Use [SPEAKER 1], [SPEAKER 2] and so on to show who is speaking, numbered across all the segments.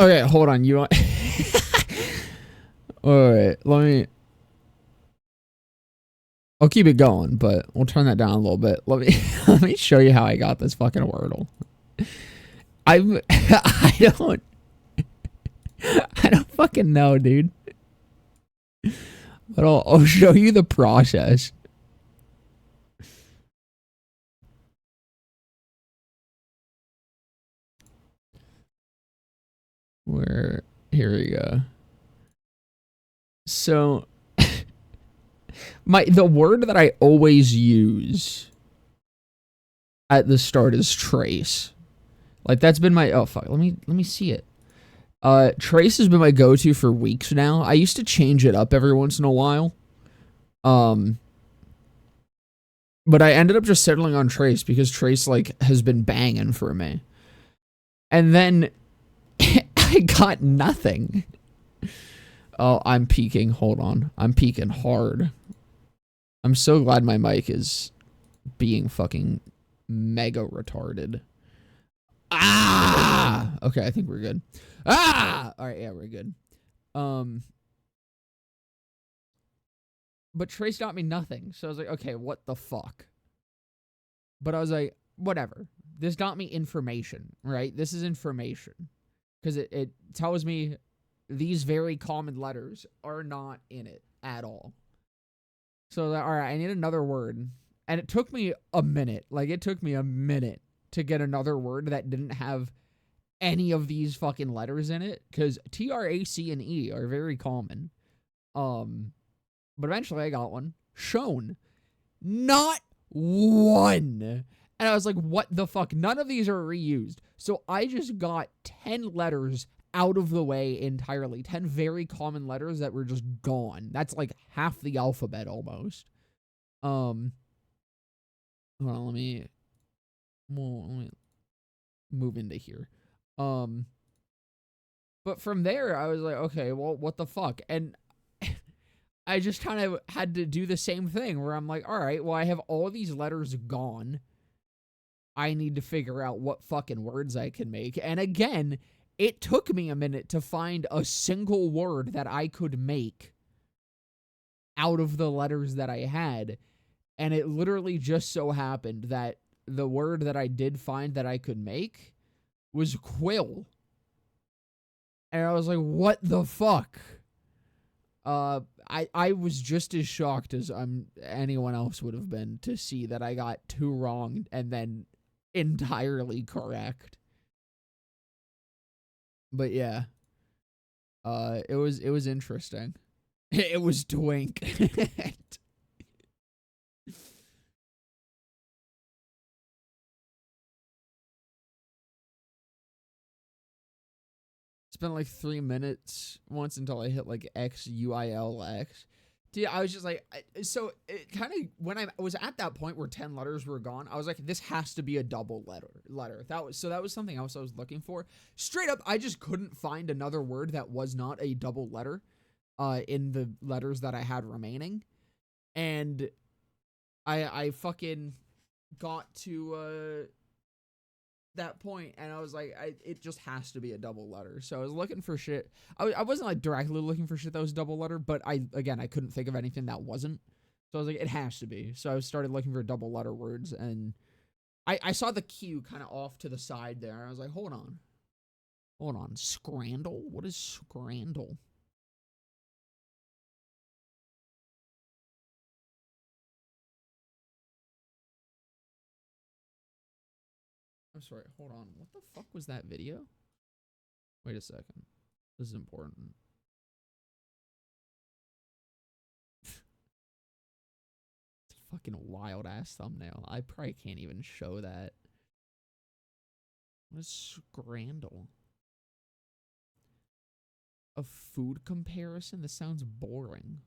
[SPEAKER 1] Okay, hold on. You want? All right, let me. I'll keep it going, but we'll turn that down a little bit. Let me let me show you how I got this fucking Wordle. I'm I don't fucking know, dude. But I'll show you the process. Where here we go. So the word that I always use at the start is trace. Like that's been my fuck. Let me see it. Trace has been my go-to for weeks now. I used to change it up every once in a while. But I ended up just settling on Trace because Trace like has been banging for me. And then I got nothing. Oh, I'm peaking. Hold on. I'm peaking hard. I'm so glad my mic is being fucking mega retarded. Ah! Okay, I think we're good. Ah! All right, yeah, we're good. But Trace got me nothing. So I was like, okay, what the fuck? But I was like, whatever. This got me information, right? This is information. Because it tells me these very common letters are not in it at all. So, all right, I need another word. And it took me a minute. Like, it took me a minute to get another word that didn't have any of these fucking letters in it. Because T, R, A, C, and E are very common. But eventually I got one. Shown. Not one. And I was like, what the fuck? None of these are reused. So I just got 10 letters out of the way entirely. 10 very common letters that were just gone. That's like half the alphabet almost. Hold on, let me move into here. But from there, I was like, okay, well, what the fuck? And I just kind of had to do the same thing where I'm like, all right, well, I have all these letters gone. I need to figure out what fucking words I can make. And again, it took me a minute to find a single word that I could make out of the letters that I had. And it literally just so happened that the word that I did find that I could make was quill. And I was like, what the fuck? I was just as shocked as anyone else would have been to see that I got 2 wrong and then entirely correct. But yeah. It was interesting. It was twink. Spent like 3 minutes once until I hit like XUILX. Dude, I was just like, so it kind of, when I was at that point where 10 letters were gone, I was like, this has to be a double letter. That was something else I was looking for. Straight up, I just couldn't find another word that was not a double letter in the letters that I had remaining. And I fucking got to that point and I was like, it just has to be a double letter. So I was looking for shit. I wasn't like directly looking for shit that was double letter, but I couldn't think of anything that wasn't. So I was like, it has to be. So I started looking for double letter words and I saw the Q kind of off to the side there. I was like, hold on. Scrandle? What is scrandle? I'm sorry, hold on. What the fuck was that video? Wait a second. This is important. Fucking wild ass thumbnail. I probably can't even show that. What is scrandle? A food comparison? This sounds boring.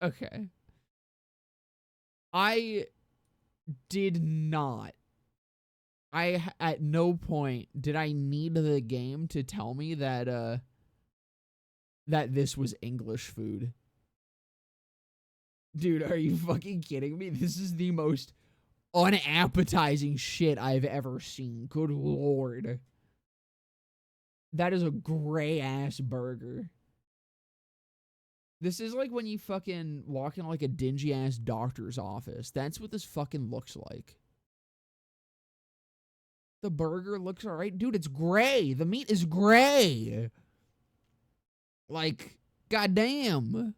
[SPEAKER 1] Okay. I did not. At no point did I need the game to tell me that that this was English food. Dude, are you fucking kidding me? This is the most unappetizing shit I've ever seen. Good lord. That is a gray ass burger. This is like when you fucking walk in like a dingy ass doctor's office. That's what this fucking looks like. The burger looks alright. Dude, it's gray. The meat is gray. Like, goddamn.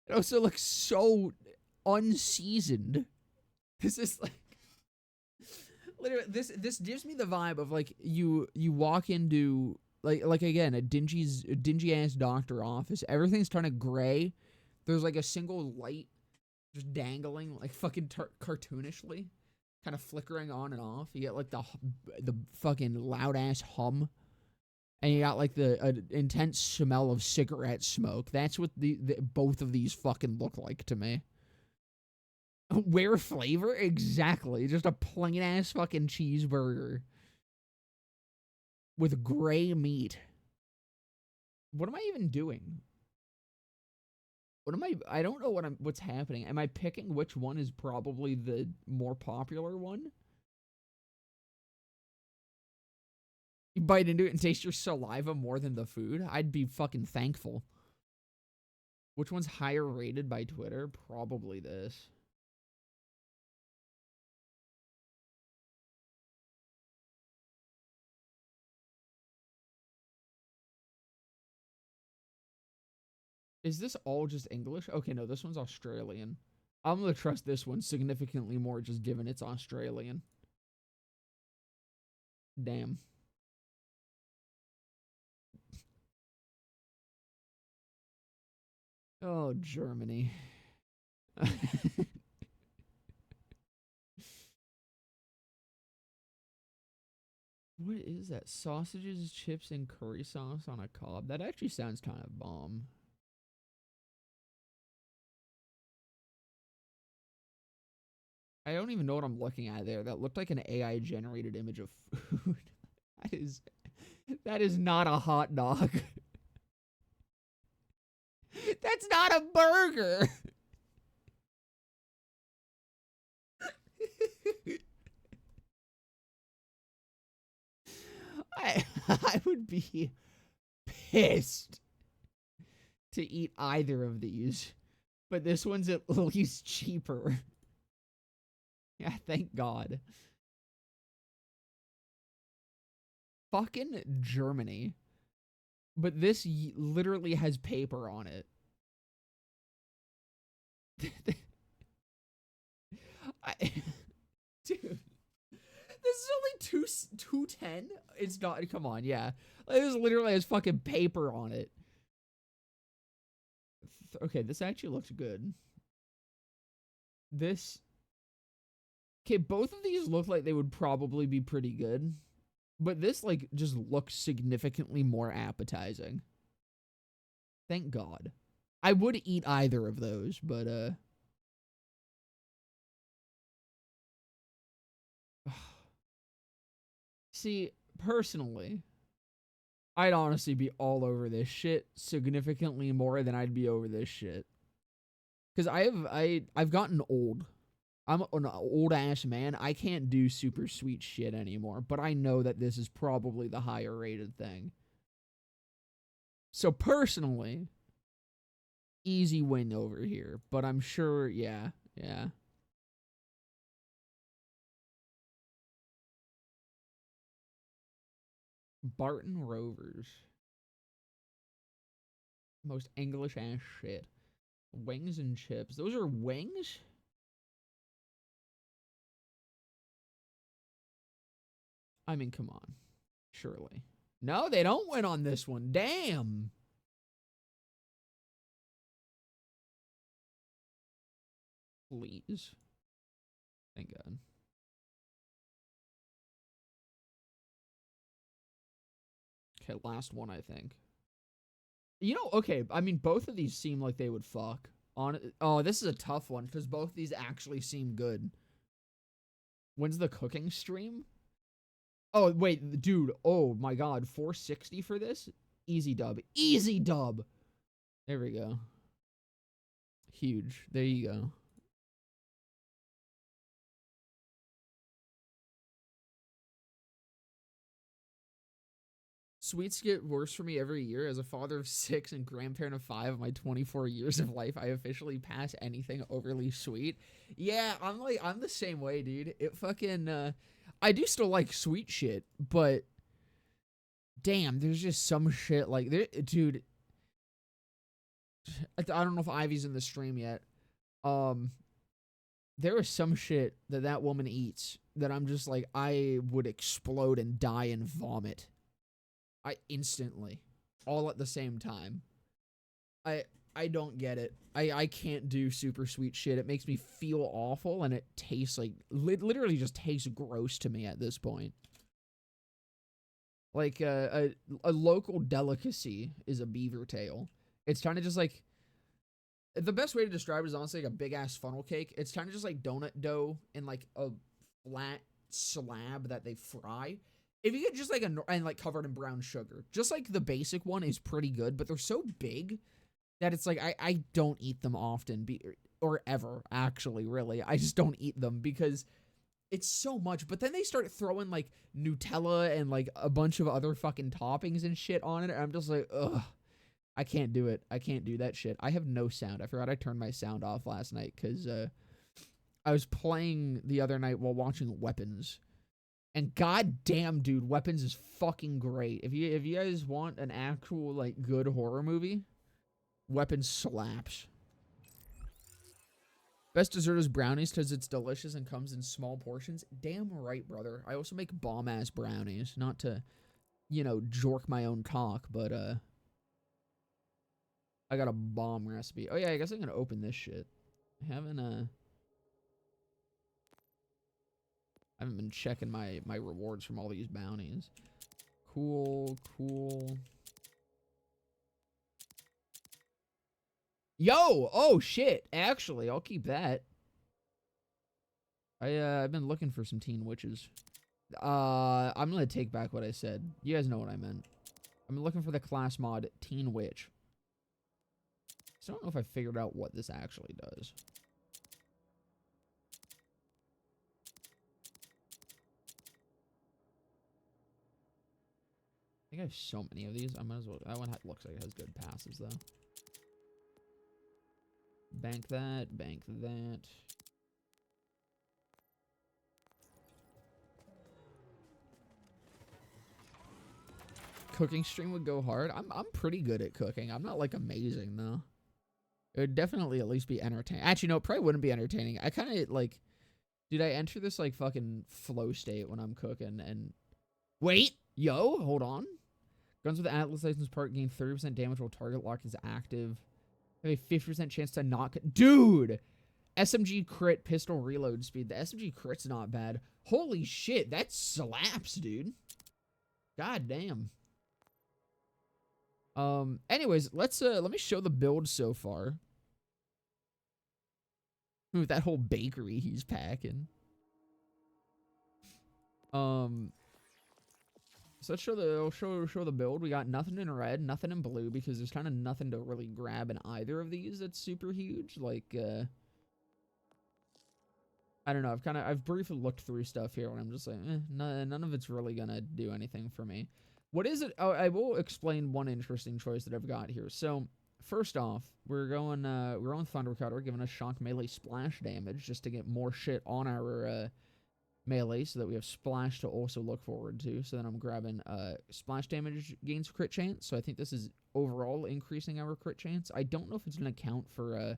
[SPEAKER 1] It also looks so unseasoned. This is like literally this gives me the vibe of like you walk into like again a dingy ass doctor office. Everything's kind of gray. There's like a single light just dangling like fucking cartoonishly, kind of flickering on and off. You get like the fucking loud ass hum. And you got like the intense smell of cigarette smoke. That's what the both of these fucking look like to me. Where flavor? Exactly. Just a plain ass fucking cheeseburger with gray meat. What am I even doing? What am I don't know what's happening. Am I picking which one is probably the more popular one? You bite into it and taste your saliva more than the food? I'd be fucking thankful. Which one's higher rated by Twitter? Probably this. Is this all just English? Okay, no, this one's Australian. I'm gonna trust this one significantly more just given it's Australian. Damn. Oh, Germany. What is that? Sausages, chips, and curry sauce on a cob? That actually sounds kind of bomb. I don't even know what I'm looking at there. That looked like an AI generated image of food. That is not a hot dog. That's not a burger. I would be pissed to eat either of these, but this one's at least cheaper. Yeah, thank God. Fucking Germany. But this literally has paper on it. Dude. This is only 210. It's not. Come on, yeah. This literally has fucking paper on it. Okay, this actually looks good. This. Okay, both of these look like they would probably be pretty good, but this like just looks significantly more appetizing. Thank God. I would eat either of those, but see, personally, I'd honestly be all over this shit significantly more than I'd be over this shit. Cuz I've gotten old. I'm an old ass man. I can't do super sweet shit anymore, but I know that this is probably the higher rated thing. So personally, easy win over here, but I'm sure, yeah. Barton Rovers. Most English ass shit. Wings and chips. Those are wings? I mean, come on. Surely. No, they don't win on this one. Damn. Please. Thank God. Okay, last one, I think. You know, okay, I mean, both of these seem like they would fuck. Oh, this is a tough one, because both these actually seem good. When's the cooking stream? Oh, wait, dude. Oh, my God. 460 for this? Easy dub. Easy dub. There we go. Huge. There you go. Sweets get worse for me every year. As a father of 6 and grandparent of 5 of my 24 years of life, I officially pass anything overly sweet. Yeah, I'm the same way, dude. It fucking I do still like sweet shit, but damn, there's just some shit like there, dude. I don't know if Ivy's in the stream yet. Um, there is some shit that woman eats that I'm just like I would explode and die and vomit. I instantly, all at the same time. I I don't get it. I can't do super sweet shit. It makes me feel awful, and it tastes like literally just tastes gross to me at this point. Like a local delicacy is a beaver tail. It's kind of just like the best way to describe it is honestly like a big ass funnel cake. It's kind of just like donut dough in like a flat slab that they fry. If you get just like and like covered in brown sugar, just like the basic one is pretty good, but they're so big that it's like I don't eat them often or ever actually really. I just don't eat them because it's so much. But then they start throwing like Nutella and like a bunch of other fucking toppings and shit on it. And I'm just like, ugh. I can't do it. I can't do that shit. I have no sound. I forgot I turned my sound off last night because I was playing the other night while watching Weapons. And goddamn, dude, Weapons is fucking great. If you guys want an actual like good horror movie, Weapons slaps. Best dessert is brownies because it's delicious and comes in small portions. Damn right, brother. I also make bomb ass brownies. Not to, you know, jork my own cock, but I got a bomb recipe. Oh yeah, I guess I'm gonna open this shit. I haven't been checking my rewards from all these bounties. Cool. Yo! Oh shit! Actually, I'll keep that. I've been looking for some teen witches. I'm gonna take back what I said. You guys know what I meant. I'm looking for the class mod Teen Witch. So I don't know if I figured out what this actually does. I think I have so many of these. I might as well. That one looks like it has good passes though. Bank that. Bank that. Cooking stream would go hard. I'm pretty good at cooking. I'm not like amazing though. It would definitely at least be entertaining. Actually, no, it probably wouldn't be entertaining. I kind of like, dude, I enter this like fucking flow state when I'm cooking and wait, yo, hold on. Guns with Atlas license part gain 30% damage while target lock is active. Have a 50% chance to knock. Dude, SMG crit pistol reload speed. The SMG crit's not bad. Holy shit, that slaps, dude. God damn. Anyways, let me show the build so far. With that whole bakery he's packing. So let's show the build. We got nothing in red, nothing in blue, because there's kind of nothing to really grab in either of these that's super huge. Like, I don't know. I've briefly looked through stuff here and I'm just like, none of it's really gonna do anything for me. What is it? Oh, I will explain one interesting choice that I've got here. So, first off, we're going Thundercutter, giving us shock melee splash damage just to get more shit on our melee so that we have splash to also look forward to. So then I'm grabbing splash damage gains crit chance. So I think this is overall increasing our crit chance. I don't know if it's going to count for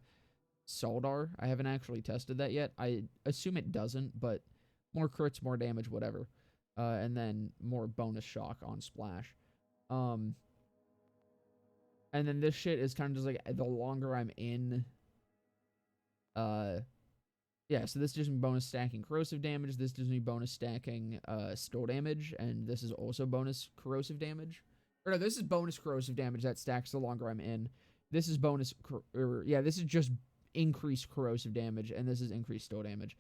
[SPEAKER 1] Saldar. I haven't actually tested that yet. I assume it doesn't, but more crits, more damage, whatever. And then more bonus shock on splash. And then this shit is kind of just like the longer I'm in. Yeah, so this gives me bonus stacking corrosive damage. This gives me bonus stacking still damage, and this is also bonus corrosive damage. Or no, this is bonus corrosive damage that stacks the longer I'm in. This is bonus, this is just increased corrosive damage, and this is increased still damage.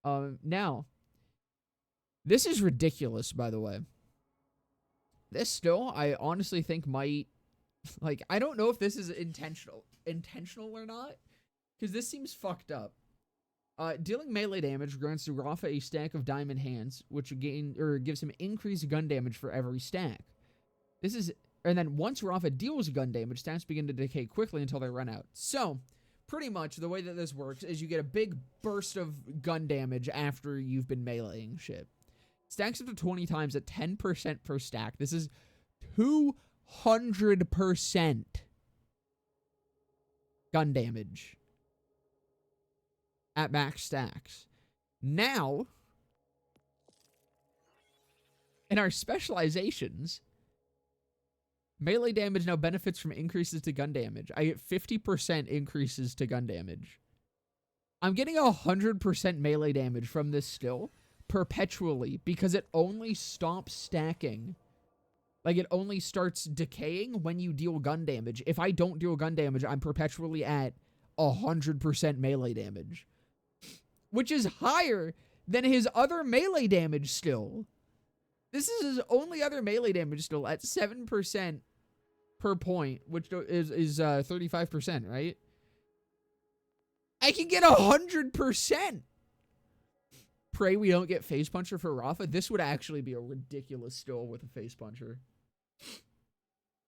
[SPEAKER 1] Now, this is ridiculous, by the way. This still, I honestly think might, like, I don't know if this is intentional or not, Because this seems fucked up. Dealing melee damage grants Rafa a stack of diamond hands, which gives him increased gun damage for every stack. And then once Rafa deals gun damage, stacks begin to decay quickly until they run out. So, pretty much the way that this works is you get a big burst of gun damage after you've been meleeing shit. Stacks up to 20 times at 10% per stack. This is 200% gun damage at max stacks. Now, in our specializations, melee damage now benefits from increases to gun damage. I get 50% increases to gun damage. I'm getting 100% melee damage from this still perpetually because it only stops stacking. Like, it only starts decaying when you deal gun damage. If I don't deal gun damage, I'm perpetually at 100% melee damage, which is higher than his other melee damage still. This is his only other melee damage still at 7% per point, which is 35%, right? I can get 100%. Pray we don't get Face Puncher for Rafa. This would actually be a ridiculous still with a Face Puncher.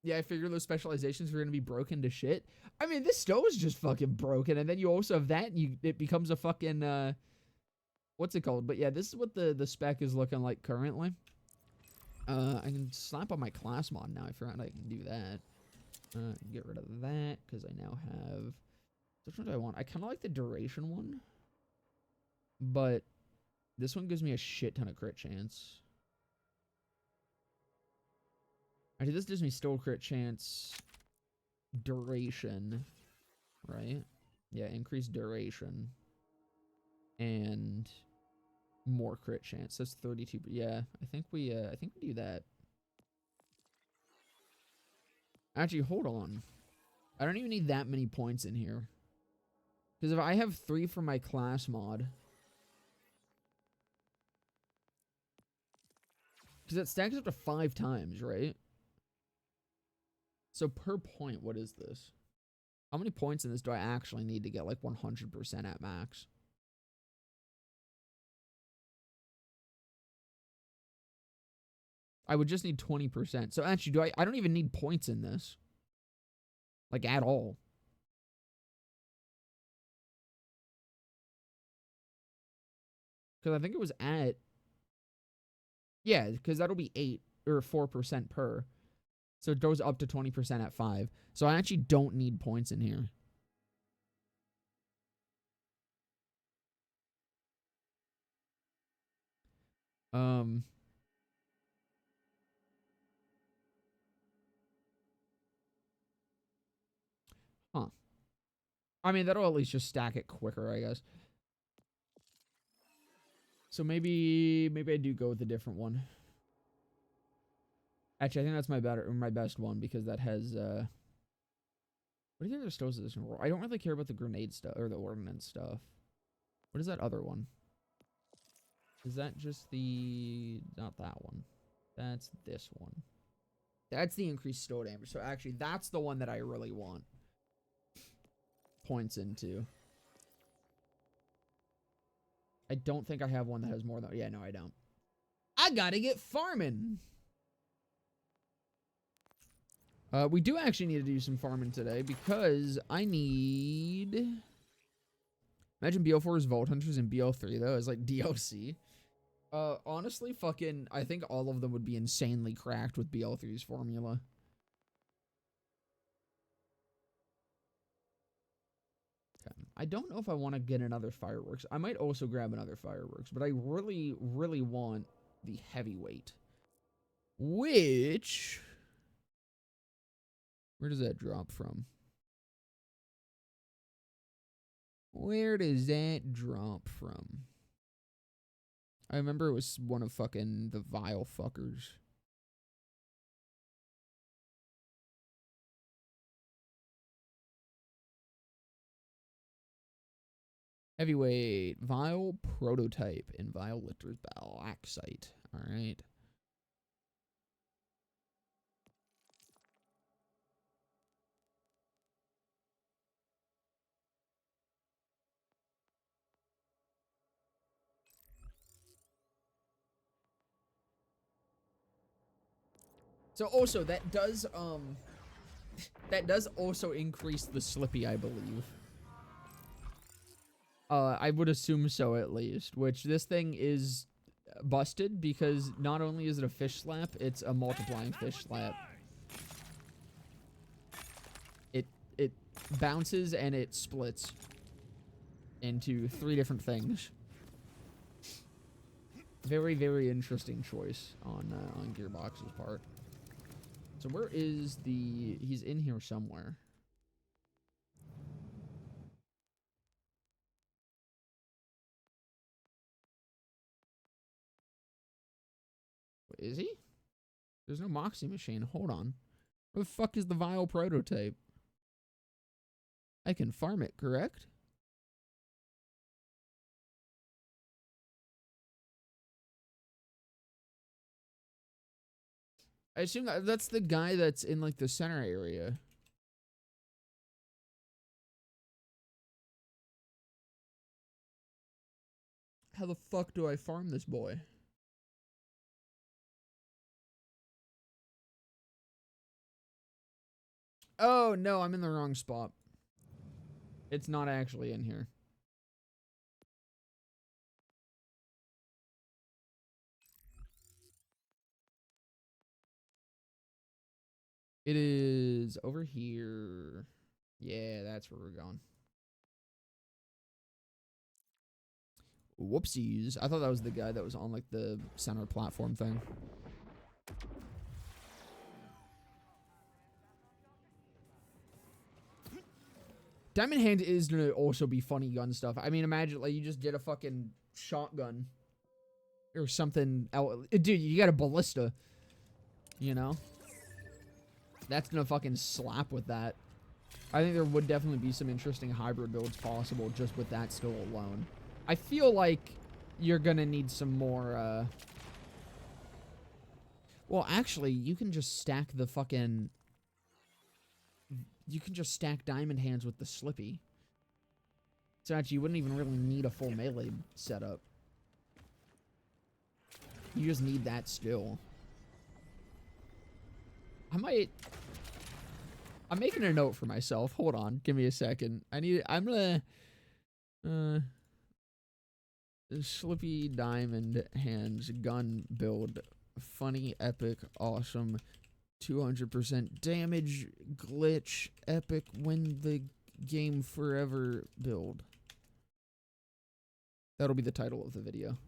[SPEAKER 1] Yeah, I figure those specializations are going to be broken to shit. I mean, this still is just fucking broken, and then you also have that, and it becomes a fucking, what's it called? But yeah, this is what the spec is looking like currently. I can slap on my class mod now. I forgot I can do that. Get rid of that, because I now have... Which one do I want? I kind of like the duration one. But this one gives me a shit ton of crit chance. Actually, this gives me still crit chance. Duration. Right? Yeah, increased duration. And... more crit chance. That's 32. Yeah, I think we do that. Actually, hold on. I don't even need that many points in here. Because if I have 3 for my class mod, because that stacks up to 5 times, right? So per point, what is this? How many points in this do I actually need to get like 100% at max? I would just need 20%. So actually, I don't even need points in this. Like, at all. Because I think it was at... Yeah, because that'll be 8 or 4% per. So it goes up to 20% at 5. So I actually don't need points in here. Huh. I mean, that'll at least just stack it quicker, I guess. So maybe I do go with a different one. Actually, I think that's my best one because that has what are the other stoves this roll? I don't really care about the grenade stuff or the ordnance stuff. What is that other one? Is that just the... Not that one. That's this one. That's the increased stow damage. So actually, that's the one that I really want points into. I don't think I have one that has more than... Yeah, no, I don't. I gotta get farming. We do actually need to do some farming today because I need... Imagine BO4's Vault Hunters and BO3, though, as, like, DLC. Honestly, fucking... I think all of them would be insanely cracked with BO3's formula. Okay. I don't know if I want to get another Fireworks. I might also grab another Fireworks, but I really, really want the Heavyweight. Which... Where does that drop from? Where does that drop from? I remember it was one of fucking the vile fuckers. Heavyweight, Vile Prototype, and Vile Litter's Balaxite. Alright. So also that does also increase the slippy, I believe. I would assume so at least, which this thing is busted because not only is it a fish slap, it's a multiplying fish slap. It bounces and it splits into 3 different things. Very, very interesting choice on Gearbox's part. So where is the... He's in here somewhere. Is he? There's no Moxie machine. Hold on. Where the fuck is the Vile prototype? I can farm it, correct? I assume that's the guy that's in, like, the center area. How the fuck do I farm this boy? Oh, no, I'm in the wrong spot. It's not actually in here. It is over here. Yeah, that's where we're going. Whoopsies. I thought that was the guy that was on, like, the center platform thing. Diamond Hand is gonna also be funny gun stuff. I mean, imagine, like, you just did a fucking shotgun. Or something else. Dude, you got a ballista. You know? That's gonna fucking slap with that. I think there would definitely be some interesting hybrid builds possible just with that skill alone. I feel like you're gonna need some more, Well, actually, you can just stack the fucking... You can just stack Diamond Hands with the Slippy. So actually, you wouldn't even really need a full melee setup. You just need that skill. I'm making a note for myself. Hold on. Give me a second. I'm gonna... Slippy Diamond Hands gun build. Funny, epic, awesome. 200% damage, glitch, epic, win the game forever build. That'll be the title of the video.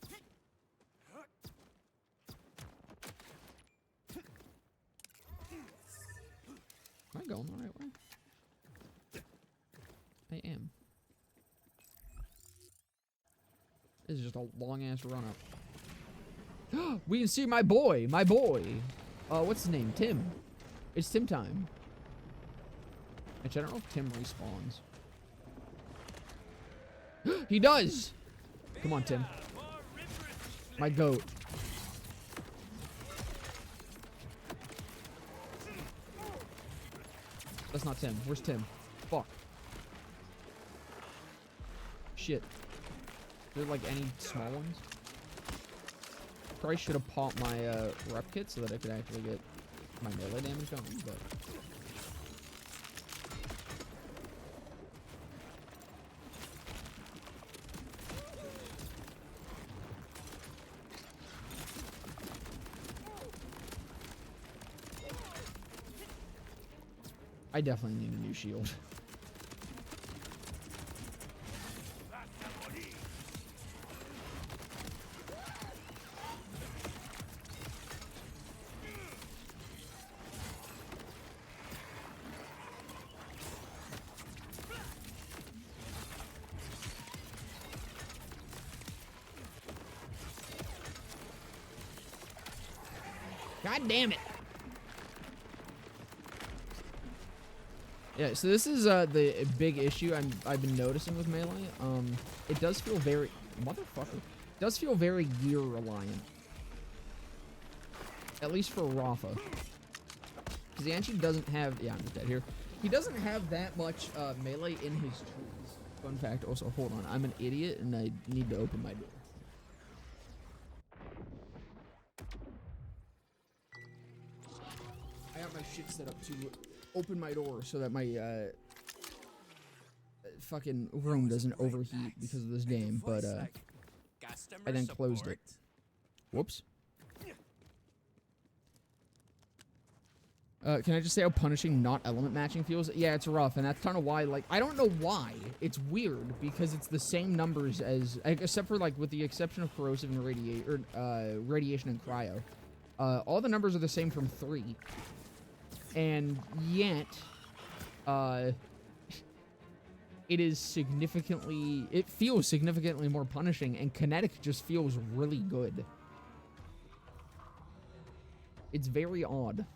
[SPEAKER 1] Am I going the right way? I am. This is just a long-ass run-up. We can see my boy! My boy! What's his name? Tim. It's Tim time. Actually, I don't know if Tim respawns. He does! Come on, Tim. My goat. That's not Tim. Where's Tim? Fuck. Shit. Is there, like, any small ones? Probably should have popped my rep kit so that I could actually get my melee damage going, but... I definitely need a new shield. God damn it. Yeah, so this is the big issue I've been noticing with melee. It does feel very... Motherfucker. It does feel very gear reliant. At least for Rafa. Because he actually doesn't have... Yeah, I'm just dead here. He doesn't have that much melee in his tools. Fun fact, also, hold on. I'm an idiot and I need to open my door. I have my shit set up to open my door so that my fucking room doesn't overheat because of this game, but I then closed it. Whoops. Can I just say how punishing not element matching feels? Yeah, it's rough, and that's kind of why, like, I don't know why. It's weird, because it's the same numbers as, except for, like, with the exception of corrosive and radiation and cryo. All the numbers are the same from 3. And yet, it feels significantly more punishing, and kinetic just feels really good. It's very odd.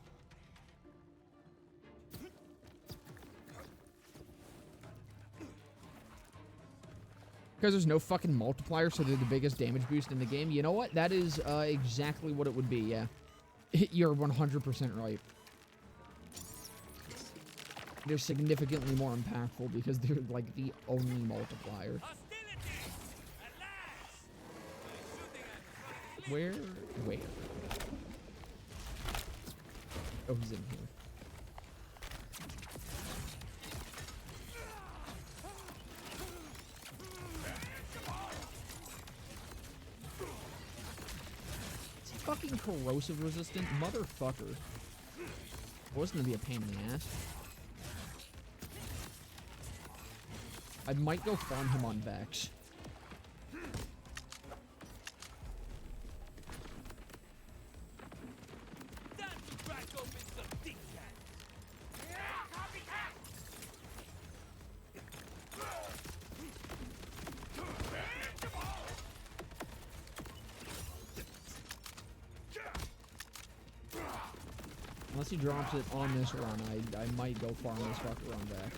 [SPEAKER 1] Because there's no fucking multiplier, so they're the biggest damage boost in the game. You know what? That is exactly what it would be, yeah. You're 100% right. They're significantly more impactful because they're, like, the only multiplier. Where? Oh, he's in here. Fucking corrosive resistant motherfucker. It wasn't gonna be a pain in the ass. I might go farm him on Vex. Unless he drops it on this run, I might go farm this fucker on Vex.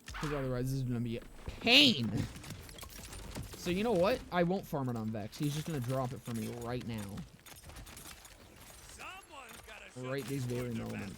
[SPEAKER 1] Because otherwise this is going to be a pain. So you know what? I won't farm it on Vex. He's just going to drop it for me right now. Right this very moment.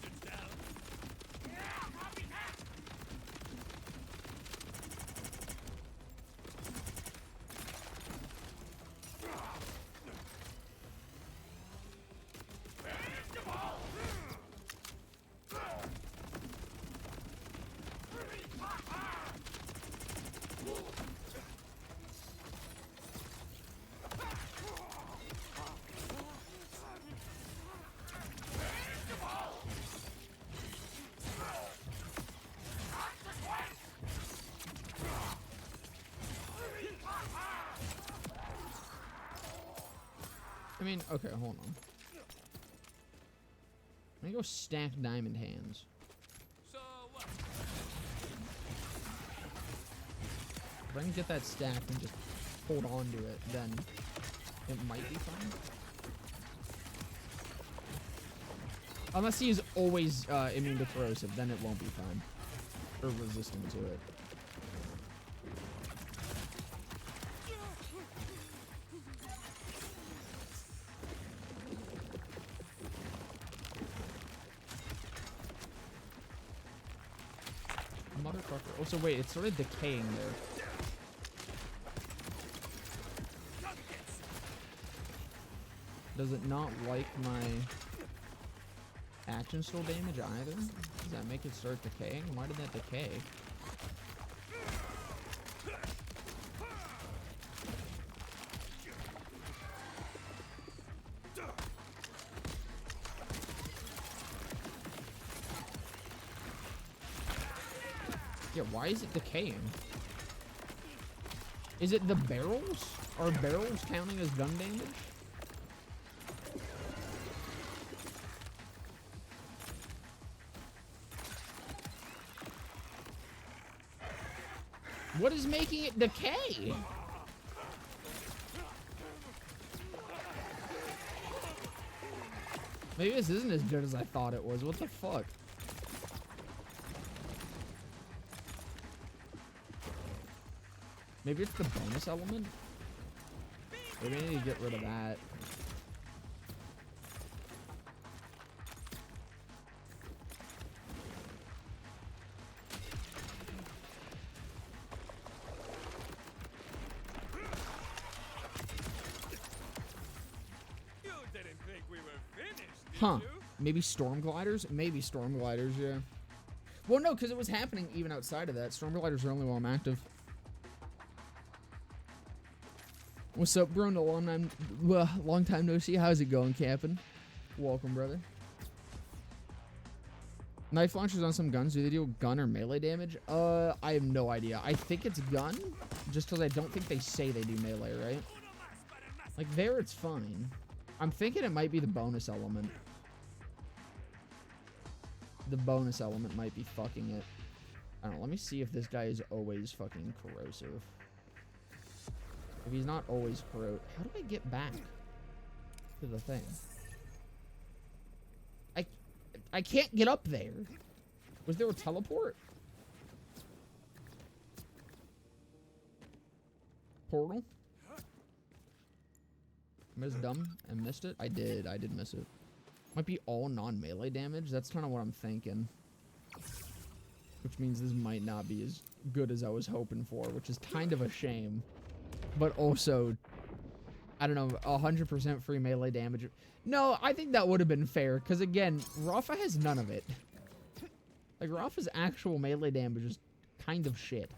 [SPEAKER 1] I mean, okay, hold on. Let me go stack diamond hands. So what? If I can get that stacked and just hold on to it, then it might be fine. Unless he is always immune to corrosive, then it won't be fine. Or resistant to it. Motherfucker. Oh, so wait, it's sort of decaying there. Does it not like my action still damage either? Does that make it start decaying? Why did that decay? Yeah, why is it decaying? Is it the barrels? Are barrels counting as gun damage? What is making it decay? Maybe this isn't as good as I thought it was. What the fuck? Maybe it's the bonus element? Maybe I need to get rid of that. Huh. Maybe storm gliders? Maybe storm gliders, yeah. Well, no, because it was happening even outside of that. Storm gliders are only while I'm active. What's up, bro? Long time no see. How's it going, camping? Welcome, brother. Knife launchers on some guns, do they do gun or melee damage? I have no idea. I think it's gun, just because I don't think they say they do melee, right? Like, there it's fine. I'm thinking it might be the bonus element. The bonus element might be fucking it. I don't know, let me see if this guy is always fucking corrosive. If he's not always corrosive, how do I get back to the thing? I can't get up there. Was there a teleport? Portal? Am I just dumb and missed it? I did miss it. Might be all non-melee damage. That's kind of what I'm thinking. Which means this might not be as good as I was hoping for, which is kind of a shame. But also, I don't know, 100% free melee damage. No, I think that would have been fair, because again, Rafa has none of it. Like, Rafa's actual melee damage is kind of shit.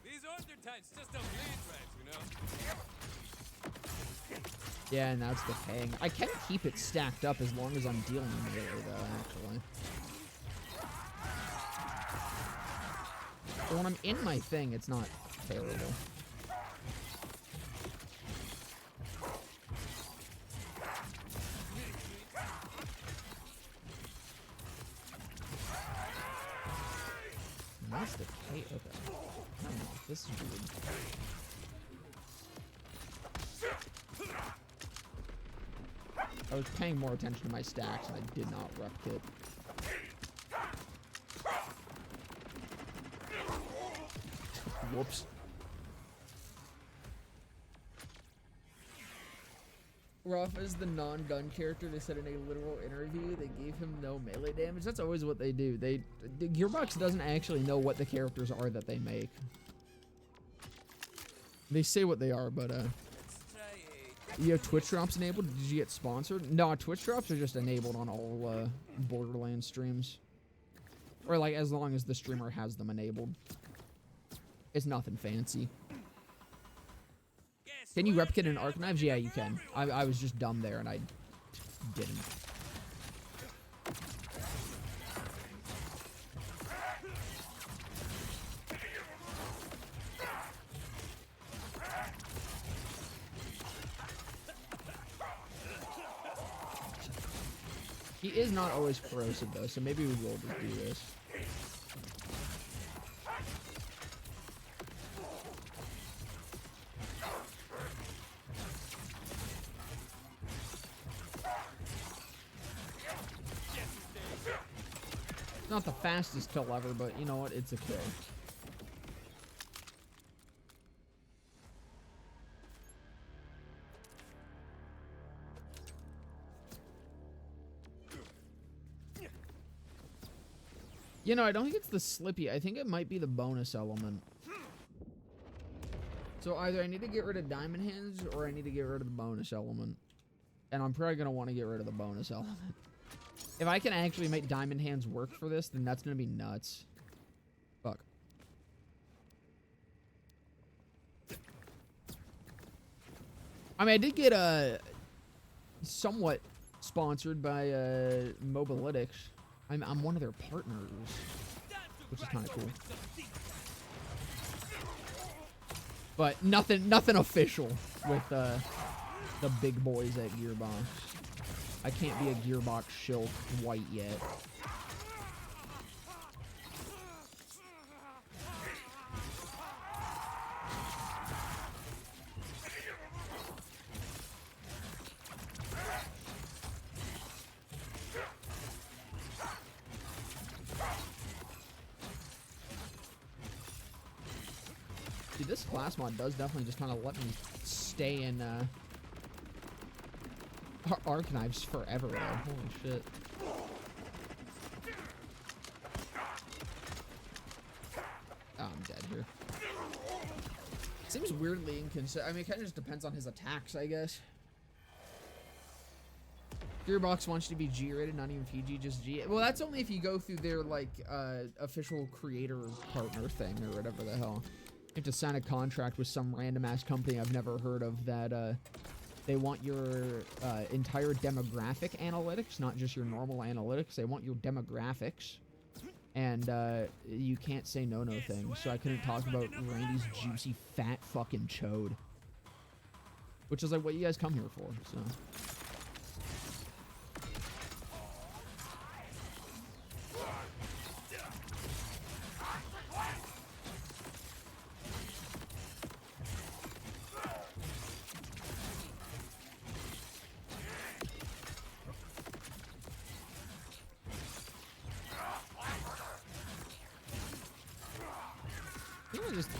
[SPEAKER 2] These order types just don't bleed right, you know?
[SPEAKER 1] Yeah, and that's the thing. I can keep it stacked up as long as I'm dealing melee, though, actually. But when I'm in my thing, it's not terrible. That's the K. Okay. I don't know. This is weird. I was paying more attention to my stacks and I did not rep kit. Whoops. Rafa is the non-gun character. They said in a literal interview they gave him no melee damage. That's always what they do. Gearbox doesn't actually know what the characters are that they make. They say what they are, but you have Twitch drops enabled? Did you get sponsored? No, Twitch drops are just enabled on all Borderlands streams. Or like as long as the streamer has them enabled. It's nothing fancy. Can you rep kit in arc knives? Yeah, you can. I was just dumb there and I didn't. He is not always corrosive though, so maybe we will just do this. Not the fastest kill ever, but you know what? It's a kill. You know, I don't think it's the Slippy. I think it might be the bonus element. So either I need to get rid of Diamond Hands or I need to get rid of the bonus element. And I'm probably going to want to get rid of the bonus element. If I can actually make Diamond Hands work for this, then that's going to be nuts. Fuck. I mean, I did get somewhat sponsored by Mobalytics. I'm one of their partners, which is kind of cool. But nothing official with the big boys at Gearbox. I can't be a Gearbox shill white yet. Dude, this class mod does definitely just kind of let me stay in arc knives forever though. Holy shit. Oh, I'm dead here. Seems weirdly inconsistent. I mean, it kind of just depends on his attacks, I guess. Gearbox wants you to be G-rated, not even PG, just G. Well, that's only if you go through their, like, official creator partner thing or whatever the hell. You have to sign a contract with some random-ass company I've never heard of that, they want your entire demographic analytics, not just your normal analytics. They want your demographics. And you can't say no things. So I couldn't talk about Randy's juicy, fat fucking chode. Which is like what you guys come here for, so.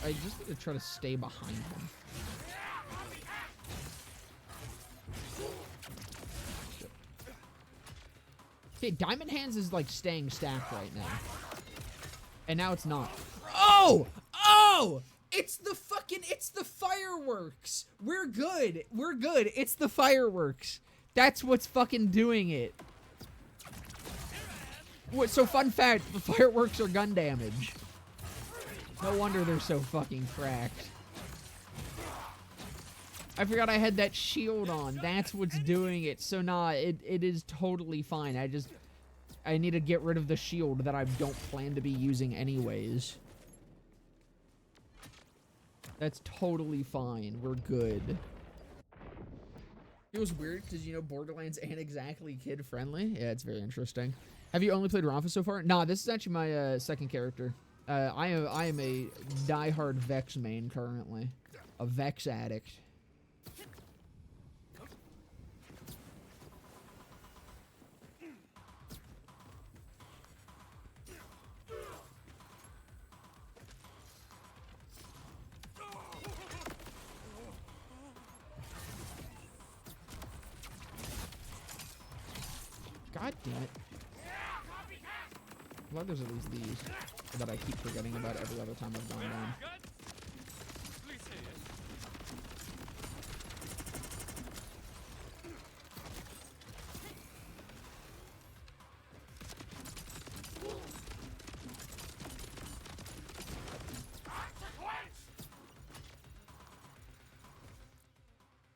[SPEAKER 1] I just need to try to stay behind him. Okay, Diamond Hands is like staying stacked right now. And now it's not. Oh! Oh! It's the fireworks! We're good. We're good. It's the fireworks. That's what's fucking doing it. What? So fun fact, the fireworks are gun damage. No wonder they're so fucking cracked. I forgot I had that shield on. That's what's doing it. So nah, it is totally fine. I need to get rid of the shield that I don't plan to be using anyways. That's totally fine. We're good. It was weird because, you know, Borderlands ain't exactly kid-friendly. Yeah, it's very interesting. Have you only played Rafa so far? Nah, this is actually my second character. I am a diehard Vex main currently. A Vex addict. God damn it. I'm glad there's at least these that I keep forgetting about every other time I've gone down.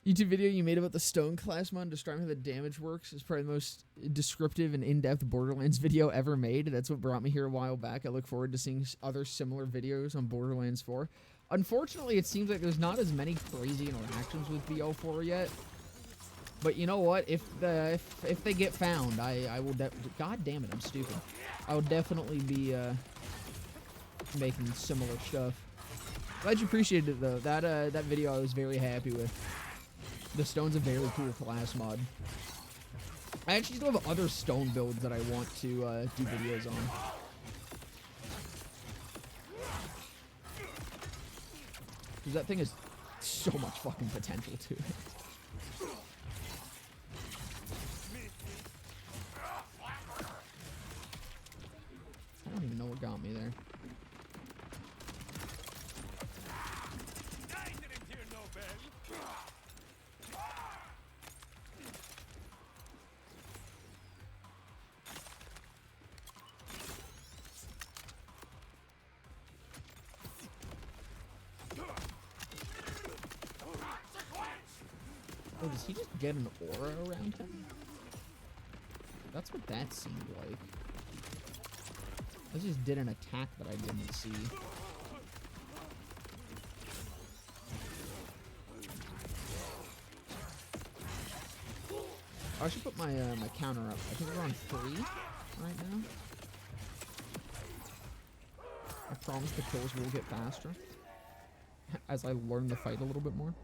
[SPEAKER 1] YouTube video you made about the stone class mod describing how the damage works is probably the most descriptive and in-depth Borderlands video ever made. That's what brought me here a while back. I look forward to seeing other similar videos on Borderlands 4. Unfortunately, it seems like there's not as many crazy interactions with BO4 yet. But you know what? If they get found, I will God damn it, I'm stupid. I will definitely be making similar stuff. Glad you appreciated it though. That video I was very happy with. The stone's a very cool class mod. I actually still have other stone builds that I want to do videos on. Because that thing has so much fucking potential to it. I don't even know what got me there. Oh, does he just get an aura around him? That's what that seemed like. I just did an attack that I didn't see. I should put my my counter up. I think we're on 3 right now. I promise the kills will get faster as I learn the fight a little bit more.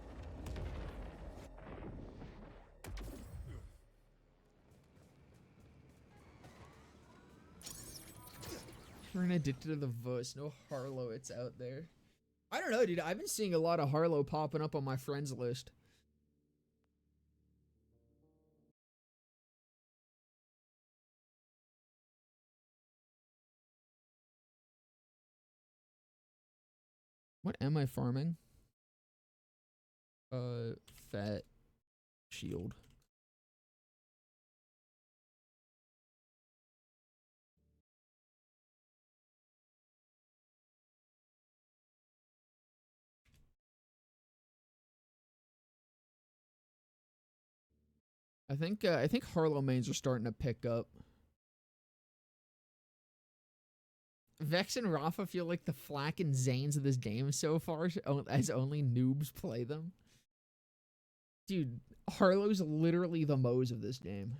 [SPEAKER 1] We're addicted to the voice. No Harlow, it's out there. I don't know, dude. I've been seeing a lot of Harlow popping up on my friends list. What am I farming? Fat shield. I think Harlow mains are starting to pick up. Vex and Rafa feel like the Flack and Zanes of this game so far, as only noobs play them. Dude, Harlow's literally the Moes of this game.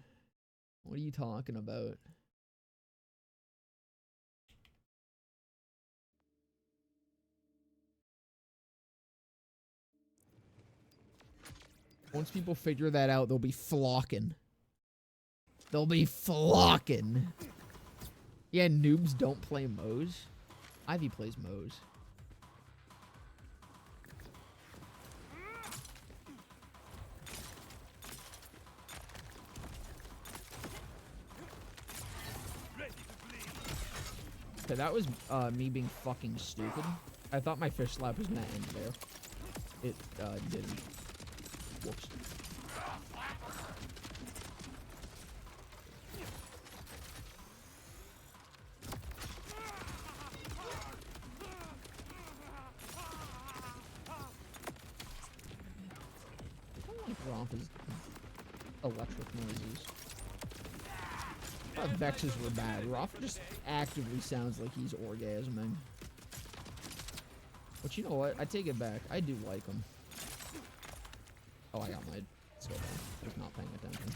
[SPEAKER 1] What are you talking about? Once people figure that out, they'll be flocking. They'll be flocking. Yeah, noobs don't play Moes. Ivy plays Moes. Okay, that was me being fucking stupid. I thought my fish slap was gonna end there. It didn't. Whoops. I don't like Rafa's electric noises. I thought Vex's were bad. Rafa just actively sounds like he's orgasming. But you know what? I take it back. I do like him. Oh, I got my skill down. I was not paying attention.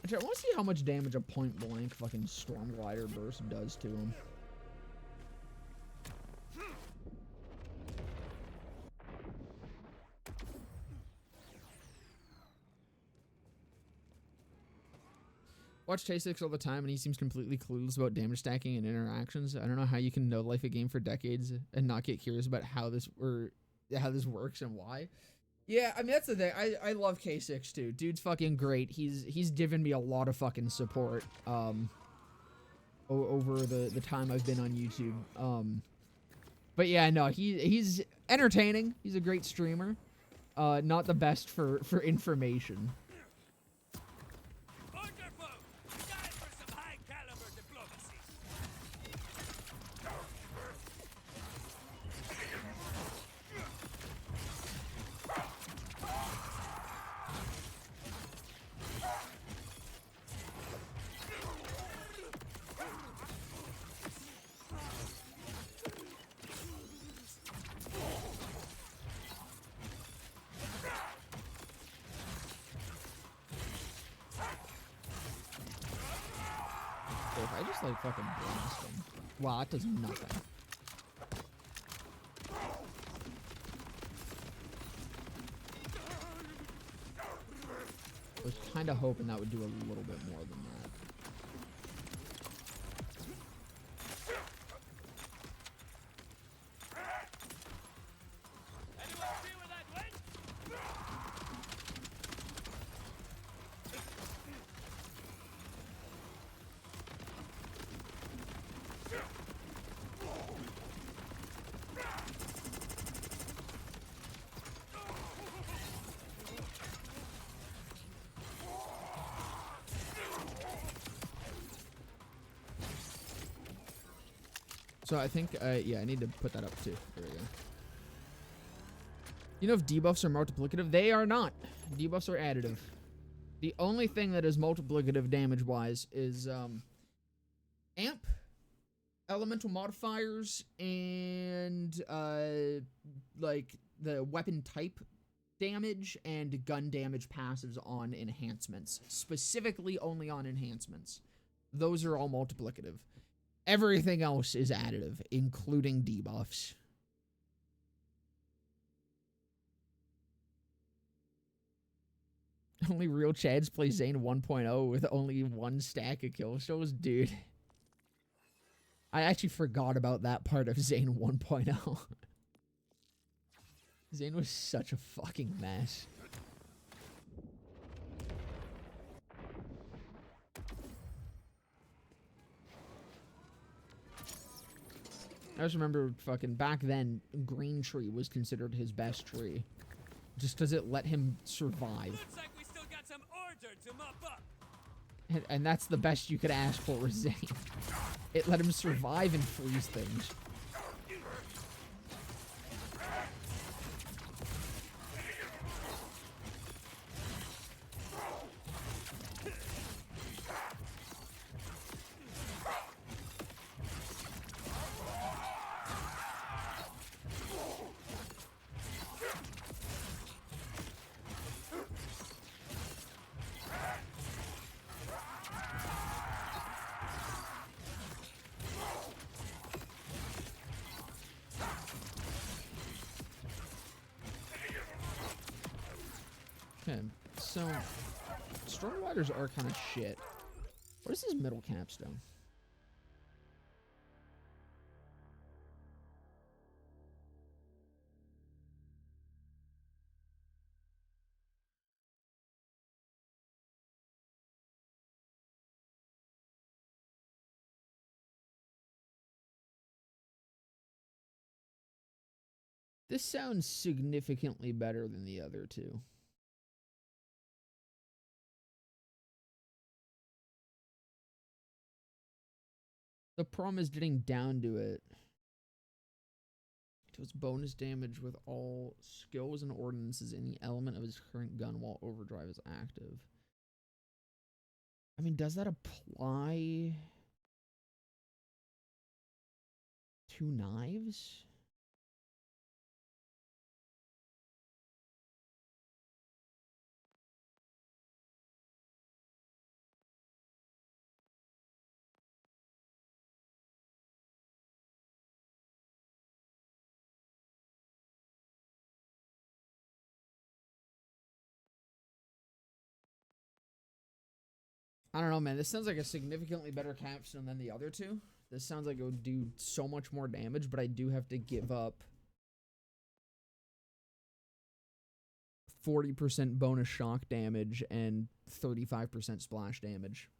[SPEAKER 1] Actually, I want to see how much damage a point blank fucking Storm Glider burst does to him. Watch Tay6 all the time, and he seems completely clueless about damage stacking and interactions. I don't know how you can know life a game for decades and not get curious about how this works and why. Yeah, I mean, that's the thing. I love K6 too. Dude's fucking great. He's given me a lot of fucking support over the time I've been on YouTube. But yeah, no, he's entertaining. He's a great streamer. Not the best for information. If I just like fucking blast him. Wow, that does nothing. I was kind of hoping that would do a little bit more than that. So I think, yeah, I need to put that up too. There we go. You know if debuffs are multiplicative? They are not. Debuffs are additive. The only thing that is multiplicative damage-wise is amp, elemental modifiers, and like the weapon type damage and gun damage passives on enhancements. Specifically only on enhancements. Those are all multiplicative. Everything else is additive, including debuffs. Only real Chads play Zane 1.0 with only one stack of kill shows? Dude. I actually forgot about that part of Zane 1.0. Zane was such a fucking mess. I just remember fucking back then, Green Tree was considered his best tree. Just because it let him survive.
[SPEAKER 2] Looks like we still got some order to mop up.
[SPEAKER 1] And that's the best you could ask for with Zane. It let him survive and freeze things. Okay, so Storm Riders are kind of shit. What is his middle capstone? This sounds significantly better than the other two. The problem is getting down to it. It was bonus damage with all skills and ordinances in the element of his current gun while overdrive is active. I mean, does that apply to knives? I don't know, man. This sounds like a significantly better capstone than the other two. This sounds like it would do so much more damage, but I do have to give up 40% bonus shock damage and 35% splash damage.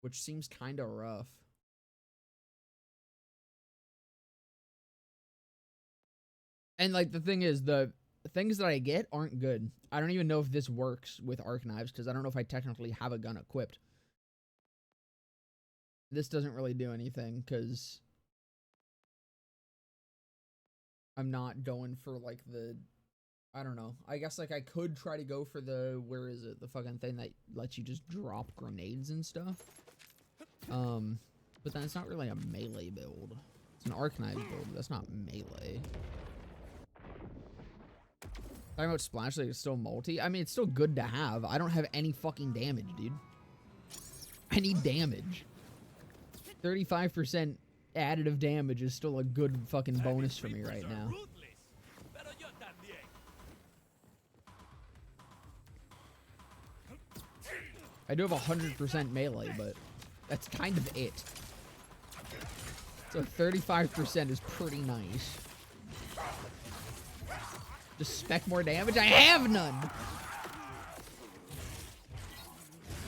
[SPEAKER 1] Which seems kind of rough. And, like, the thing is, the things that I get aren't good. I don't even know if this works with arc knives, because I don't know if I technically have a gun equipped. This doesn't really do anything, because I'm not going for, like, the... I don't know. I guess, like, I could try to go for the... Where is it? The fucking thing that lets you just drop grenades and stuff. But then it's not really a melee build. It's an arc knife build. That's not melee. Talking about splash, like it's still multi. I mean, it's still good to have. I don't have any fucking damage, dude. I need damage. 35% additive damage is still a good fucking bonus for me right now. I do have 100% melee, but that's kind of it. So 35% is pretty nice. Just spec more damage? I have none!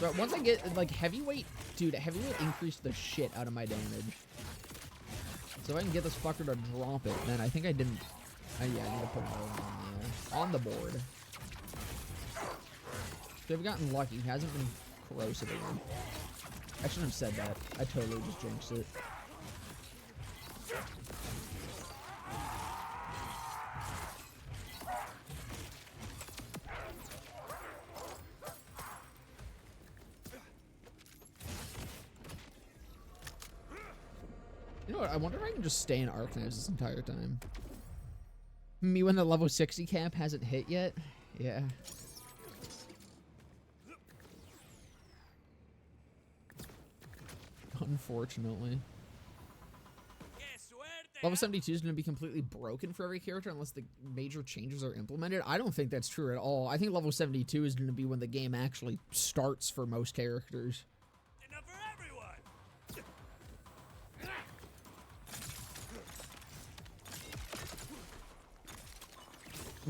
[SPEAKER 1] But once I get, like, heavyweight... Dude, heavyweight increased the shit out of my damage. So if I can get this fucker to drop it, then I think I didn't... yeah, I need to put it on the board. So I've gotten lucky. He hasn't been corrosive again. I shouldn't have said that. I totally just jinxed it. You know what? I wonder if I can just stay in arc knives this entire time. Me when the level 60 cap hasn't hit yet? Yeah. Unfortunately. Level 72 is going to be completely broken for every character unless the major changes are implemented. I don't think that's true at all. I think level 72 is going to be when the game actually starts for most characters.
[SPEAKER 2] Enough for everyone.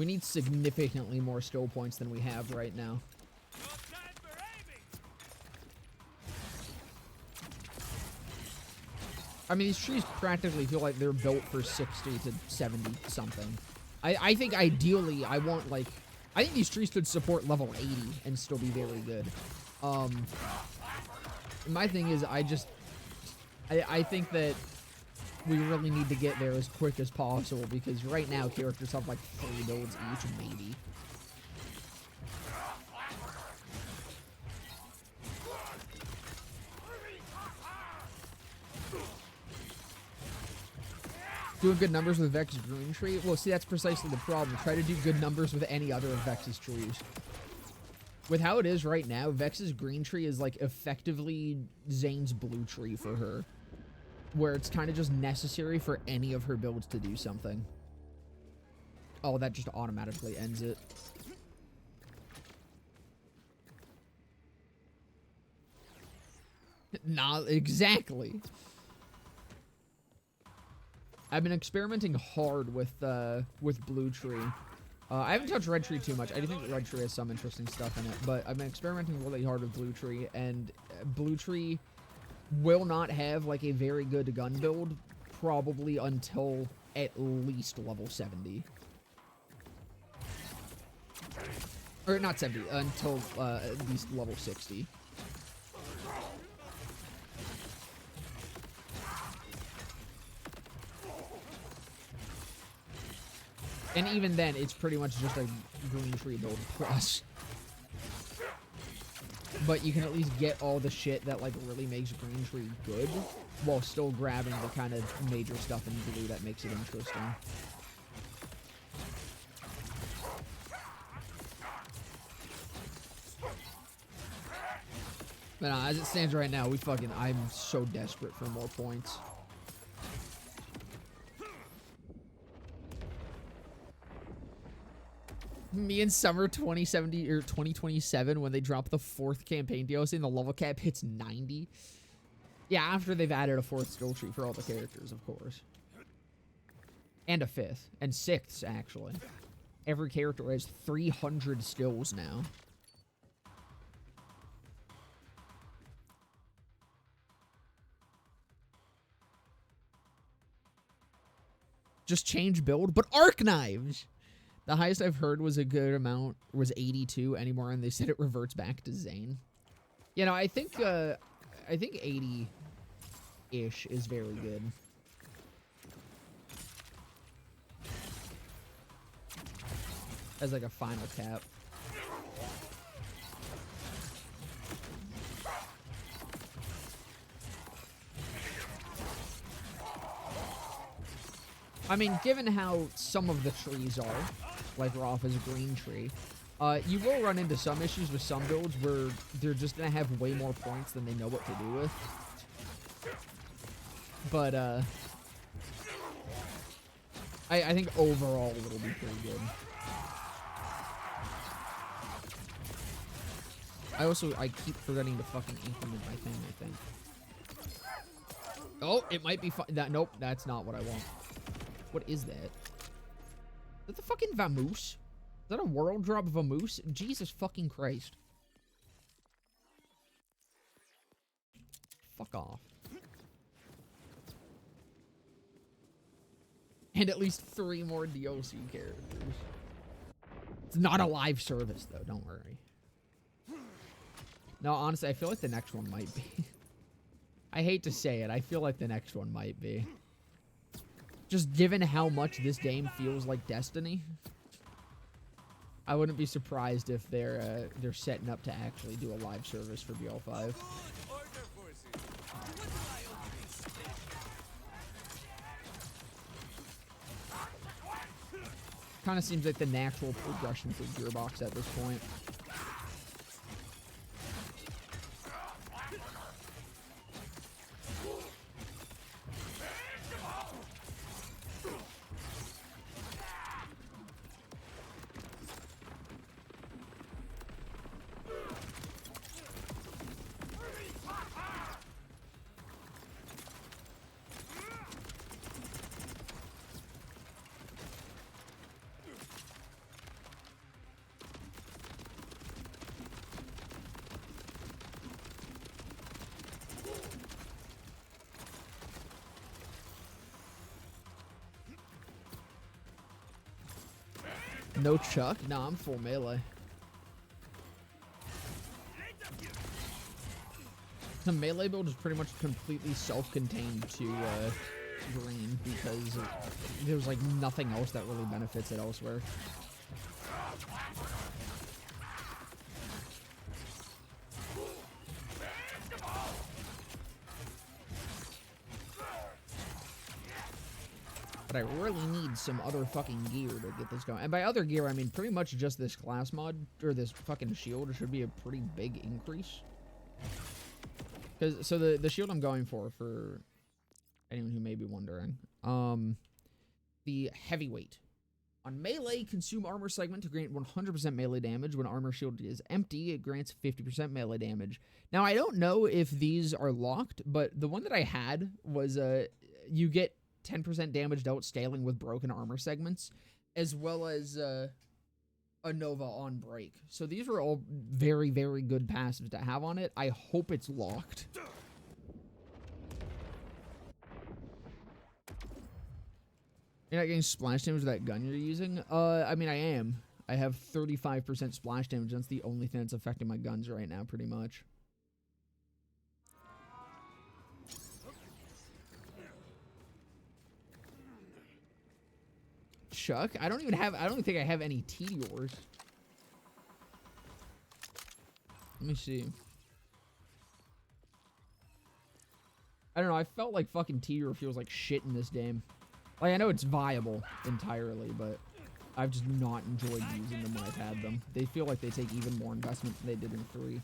[SPEAKER 1] We need significantly more skill points than we have right now.
[SPEAKER 2] No time for aiming.
[SPEAKER 1] I mean, these trees practically feel like they're built for 60 to 70 something. I think ideally I want like, I think these trees could support level 80 and still be very good. My thing is I think that we really need to get there as quick as possible because right now characters have like 3 builds each, maybe. Doing good numbers with Vex's Green Tree? Well, see, that's precisely the problem. Try to do good numbers with any other of Vex's trees. With how it is right now, Vex's Green Tree is, like, effectively Zane's Blue Tree for her. Where it's kind of just necessary for any of her builds to do something. Oh, that just automatically ends it. Not exactly. I've been experimenting hard with Blue Tree. I haven't touched Red Tree too much. I do think Red Tree has some interesting stuff in it, but I've been experimenting really hard with Blue Tree, and Blue Tree will not have like a very good gun build probably until at least level 70. Or not 70, until at least level 60. And even then, it's pretty much just a Green Tree build plus. But you can at least get all the shit that, like, really makes Green Tree good, while still grabbing the kind of major stuff in Blue that makes it interesting. But as it stands right now, I'm so desperate for more points. Me and Summer 2070 or 2027 when they drop the 4th campaign DLC and the level cap hits 90. Yeah, after they've added a 4th skill tree for all the characters, of course. And a 5th. And 6th, actually. Every character has 300 skills now. Just change build, but arc knives! The highest I've heard was a good amount, was 82 anymore, and they said it reverts back to Zane. You know, I think 80-ish is very good. As like a final cap. I mean, given how some of the trees are, like Rafa's Green Tree, you will run into some issues with some builds where they're just going to have way more points than they know what to do with. But, I think overall it'll be pretty good. I keep forgetting to fucking implement my thing, I think. Oh, it might be nope, that's not what I want. What is that? Is that the fucking Vamoose? Is that a world drop Vamoose? Jesus fucking Christ. Fuck off. And at least 3 more DLC characters. It's not a live service, though. Don't worry. No, honestly, I feel like the next one might be. I hate to say it. I feel like the next one might be. Just given how much this game feels like Destiny, I wouldn't be surprised if they're setting up to actually do a live service for BL5. Kind of seems like the natural progression for Gearbox at this point. No Chuck? Nah, I'm full melee. The melee build is pretty much completely self-contained to green because there's like nothing else that really benefits it elsewhere. But I really need some other fucking gear to get this going. And by other gear, I mean pretty much just this class mod, or this fucking shield should be a pretty big increase. So the shield I'm going for anyone who may be wondering, the heavyweight. On melee, consume armor segment to grant 100% melee damage. When armor shield is empty, it grants 50% melee damage. Now, I don't know if these are locked, but the one that I had was you get 10% damage dealt scaling with broken armor segments, as well as a Nova on break. So these were all very, very good passives to have on it. I hope it's locked. You're not getting splash damage with that gun you're using? I mean, I am. I have 35% splash damage. That's the only thing that's affecting my guns right now, pretty much. Chuck? I don't think I have any Tears. Let me see. I don't know, I felt like fucking Tear feels like shit in this game. Like, I know it's viable entirely, but I've just not enjoyed using them when I've had them. They feel like they take even more investment than they did in 3.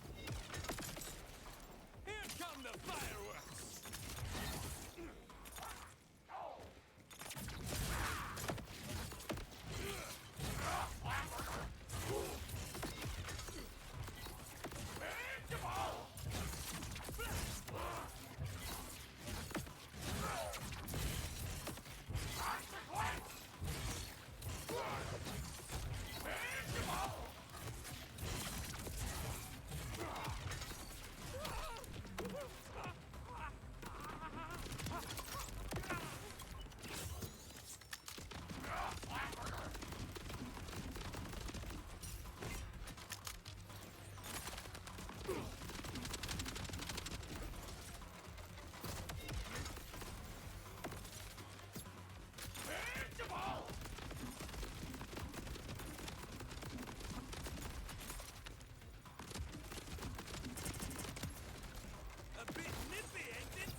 [SPEAKER 2] Here come the fireworks. A bit nippy, ain't it?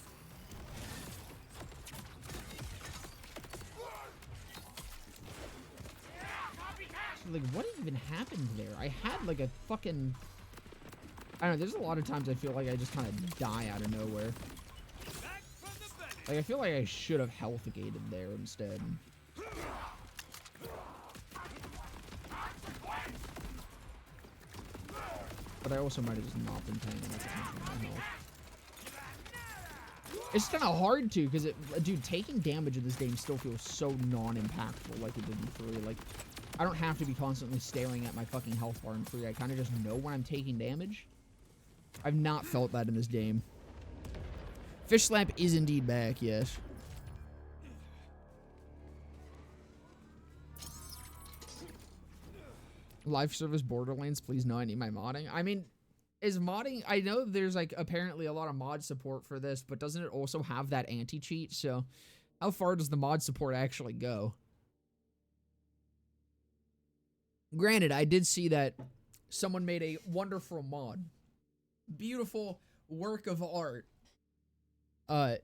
[SPEAKER 1] Like, what even happened there? I had, like, a fucking... I don't know, there's a lot of times I feel like I just kind of die out of nowhere.
[SPEAKER 2] Back from the belly.
[SPEAKER 1] Like, I feel like I should have health gated there instead. But I also might have just not been paying enough attention to my health. It's kind of hard to, because dude, taking damage in this game still feels so non-impactful like it did in 3. Like, I don't have to be constantly staring at my fucking health bar in 3. I kind of just know when I'm taking damage. I've not felt that in this game. Fish Slap is indeed back, yes. Live service Borderlands, please no, I need my modding. I mean, is modding... I know there's, like, apparently a lot of mod support for this, but doesn't it also have that anti-cheat? So, how far does the mod support actually go? Granted, I did see that someone made a wonderful mod. Beautiful work of art.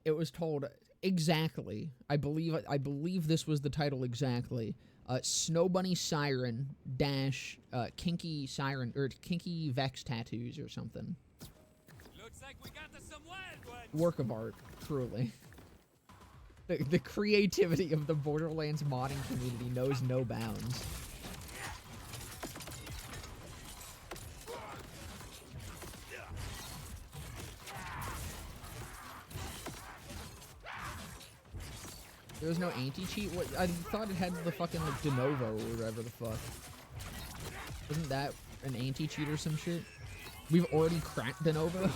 [SPEAKER 1] It was told exactly. I believe this was the title exactly. Snow Bunny Siren dash Kinky Siren or Kinky Vex tattoos or something.
[SPEAKER 2] Looks like we got some wild ones.
[SPEAKER 1] Work of art, truly. The creativity of the Borderlands modding community knows no bounds. There was no anti-cheat? What? I thought it had the fucking, like, de novo or whatever the fuck. Wasn't that an anti-cheat or some shit? We've already cracked de novo?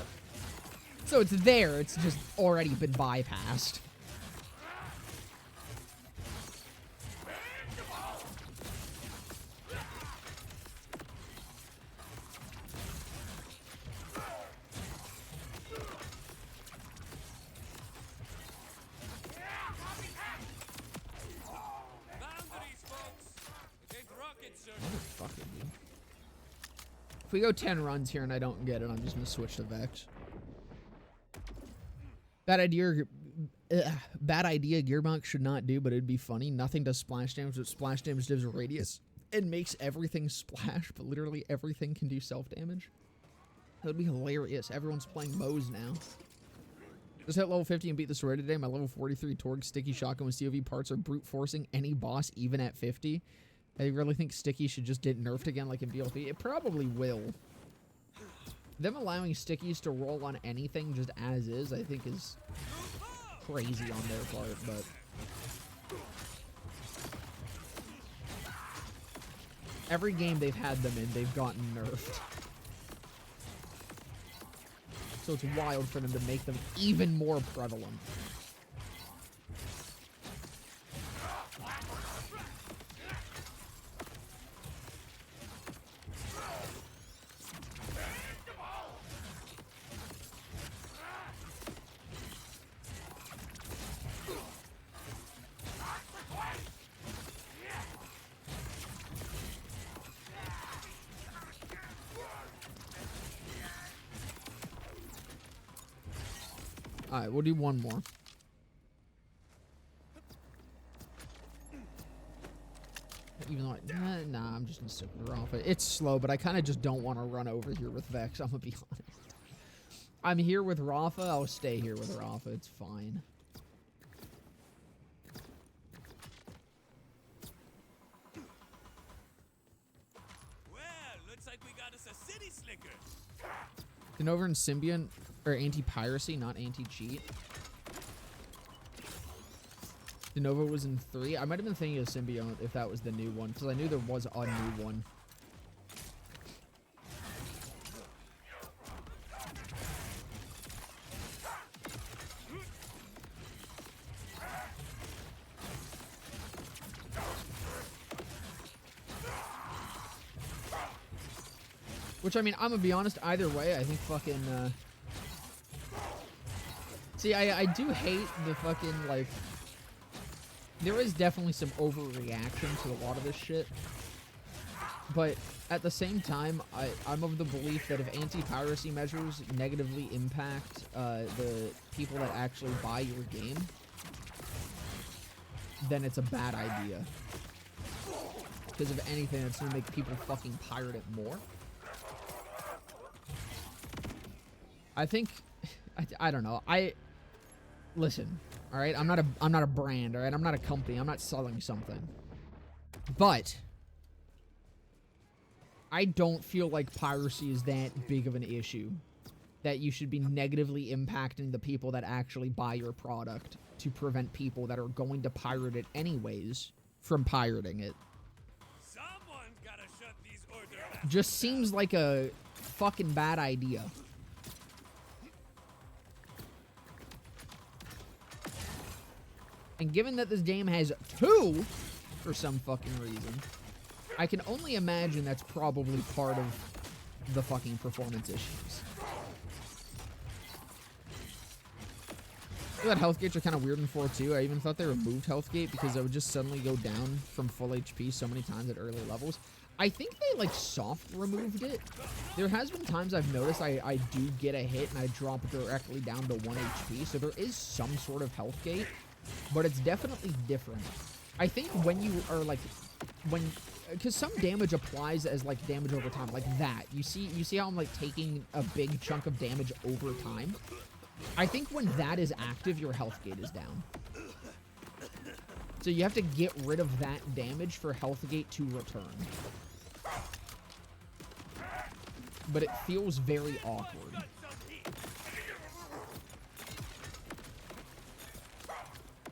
[SPEAKER 1] So it's there, it's just already been bypassed. If we go 10 runs here and I don't get it, I'm just going to switch to Vex. Bad idea, Gearbox should not do, but it'd be funny. Nothing does splash damage, but splash damage does radius. It makes everything splash, but literally everything can do self-damage. That would be hilarious. Everyone's playing Moes now. Just hit level 50 and beat the sword today. My level 43 Torgue Sticky Shotgun with COV parts are brute forcing any boss even at 50. I really think Sticky should just get nerfed again like in BLP. It probably will. Them allowing Stickies to roll on anything just as is, I think is crazy on their part, but... Every game they've had them in, they've gotten nerfed. So it's wild for them to make them even more prevalent. Alright, we'll do one more. Even though nah, I'm just gonna stick with Rafa. It's slow, but I kind of just don't want to run over here with Vex, I'm gonna be honest. I'm here with Rafa, I'll stay here with Rafa, it's fine.
[SPEAKER 2] Well, looks like we got us a city slicker.
[SPEAKER 1] Denova and Symbiont are anti-piracy, not anti-cheat. Denova was in 3. I might have been thinking of Symbiont if that was the new one, because I knew there was a new one. Which, I mean, I'm gonna be honest, either way, I think fucking, See, I do hate the fucking, like... There is definitely some overreaction to a lot of this shit. But, at the same time, I'm of the belief that if anti-piracy measures negatively impact, the people that actually buy your game, then it's a bad idea. Because if anything, it's gonna make people fucking pirate it more. I think, I don't know. Listen, all right. I'm not a brand, all right. I'm not a company. I'm not selling something. But I don't feel like piracy is that big of an issue that you should be negatively impacting the people that actually buy your product to prevent people that are going to pirate it anyways from pirating it.
[SPEAKER 2] Someone's gotta shut these order.
[SPEAKER 1] Just seems like a fucking bad idea. And given that this game has 2, for some fucking reason, I can only imagine that's probably part of the fucking performance issues. I feel that health gates are kind of weird in 4 too. I even thought they removed health gate because it would just suddenly go down from full HP so many times at early levels. I think they like soft removed it. There has been times I've noticed I do get a hit and I drop directly down to 1 HP. So there is some sort of health gate. But it's definitely different. I think when you are like, because some damage applies as like damage over time, like that. You see how I'm like taking a big chunk of damage over time? I think when that is active, your health gate is down. So you have to get rid of that damage for health gate to return. But it feels very awkward.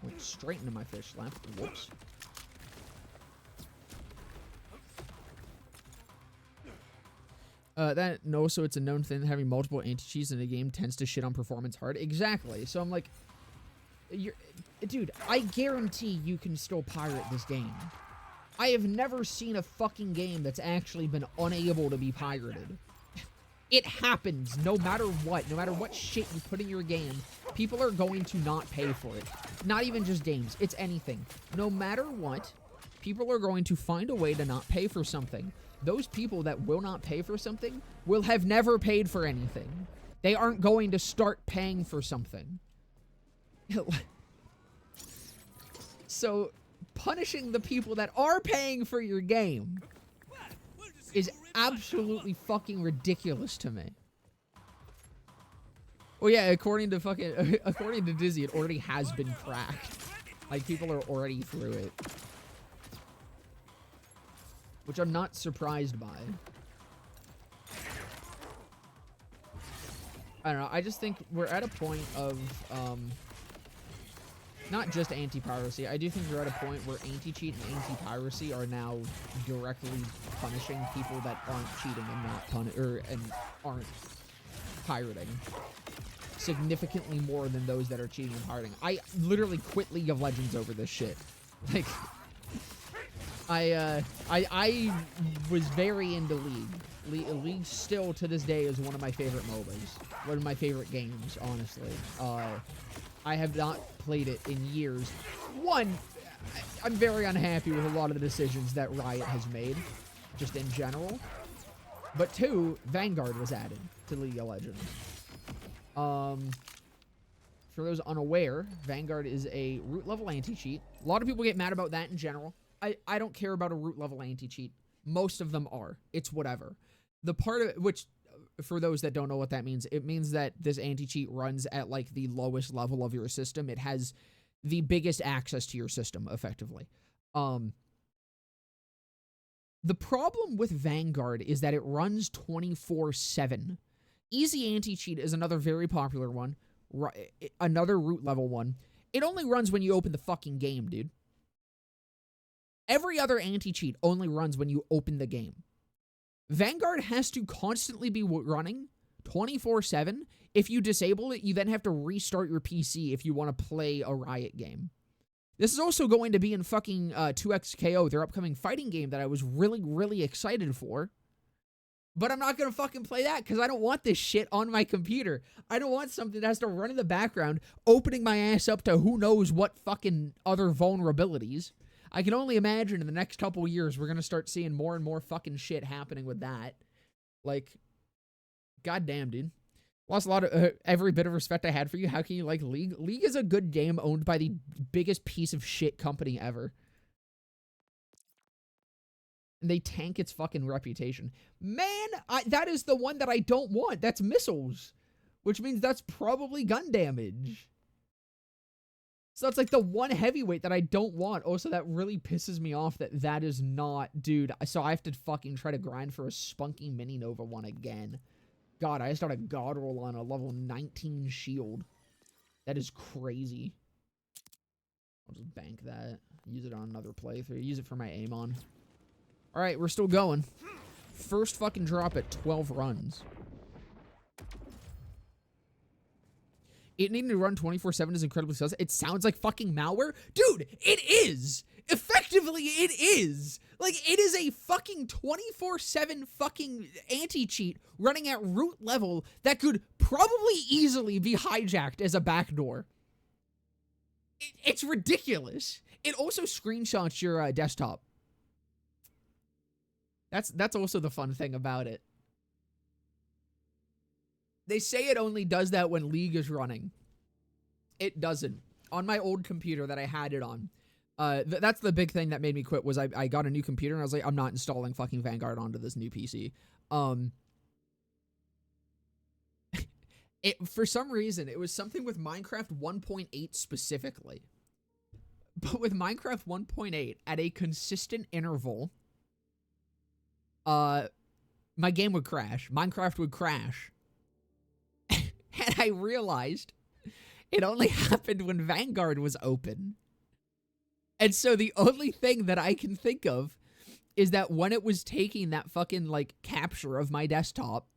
[SPEAKER 1] Went straight into my fish left. Whoops. So it's a known thing that having multiple anti-cheats in a game tends to shit on performance hard. Exactly. So I'm like, dude, I guarantee you can still pirate this game. I have never seen a fucking game that's actually been unable to be pirated. It happens no matter what. No matter what shit you put in your game, people are going to not pay for it. Not even just games. It's anything. No matter what, people are going to find a way to not pay for something. those people that will not pay for something will have never paid for anything. They aren't going to start paying for something. So, punishing the people that are paying for your game is absolutely fucking ridiculous to me. Well, yeah, according to Dizzy, it already has been cracked. Like, people are already through it. Which I'm not surprised by. I don't know, I just think we're at a point of, not just anti-piracy. I do think we're at a point where anti-cheat and anti-piracy are now directly punishing people that aren't cheating and not aren't pirating significantly more than those that are cheating and pirating. I literally quit League of Legends over this shit. Like, I was very into League. League still to this day is one of my favorite MOBAs. One of my favorite games, honestly. I have not played it in years. One, I'm very unhappy with a lot of the decisions that Riot has made, just in general. But two, Vanguard was added to League of Legends. For those unaware, Vanguard is a root level anti-cheat. A lot of people get mad about that in general. I don't care about a root level anti-cheat. Most of them are. It's whatever. The part of it, which, for those that don't know what that means, it means that this anti-cheat runs at, like, the lowest level of your system. It has the biggest access to your system, effectively. The problem with Vanguard is that it runs 24/7. Easy anti-cheat is another very popular one. Another root level one. It only runs when you open the fucking game, dude. Every other anti-cheat only runs when you open the game. Vanguard has to constantly be running 24/7. If you disable it, you then have to restart your PC if you want to play a Riot game. This is also going to be in fucking 2XKO, their upcoming fighting game that I was really, really excited for. But I'm not going to fucking play that because I don't want this shit on my computer. I don't want something that has to run in the background, opening my ass up to who knows what fucking other vulnerabilities. I can only imagine in the next couple of years, we're going to start seeing more and more fucking shit happening with that. Like, goddamn, dude. Lost a lot of, every bit of respect I had for you. How can you like League? League is a good game owned by the biggest piece of shit company ever. And they tank its fucking reputation. Man, that is the one that I don't want. That's missiles. Which means that's probably gun damage. So that's like the one heavyweight that I don't want. Also, that really pisses me off that that is not... Dude, so I have to fucking try to grind for a spunky Mini Nova one again. God, I just got a God roll on a level 19 shield. That is crazy. I'll just bank that. Use it on another playthrough. Use it for my aim on. Alright, we're still going. First fucking drop at 12 runs. It needing to run 24/7 is incredibly slow. It sounds like fucking malware. Dude, it is! Effectively, it is! Like, it is a fucking 24/7 fucking anti-cheat running at root level that could probably easily be hijacked as a backdoor. It's ridiculous. It also screenshots your desktop. That's also the fun thing about it. They say it only does that when League is running. It doesn't. On my old computer that I had it on. That's the big thing that made me quit was I got a new computer and I was like, I'm not installing fucking Vanguard onto this new PC. For some reason, it was something with Minecraft 1.8 specifically. But with Minecraft 1.8, at a consistent interval, my game would crash. Minecraft would crash. And I realized it only happened when Vanguard was open. And so the only thing that I can think of is that when it was taking that fucking, like, capture of my desktop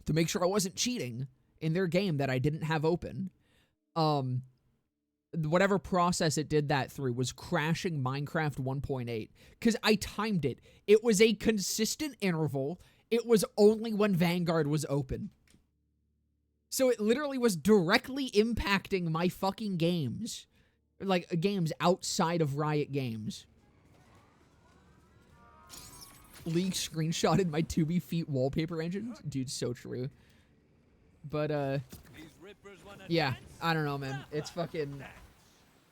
[SPEAKER 1] to make sure I wasn't cheating in their game that I didn't have open, whatever process it did that through was crashing Minecraft 1.8. Because I timed it. It was a consistent interval. It was only when Vanguard was open. So it literally was directly impacting my fucking games. Like, games outside of Riot Games. League screenshotted my 2B feet wallpaper engine. Dude, so true. But, yeah, I don't know, man. It's fucking...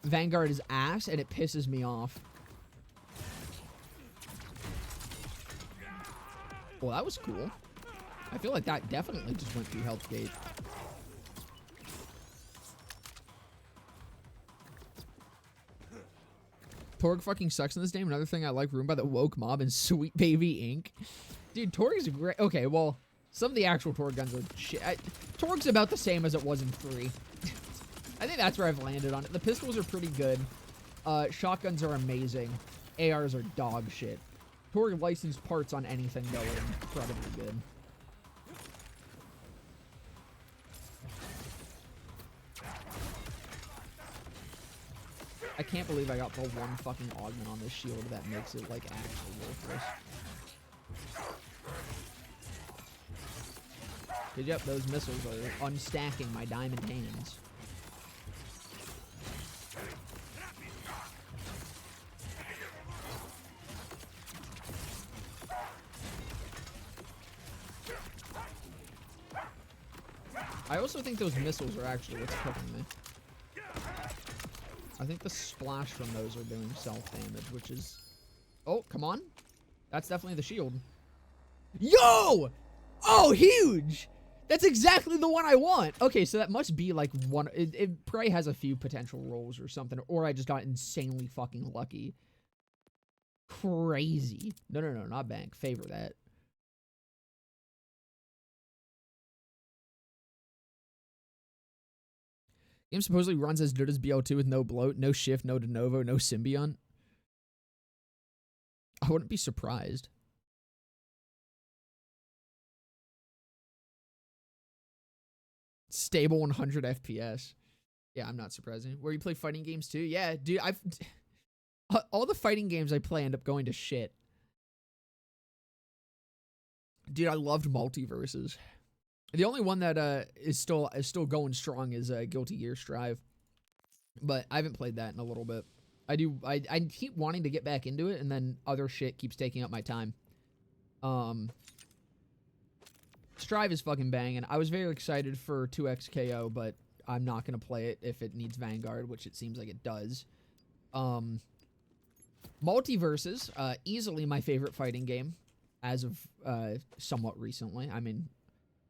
[SPEAKER 1] Vanguard is ass, and it pisses me off. Well, that was cool. I feel like that definitely just went through Health Gate. Torg fucking sucks in this game. Another thing I like, Ruined by the Woke Mob and Sweet Baby Inc. Dude, Torg's great. Okay, well, some of the actual Torg guns are shit. Torg's about the same as it was in 3. I think that's where I've landed on it. The pistols are pretty good. Shotguns are amazing. ARs are dog shit. Torg licensed parts on anything, though, are incredibly good. I can't believe I got the one fucking augment on this shield that makes it, like, actually worthless. Cause, yep, those missiles are unstacking my diamond hands. I also think those missiles are actually what's cooking me. I think the splash from those are doing self-damage, which is... Oh, come on. That's definitely the shield. Yo! Oh, huge! That's exactly the one I want. Okay, so that must be like one... It probably has a few potential rolls or something, or I just got insanely fucking lucky. Crazy. No, not bank. Favor that. Game supposedly runs as good as BL2 with no bloat, no shift, no de novo, no symbiont. I wouldn't be surprised. Stable 100 FPS. Yeah, I'm not surprised. Where you play fighting games too? Yeah, dude, all the fighting games I play end up going to shit. Dude, I loved multiverses. The only one that is still going strong is Guilty Gear Strive, but I haven't played that in a little bit. I keep wanting to get back into it, and then other shit keeps taking up my time. Strive is fucking banging. I was very excited for 2XKO, but I'm not gonna play it if it needs Vanguard, which it seems like it does. Multiverses, easily my favorite fighting game, as of somewhat recently. I mean,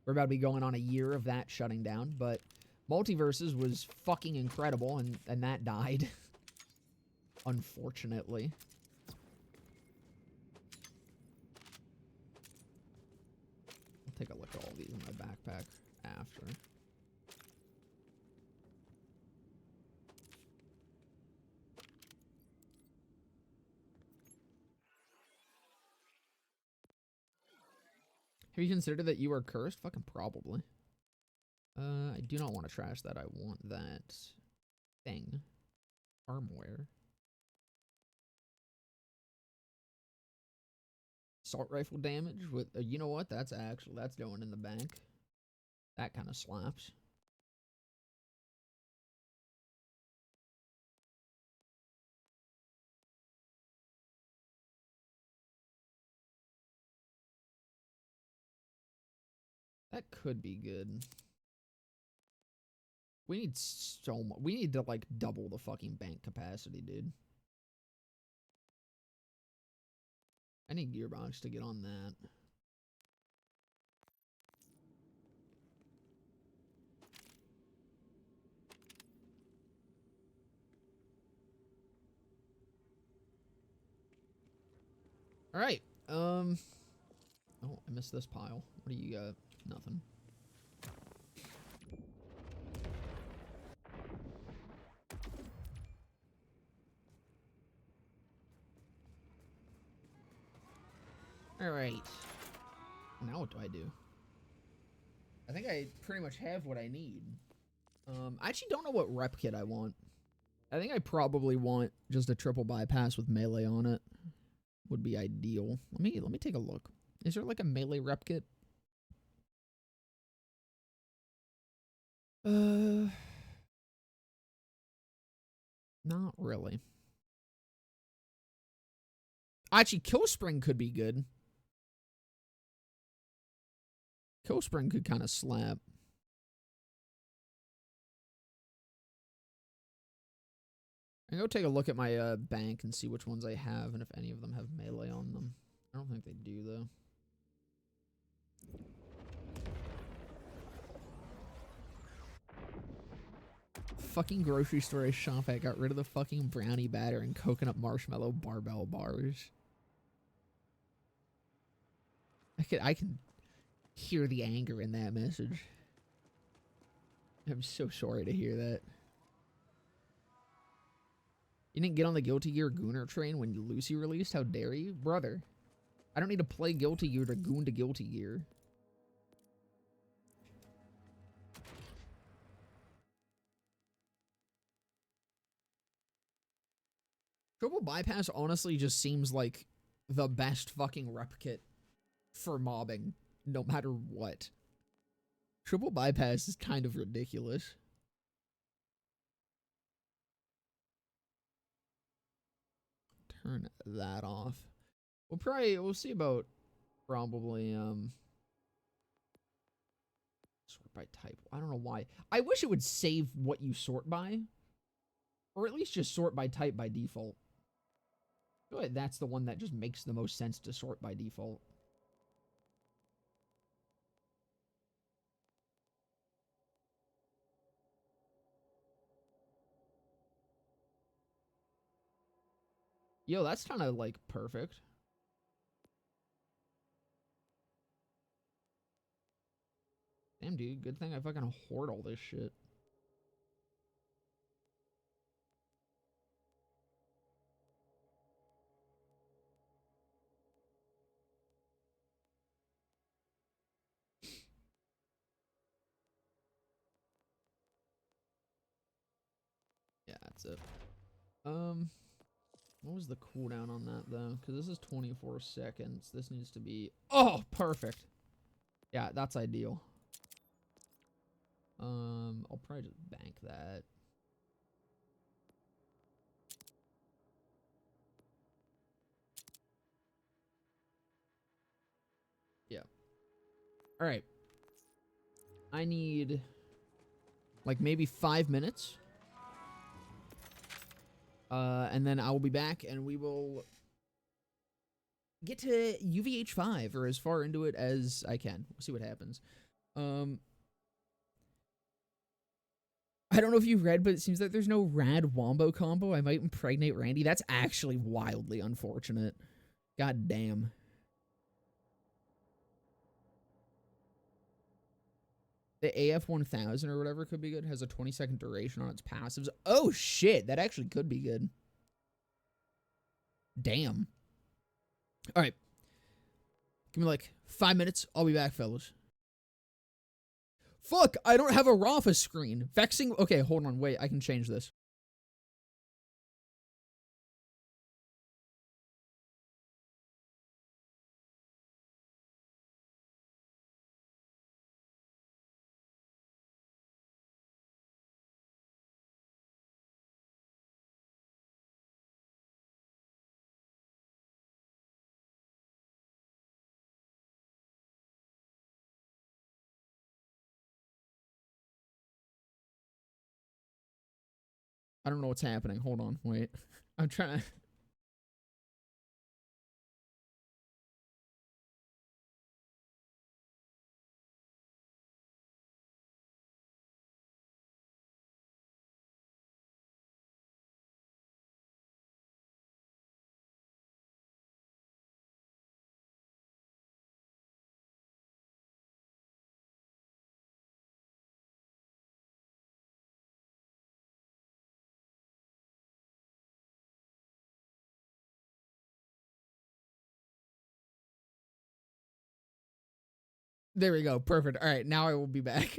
[SPEAKER 1] we're about to be going on a year of that shutting down, but Multiverses was fucking incredible, and that died. Unfortunately. I'll take a look at all these in my backpack after. Have you considered that you are cursed? Fucking probably. I do not want to trash that. I want that thing. Armware. Assault rifle damage with, you know what? That's going in the bank. That kind of slaps. That could be good. We need so much. We need to, like, double the fucking bank capacity, dude. I need Gearbox to get on that. All right. Oh, I missed this pile. What do you got? Nothing. All right. Now what do I do? I think I pretty much have what I need. I actually don't know what rep kit I want. I think I probably want just a triple bypass with melee on it. Would be ideal. Let me take a look. Is there like a melee rep kit? Not really. Actually, Kill Spring could be good. Kill Spring could kind of slap. I go take a look at my bank and see which ones I have and if any of them have melee on them. I don't think they do, though. Fucking grocery store I shop at got rid of the fucking brownie batter and coconut marshmallow barbell bars. I can hear the anger in that message. I'm so sorry to hear that. You didn't get on the Guilty Gear Gooner train when Lucy released? How dare you? Brother, I don't need to play Guilty Gear to goon to Guilty Gear. Triple Bypass honestly just seems like the best fucking rep kit for mobbing, no matter what. Triple Bypass is kind of ridiculous. Turn that off. We'll see about probably sort by type. I don't know why. I wish it would save what you sort by, or at least just sort by type by default. I feel like that's the one that just makes the most sense to sort by default. Yo, that's kind of like perfect. Damn, dude. Good thing I fucking hoard all this shit. Yeah, that's it. What was the cooldown on that, though? Because this is 24 seconds. This needs to be... Oh, perfect. Yeah, that's ideal. I'll probably just bank that. Yeah. All right. I need... like, maybe 5 minutes. And then I will be back, and we will get to UVH 5, or as far into it as I can. We'll see what happens. I don't know if you've read, but it seems that there's no rad wombo combo. I might impregnate Randy. That's actually wildly unfortunate. God damn. The AF 1000 or whatever could be good. Has a 20-second duration on its passives. Oh, shit. That actually could be good. Damn. All right. Give me like 5 minutes. I'll be back, fellas. Fuck, I don't have a Rafa screen. Vexing. Okay, hold on. Wait, I can change this. I don't know what's happening. Hold on. Wait. I'm trying to... There we go. Perfect. All right, now I will be back.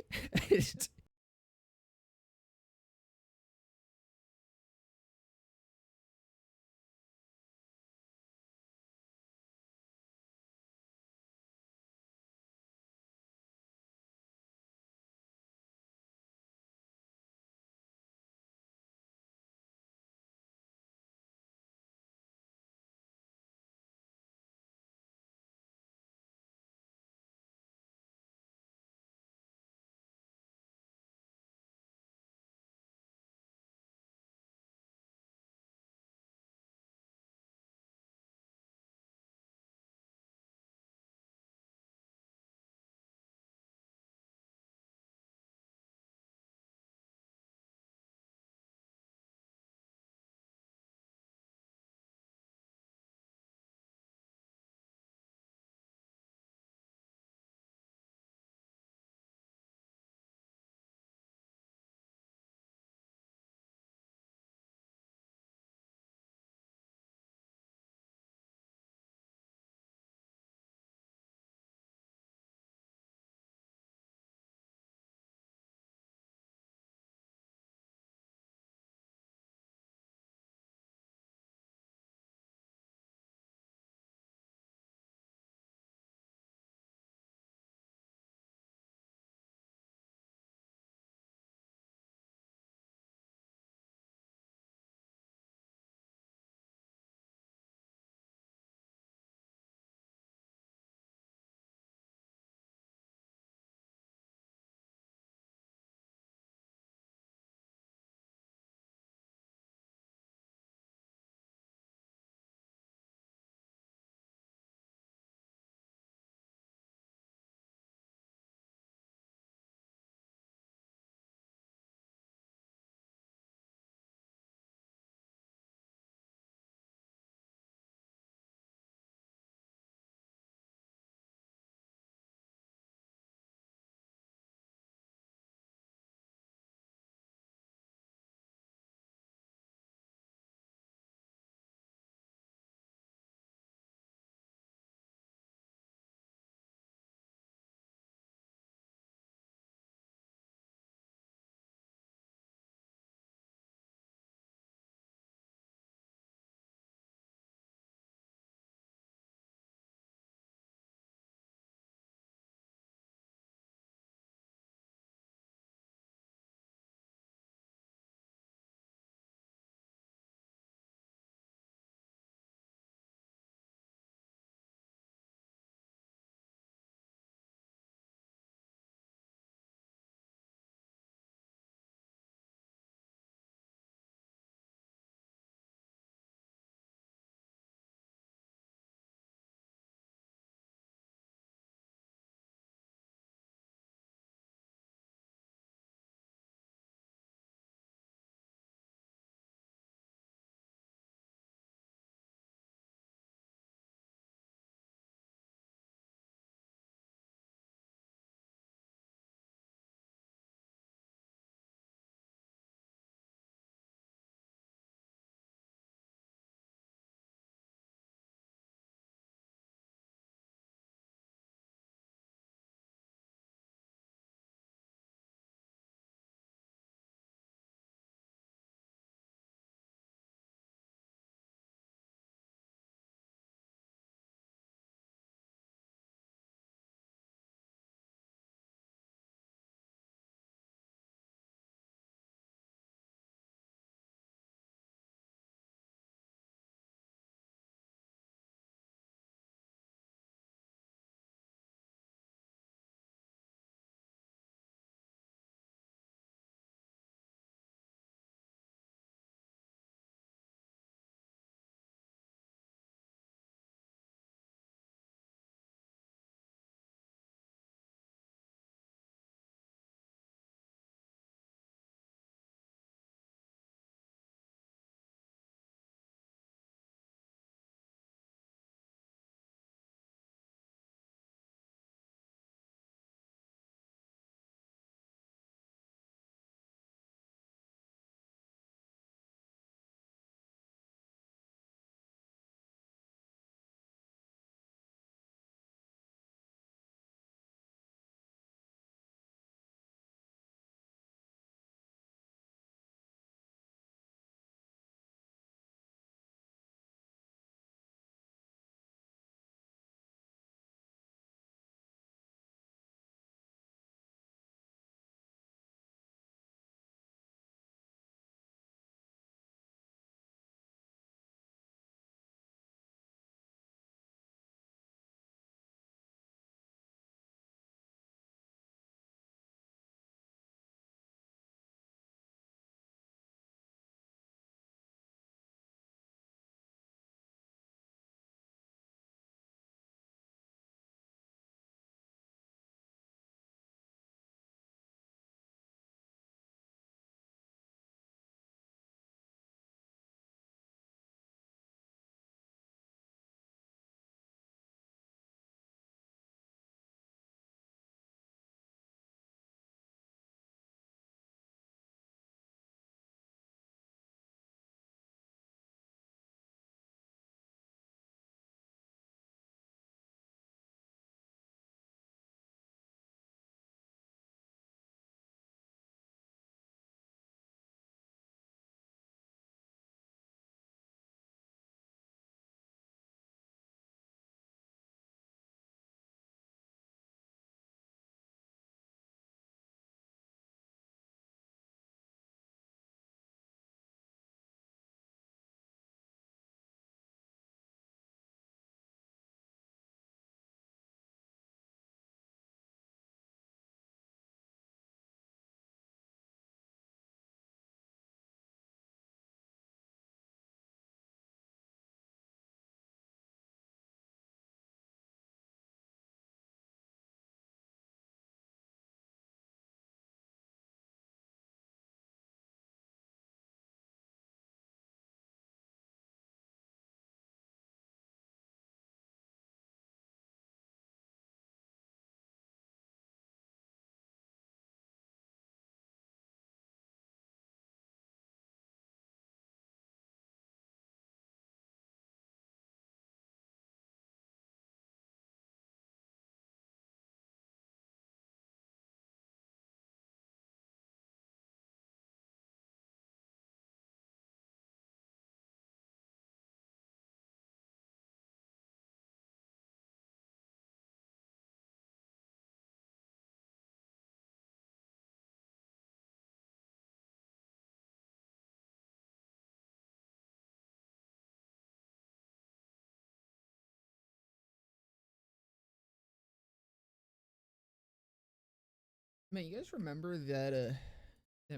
[SPEAKER 1] Man, you guys remember that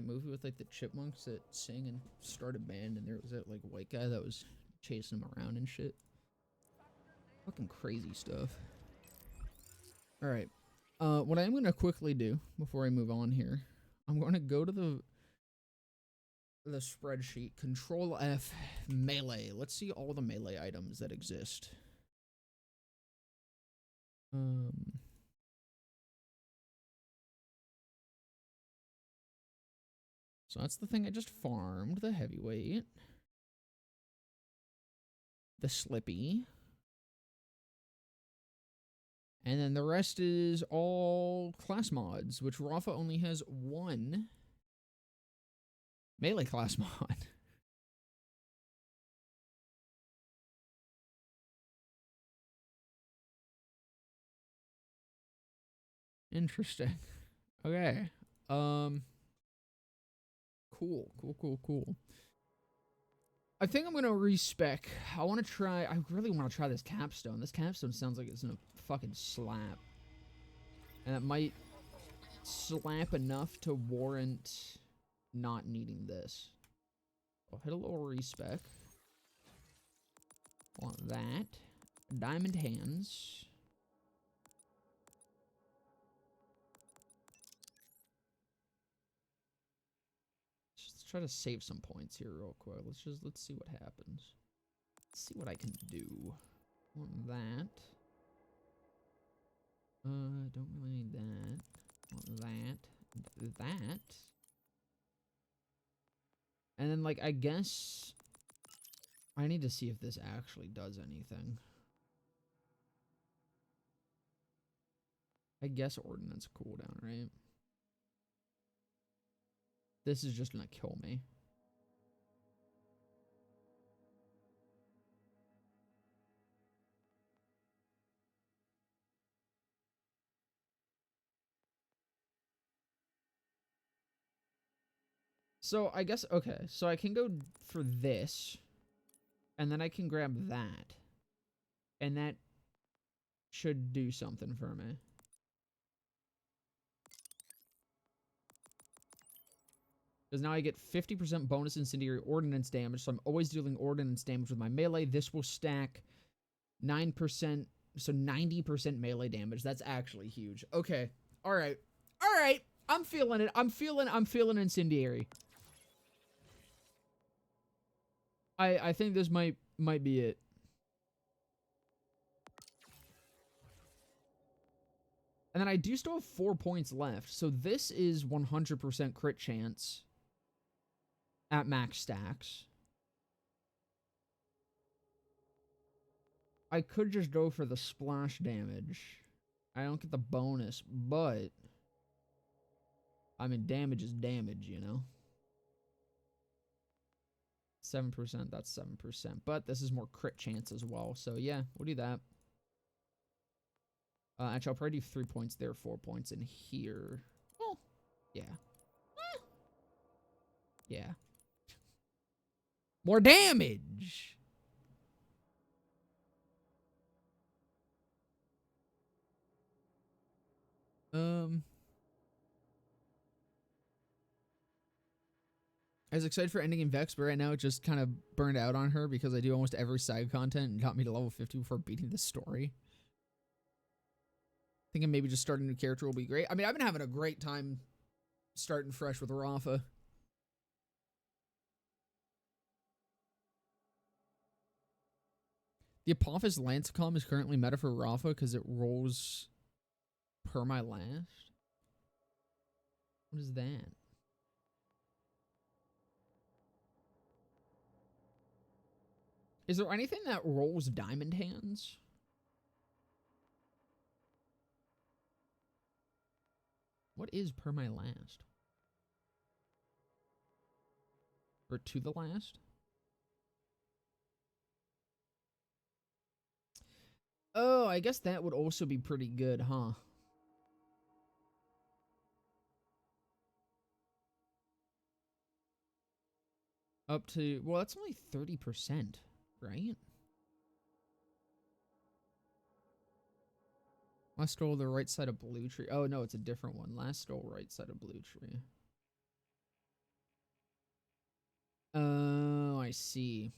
[SPEAKER 1] movie with like the chipmunks that sang and started a band, and there was that like white guy that was chasing them around and shit? Fucking crazy stuff. All right. What I'm gonna quickly do before I move on here, I'm gonna go to the spreadsheet. Control F, melee. Let's see all the melee items that exist. So that's the thing I just farmed. The heavyweight, the slippy, and then the rest is all class mods, which Rafa only has one melee class mod. Interesting. Okay. Cool. I think I'm gonna respec. I really wanna try this capstone. This capstone sounds like it's gonna fucking slap. And it might slap enough to warrant not needing this. I'll hit a little respec. Want that. Diamond hands. Let's try to save some points here real quick. Let's see what happens. Let's see what I can do. Want that. Don't really need that. Want that. That. And then, like, I guess I need to see if this actually does anything. I guess ordnance cooldown, right? This is just gonna kill me. So I guess, okay, so I can go for this, and then I can grab that, and that should do something for me. Because now I get 50% bonus incendiary ordnance damage, so I'm always dealing ordnance damage with my melee. This will stack 9%, so 90% melee damage. That's actually huge. Okay, all right. I'm feeling it. I'm feeling incendiary. I think this might be it. And then I do still have 4 points left. So this is 100% crit chance at max stacks. I could just go for the splash damage. I don't get the bonus, but I mean, damage is damage, you know? 7%, that's 7%. But this is more crit chance as well. So yeah, we'll do that. Actually, I'll probably do 3 points there, 4 points in here. Well, yeah. Yeah. More damage! I was excited for Endgame Vex, but right now it just kind of burned out on her because I do almost every side content and got me to level 50 before beating the story. Thinking maybe just starting a new character will be great. I mean, I've been having a great time starting fresh with Rafa. The Apophis Lancecom is currently meta for Rafa because it rolls per my last. What is that? Is there anything that rolls diamond hands? What is per my last? Or to the last? Oh, I guess that would also be pretty good, huh? Up to, well, that's only 30%, right? Last stole the right side of blue tree. Oh no, it's a different one. Last stole right side of blue tree. Oh, I see.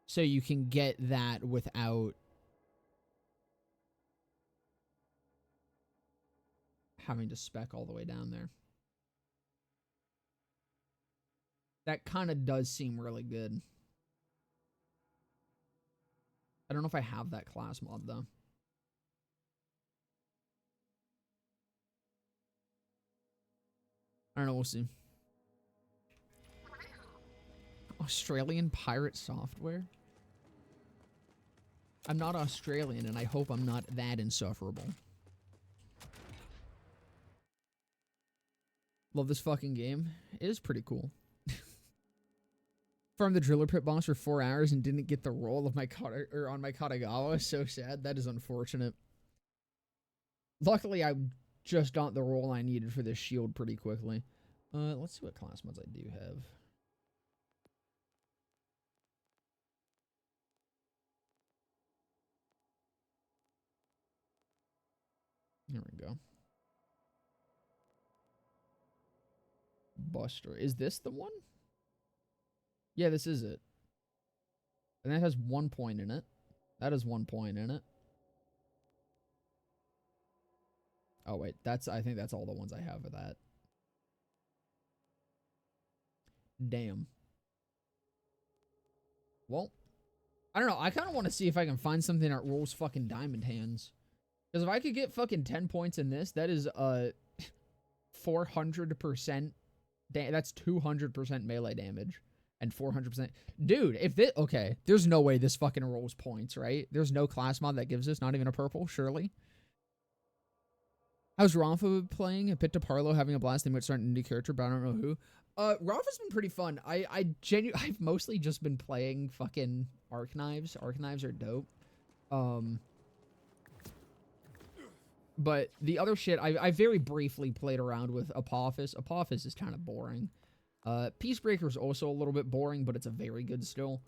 [SPEAKER 1] So you can get that without having to spec all the way down there. That kind of does seem really good. I don't know if I have that class mod, though. I don't know, we'll see. Australian pirate software? I'm not Australian, and I hope I'm not that insufferable. Love this fucking game. It is pretty cool. Farmed the driller pit boss for 4 hours and didn't get the roll of my on my Katagawa. So sad. That is unfortunate. Luckily, I just got the roll I needed for this shield pretty quickly. Let's see what class mods I do have. Here we go. Buster. Is this the one? Yeah, this is it. And that has 1 point in it. That has 1 point in it. Oh, wait. I think that's all the ones I have of that. Damn. Well, I don't know. I kind of want to see if I can find something that rolls fucking diamond hands. Because if I could get fucking 10 points in this, that is 400%. That's 200% melee damage. And 400%. Dude, if this... Okay, there's no way this fucking rolls points, right? There's no class mod that gives this, not even a purple, surely. How's Rafa playing? I picked up Harlow, having a blast. They might start a new character, but I don't know who. Rafa's been pretty fun. I've mostly just been playing fucking arc knives. Arc knives are dope. But the other shit, I very briefly played around with Apophis. Apophis is kind of boring. Peacebreaker is also a little bit boring, but it's a very good skill.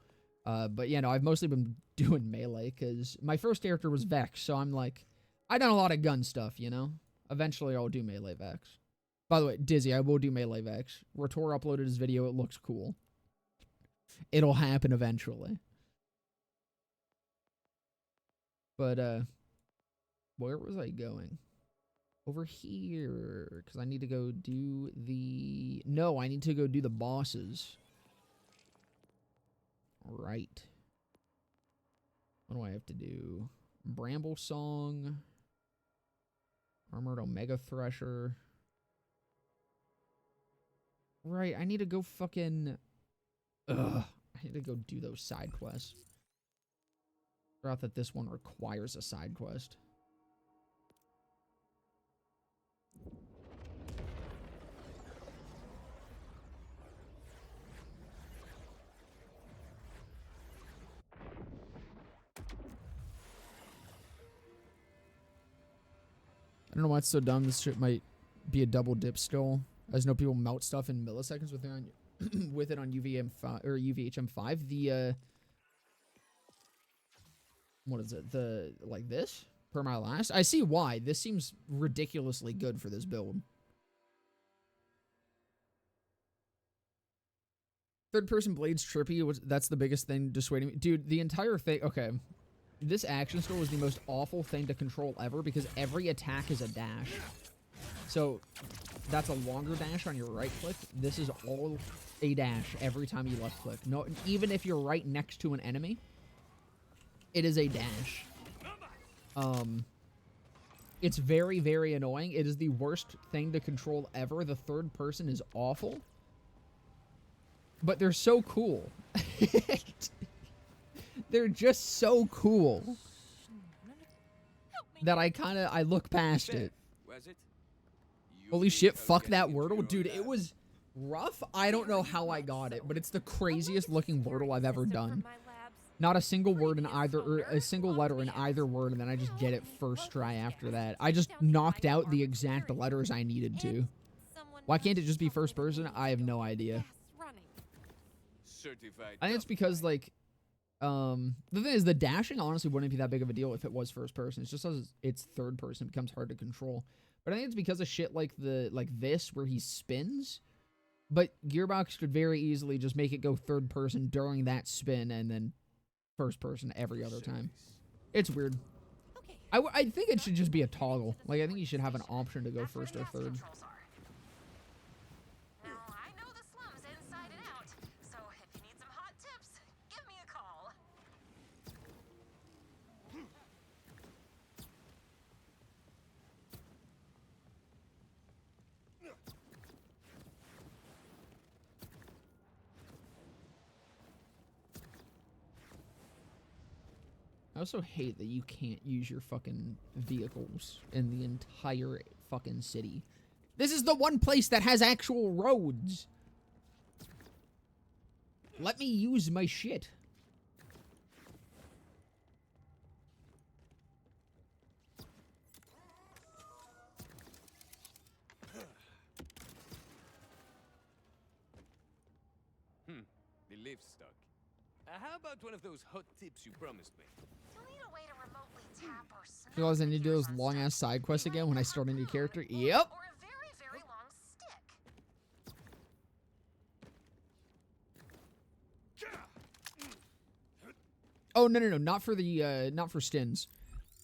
[SPEAKER 1] But yeah, no, I've mostly been doing melee, because my first character was Vex, so I'm like... I've done a lot of gun stuff, you know? Eventually, I'll do melee Vex. By the way, Dizzy, I will do melee Vex. Rator uploaded his video. It looks cool. It'll happen eventually. But, where was I going? Over here. Because I need to go do the... No, I need to go do the bosses. Right. What do I have to do? Bramble Song. Armored Omega Thresher. Right, I need to go fucking... Ugh. I need to go do those side quests. Forgot that this one requires a side quest. I don't know why it's so dumb. This shit might be a double dip still. As no people melt stuff in milliseconds with it on with it on UVM5 or UVHM5. The what is it? The like this per my last. I see why. This seems ridiculously good for this build. Third person blades trippy. That's the biggest thing dissuading me, dude. The entire thing. Okay. This action skill was the most awful thing to control ever because every attack is a dash. So that's a longer dash on your right click. This is all a dash every time you left click. No, even if you're right next to an enemy, it is a dash. It's very, very annoying. It is the worst thing to control ever. The third person is awful. But they're so cool. They're just so cool that I look past it. Holy shit, fuck that Wordle. Dude, it was rough. I don't know how I got it, but it's the craziest looking Wordle I've ever done. Not a single word in either, or a single letter in either word, and then I just get it first try after that. I just knocked out the exact letters I needed to. Why can't it just be first person? I have no idea. I think it's because, like, The thing is, the dashing honestly wouldn't be that big of a deal if it was first person. It's just as it's third person, it becomes hard to control. But I think it's because of shit like this where he spins. But Gearbox could very easily just make it go third person during that spin and then first person every other time. It's weird. I think it should just be a toggle. Like, I think you should have an option to go first or third.
[SPEAKER 3] Now, I know the slums inside and out, so if you need some hot tips, give me a call.
[SPEAKER 1] I also hate that you can't use your fucking vehicles in the entire fucking city. This is the one place that has actual roads. Let me use my shit.
[SPEAKER 2] The lift's stuck. How about one of those hot tips you promised me?
[SPEAKER 3] You'll need a way to remotely tap or snap
[SPEAKER 1] Realize I need to do those
[SPEAKER 3] on
[SPEAKER 1] long ass
[SPEAKER 3] stuff.
[SPEAKER 1] side quests
[SPEAKER 3] You might
[SPEAKER 1] again when I
[SPEAKER 3] have a
[SPEAKER 1] start a new
[SPEAKER 3] harpoon
[SPEAKER 1] character.
[SPEAKER 3] or
[SPEAKER 1] Yep.
[SPEAKER 3] a very, very long stick.
[SPEAKER 1] Oh no, not for the not for stins.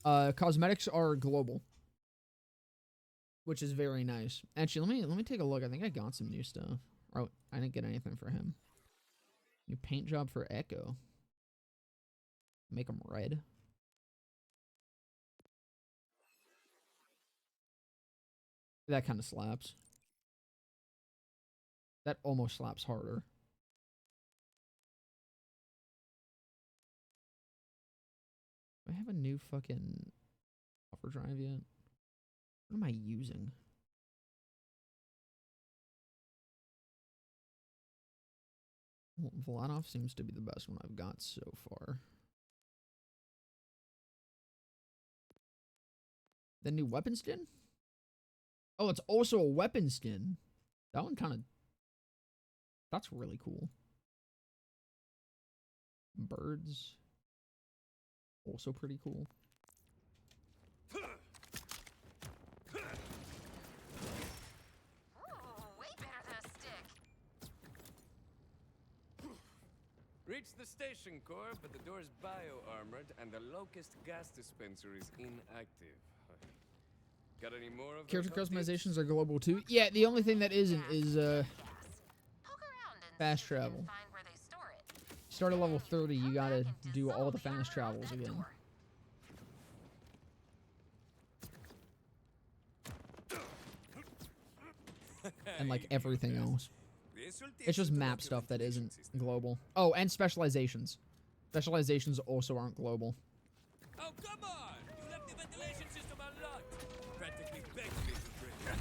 [SPEAKER 1] Cosmetics are global, which is very nice. Actually, let me take a look. I think I got some new stuff. Oh, I didn't get anything for him. New paint job for Echo. Make them red. That kind of slaps. That almost slaps harder. Do I have a new fucking buffer drive yet? What am I using? Well, Vladov seems to be the best one I've got so far. The new weapon skin? Oh, it's also a weapon skin. That one kind of... That's really cool. Birds. Also pretty cool.
[SPEAKER 3] Ooh, way better than a stick.
[SPEAKER 2] Reach the station core, but the door's bio-armored and the locust gas dispenser is inactive. Got any more of
[SPEAKER 1] Character
[SPEAKER 2] those hot tips?
[SPEAKER 1] customizations are global too. Yeah, the only thing that isn't is
[SPEAKER 3] Poke around and
[SPEAKER 1] fast
[SPEAKER 3] see if you can
[SPEAKER 1] travel.
[SPEAKER 3] find where they store it.
[SPEAKER 1] Start at level 30, you
[SPEAKER 3] Come
[SPEAKER 1] gotta
[SPEAKER 3] back and
[SPEAKER 1] do all the
[SPEAKER 3] dissolve
[SPEAKER 1] fast
[SPEAKER 3] armor out
[SPEAKER 1] travels
[SPEAKER 3] that
[SPEAKER 1] again.
[SPEAKER 3] door.
[SPEAKER 1] And like everything else.
[SPEAKER 2] This will teach
[SPEAKER 1] It's just
[SPEAKER 2] you to
[SPEAKER 1] map
[SPEAKER 2] lock your
[SPEAKER 1] stuff that
[SPEAKER 2] ventilation
[SPEAKER 1] isn't
[SPEAKER 2] system.
[SPEAKER 1] global. Oh, and specializations. Specializations also aren't global.
[SPEAKER 2] Oh, come on! You left the ventilation system unlocked. Practically begged me to bring it.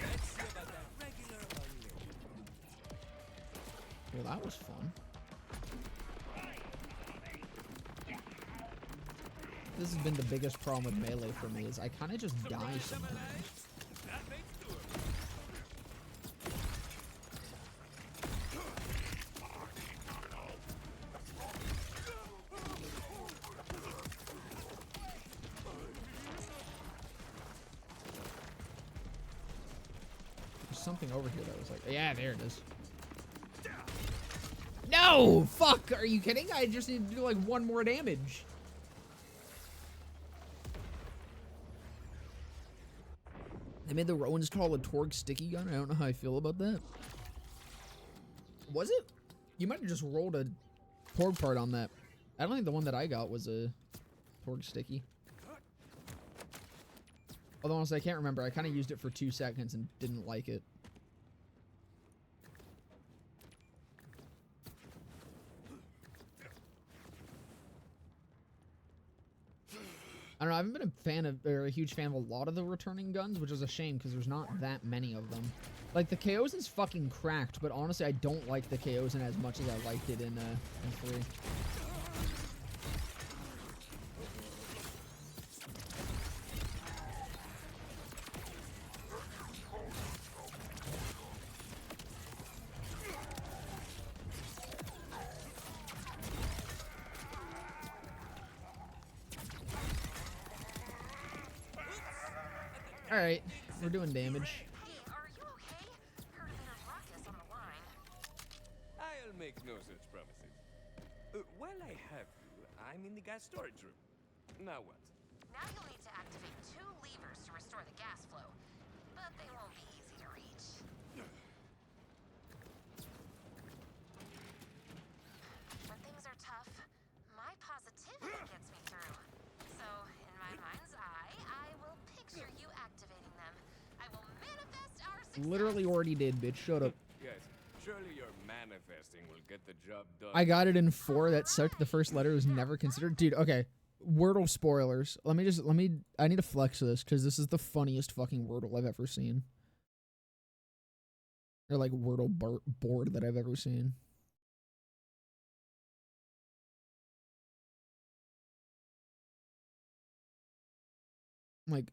[SPEAKER 2] Let's see about that regular unlimited.
[SPEAKER 1] Well, that was fun. This has been the biggest problem with Melee for me, is I kind of just die sometimes.
[SPEAKER 2] That makes two of us.
[SPEAKER 1] There's something over here that was like, yeah, there it is. No! Fuck! Are you kidding? I just need to do like one more damage. They made the Rowan's call a Torgue sticky gun. I don't know how I feel about that. Was it? You might have just rolled a Torgue part on that. I don't think the one that I got was a Torgue sticky. Although honestly, I can't remember. I kind of used it for 2 seconds and didn't like it. I don't know, I haven't been a fan of, or a huge fan of a lot of the returning guns, which is a shame because there's not that many of them. Like, the Chaosin's fucking cracked, but honestly, I don't like the Chaosin as much as I liked it in 3. All right, we're doing damage.
[SPEAKER 3] Hey, are you okay? Heard a bit of ruckus on the line.
[SPEAKER 2] I'll make no such promises. While I have you, I'm in the gas storage room. Now what?
[SPEAKER 3] Now you'll need to activate 2 levers to restore the gas flow, but they won't be easy to reach. When things are tough, my positivity gets me through. So, in my mind's eye, I will picture you activating them. I will manifest our success.
[SPEAKER 1] Literally already did, bitch. Shut up.
[SPEAKER 2] Yes, surely your manifesting will get the job done.
[SPEAKER 1] I got it in 4. That sucked. The first letter was never considered. Dude, okay. Wordle spoilers. I need to flex this because this is the funniest fucking Wordle I've ever seen. Or like Wordle board that I've ever seen. Like,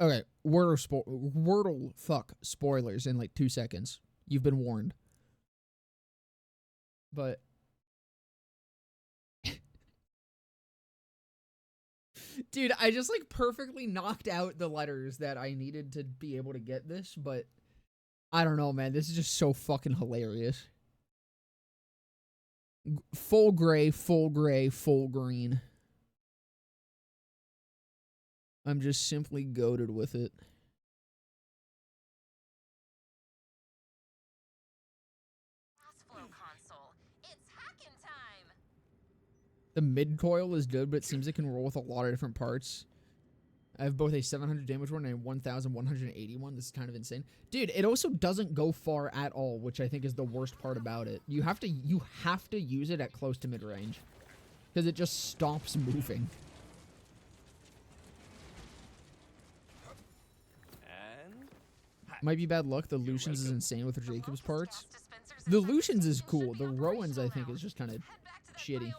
[SPEAKER 1] okay, Wordle fuck spoilers in like 2 seconds. You've been warned. But dude, I just like perfectly knocked out the letters that I needed to be able to get this, but I don't know, man. This is just so fucking hilarious. Full gray, full gray, full green. I'm just simply goated with it.
[SPEAKER 3] Gas flow console. It's hacking time.
[SPEAKER 1] The mid coil is good, but it seems it can roll with a lot of different parts. I have both a 700 damage one and a 1,181. This is kind of insane. Dude, it also doesn't go far at all, which I think is the worst part about it. You have to use it at close to mid-range. Because it just stops moving.
[SPEAKER 2] And
[SPEAKER 1] Might be bad luck. The Lucians is insane with the Jacobs parts. The Lucians is cool. The Rowans, I think, is just kind of shitty.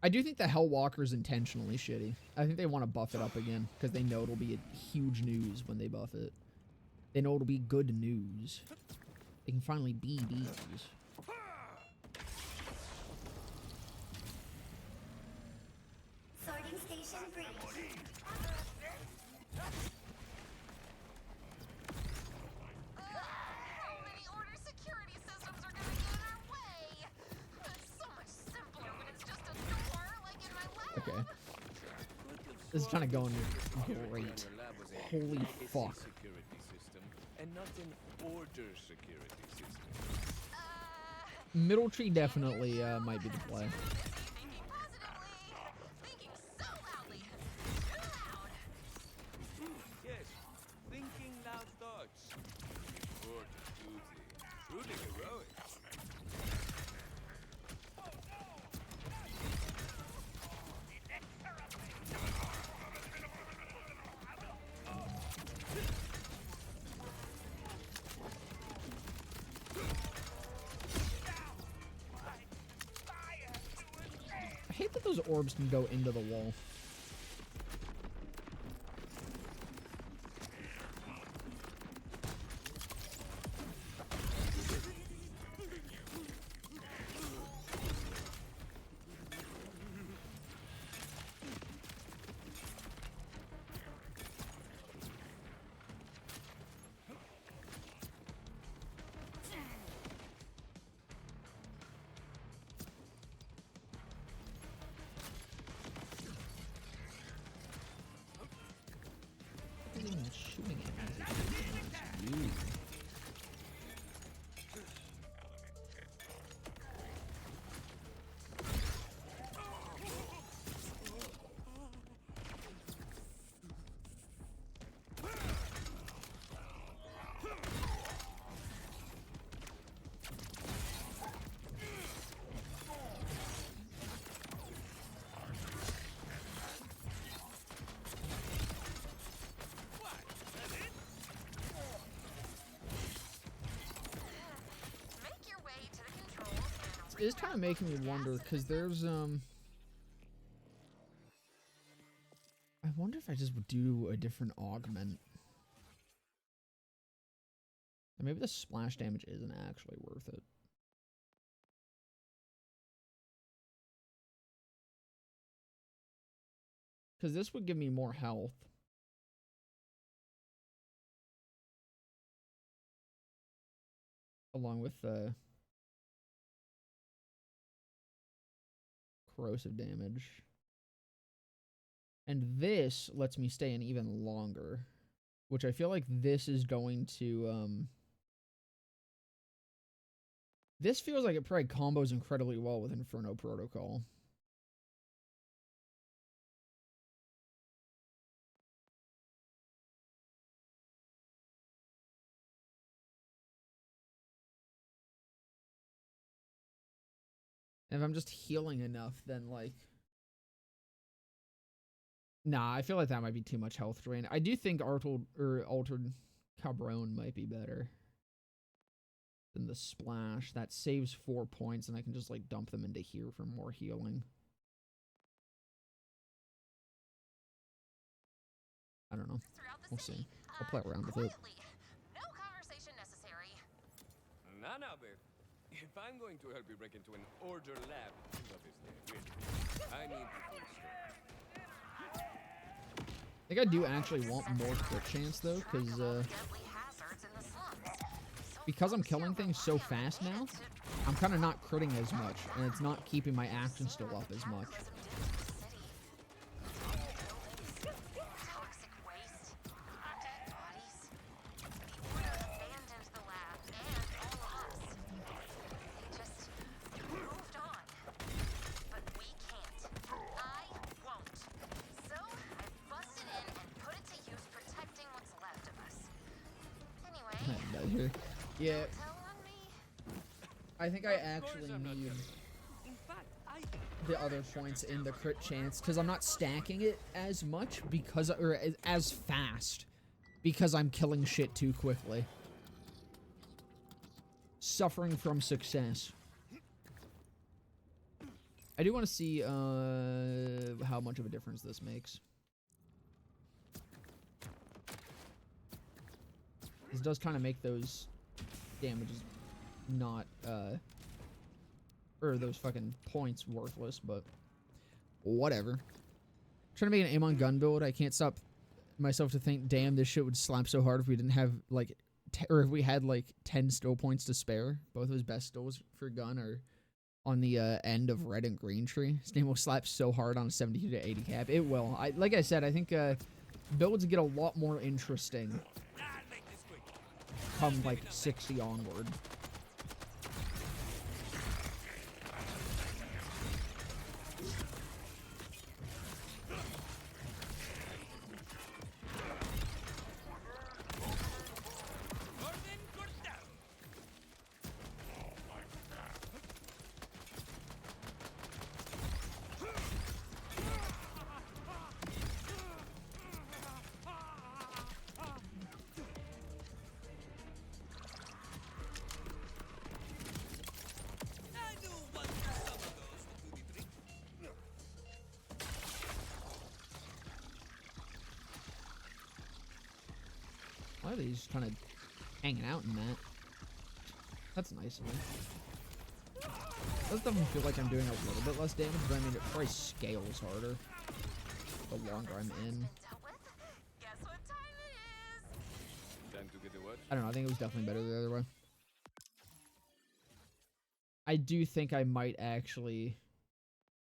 [SPEAKER 1] I do think the Hellwalker's intentionally shitty. I think they want to buff it up again because they know it'll be a huge news when they buff it. They know it'll be good news. They can finally be bees.
[SPEAKER 4] Sorting station breach.
[SPEAKER 3] How many order security systems are gonna get in our way? It's so much simpler when it's just a door, like in my lab.
[SPEAKER 1] Okay. This is kind of going great. Holy fuck.
[SPEAKER 2] Security system and not an order security system.
[SPEAKER 1] Middle tree definitely might be the play.
[SPEAKER 3] Thinking positively. Thinking so loudly. Too loud.
[SPEAKER 2] Yes, thinking loud thoughts. Important duty. Truly heroic.
[SPEAKER 1] I hate that those orbs can go into the wall. Shooting it as it is.
[SPEAKER 3] Make your way to the controls and
[SPEAKER 1] It's kind of making me wonder because there's I wonder if I just would do a different augment. And maybe the splash damage isn't actually worth it. Because this would give me more health. Along with the corrosive damage. And this lets me stay in even longer. Which I feel like this is going to... This feels like it probably combos incredibly well with Inferno Protocol. And if I'm just healing enough, then like... Nah, I feel like that might be too much health drain. I do think Altered Cabron might be better than the Splash. That saves 4 points, and I can just like dump them into here for more healing. I don't know. We'll see. I'll play around with it.
[SPEAKER 3] No conversation necessary.
[SPEAKER 2] Nah, babe. If I'm going to help you break into an order lab, obviously, I need the full story.
[SPEAKER 1] I think I do actually want more crit chance though, because I'm killing things so fast now, I'm kind of not critting as much, and it's not keeping my action still up as much. Yeah. I think I actually need the other points in the crit chance because I'm not stacking it as much or as fast because I'm killing shit too quickly. Suffering from success. I do want to see how much of a difference this makes. This does kind of make those damages not or those fucking points worthless, but whatever. Trying to make an aim on gun build. I can't stop myself to think, damn, this shit would slap so hard if we didn't have like or if we had like 10 still points to spare. Both of his best stills for gun are on the end of red and green tree. This name will slap so hard on a 72 to 80 cap. It will. Like I said, I think builds get a lot more interesting come like 60 onward. Why are they just kind of hanging out in that? That's nice of me. Does definitely feel like I'm doing a little bit less damage, but I mean, it probably scales harder the longer I'm in. I don't know, I think it was definitely better the other way. I do think I might actually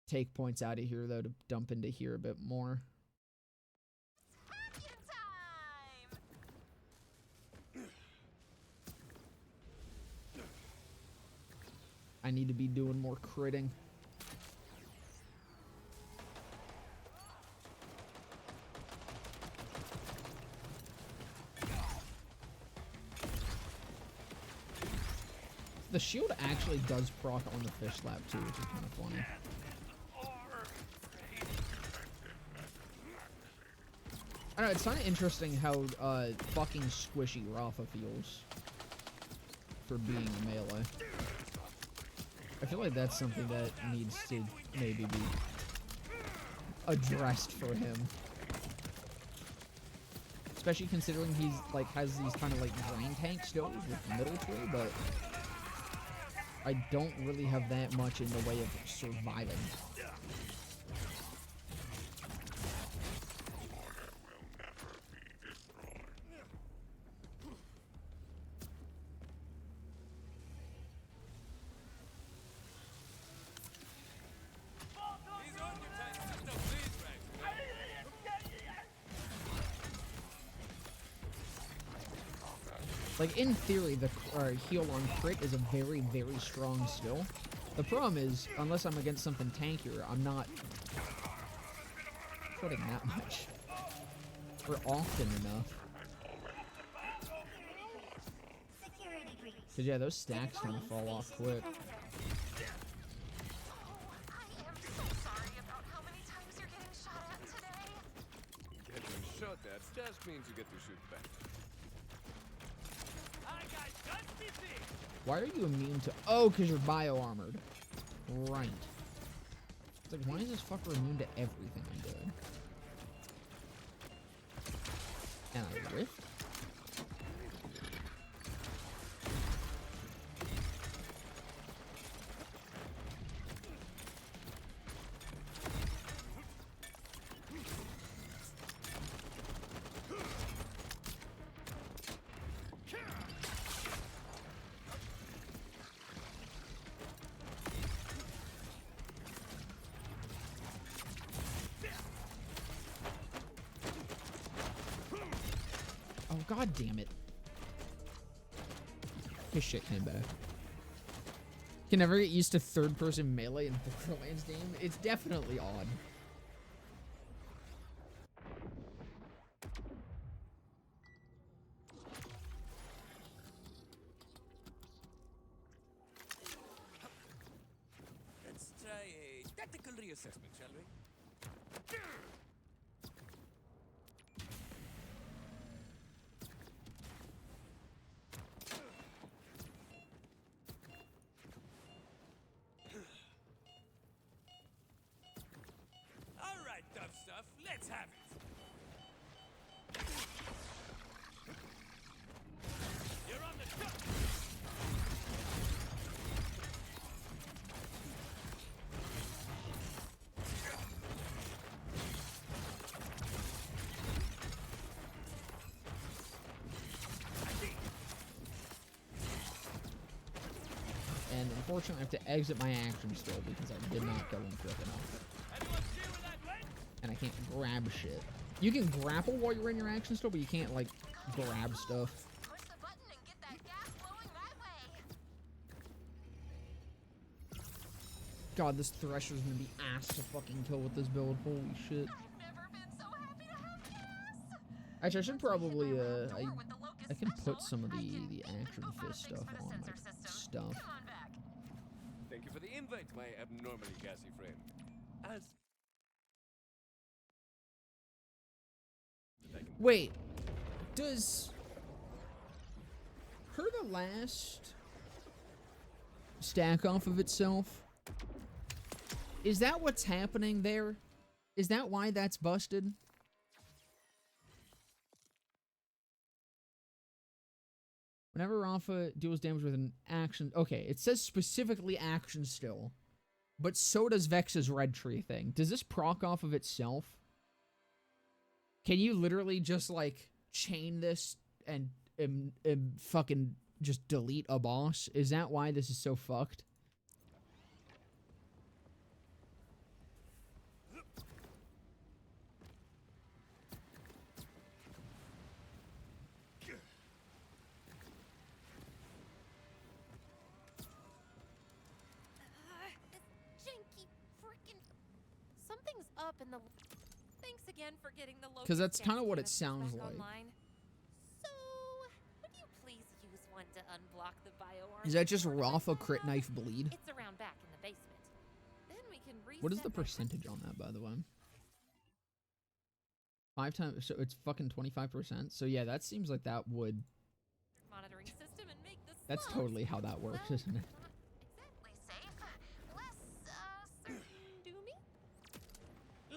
[SPEAKER 1] take points out of here, though, to dump into here a bit more. I need to be doing more critting. The shield actually does proc on the fish slap too, which is kind of funny. I don't know, it's kind of interesting how fucking squishy Rafa feels for being a melee. I feel like that's something that needs to maybe be addressed for him. especially considering he's like has these kind of like drain tank skills with military, but I don't really have that much in the way of surviving.
[SPEAKER 2] These aren't your tanks, just no bleed right.
[SPEAKER 1] Like, in theory, the heal on crit is a very, very strong skill. The problem is, unless I'm against something tankier, I'm not critting that much. Or often enough. Cause yeah, those stacks kind of fall off quick.
[SPEAKER 3] I am so sorry about how many times you're getting shot at today.
[SPEAKER 2] Getting shot at just means you get to shoot back.
[SPEAKER 1] Why are you immune to... Oh, because you're bio-armored. Right. It's like, why is this fucker immune to everything I'm doing? And I rift? Oh, god damn it. His shit came back. Can never get used to third-person melee in Borderlands game. It's definitely odd.
[SPEAKER 2] Let's try a tactical reassessment, shall we? All right, tough stuff. Let's have it. You're on the top.
[SPEAKER 1] And unfortunately, I have to exit my action still because I did not go in quick enough.
[SPEAKER 2] Anyone see where that went?
[SPEAKER 1] And I can't grab shit. You can grapple while you're in your action still, but you can't, like, grab stuff.
[SPEAKER 3] Push the button and get that gas flowing my way.
[SPEAKER 1] God, this Thresher's gonna be ass to fucking kill with this build. Holy shit.
[SPEAKER 3] I've never been so happy to have gas.
[SPEAKER 1] Actually, I should probably,
[SPEAKER 3] Door
[SPEAKER 1] I
[SPEAKER 3] with the Locust
[SPEAKER 1] I can put
[SPEAKER 3] special.
[SPEAKER 1] some of
[SPEAKER 3] I
[SPEAKER 1] the
[SPEAKER 3] can make
[SPEAKER 1] action
[SPEAKER 3] the
[SPEAKER 1] fist
[SPEAKER 3] things
[SPEAKER 1] stuff
[SPEAKER 3] for the
[SPEAKER 1] on my
[SPEAKER 3] sensor system.
[SPEAKER 1] stuff.
[SPEAKER 3] Come on back.
[SPEAKER 2] Thank you for the invite, my abnormally gassy friend. As
[SPEAKER 1] Wait, does her the last stack off of itself? Is that what's happening there? Is that why that's busted? Whenever Rafa deals damage with an action... Okay, it says specifically action still. But so does Vex's red tree thing. Does this proc off of itself? Can you literally just, like, chain this and fucking just delete a boss? Is that why this is so fucked?
[SPEAKER 3] Janky frickin'. Something's up in the. Thanks again for getting the Locust.
[SPEAKER 1] 'Cause that's
[SPEAKER 3] gas
[SPEAKER 1] kinda what it
[SPEAKER 3] units
[SPEAKER 1] sounds
[SPEAKER 3] back
[SPEAKER 1] like.
[SPEAKER 3] online. So, would you please use one to unblock the bioarmor?
[SPEAKER 1] Is that just
[SPEAKER 3] door to the
[SPEAKER 1] Rafa crit
[SPEAKER 3] tunnel?
[SPEAKER 1] knife bleed?
[SPEAKER 3] It's around back in the basement. Then we can reset.
[SPEAKER 1] What is the
[SPEAKER 3] that
[SPEAKER 1] percentage on that, by the way? 5 times, so it's fucking 25%. So yeah, that seems like that would.
[SPEAKER 3] monitoring system and make the
[SPEAKER 1] That's
[SPEAKER 3] slugs.
[SPEAKER 1] totally how that works,
[SPEAKER 3] Well,
[SPEAKER 1] isn't it?
[SPEAKER 3] not exactly safe. Less, certain doomy.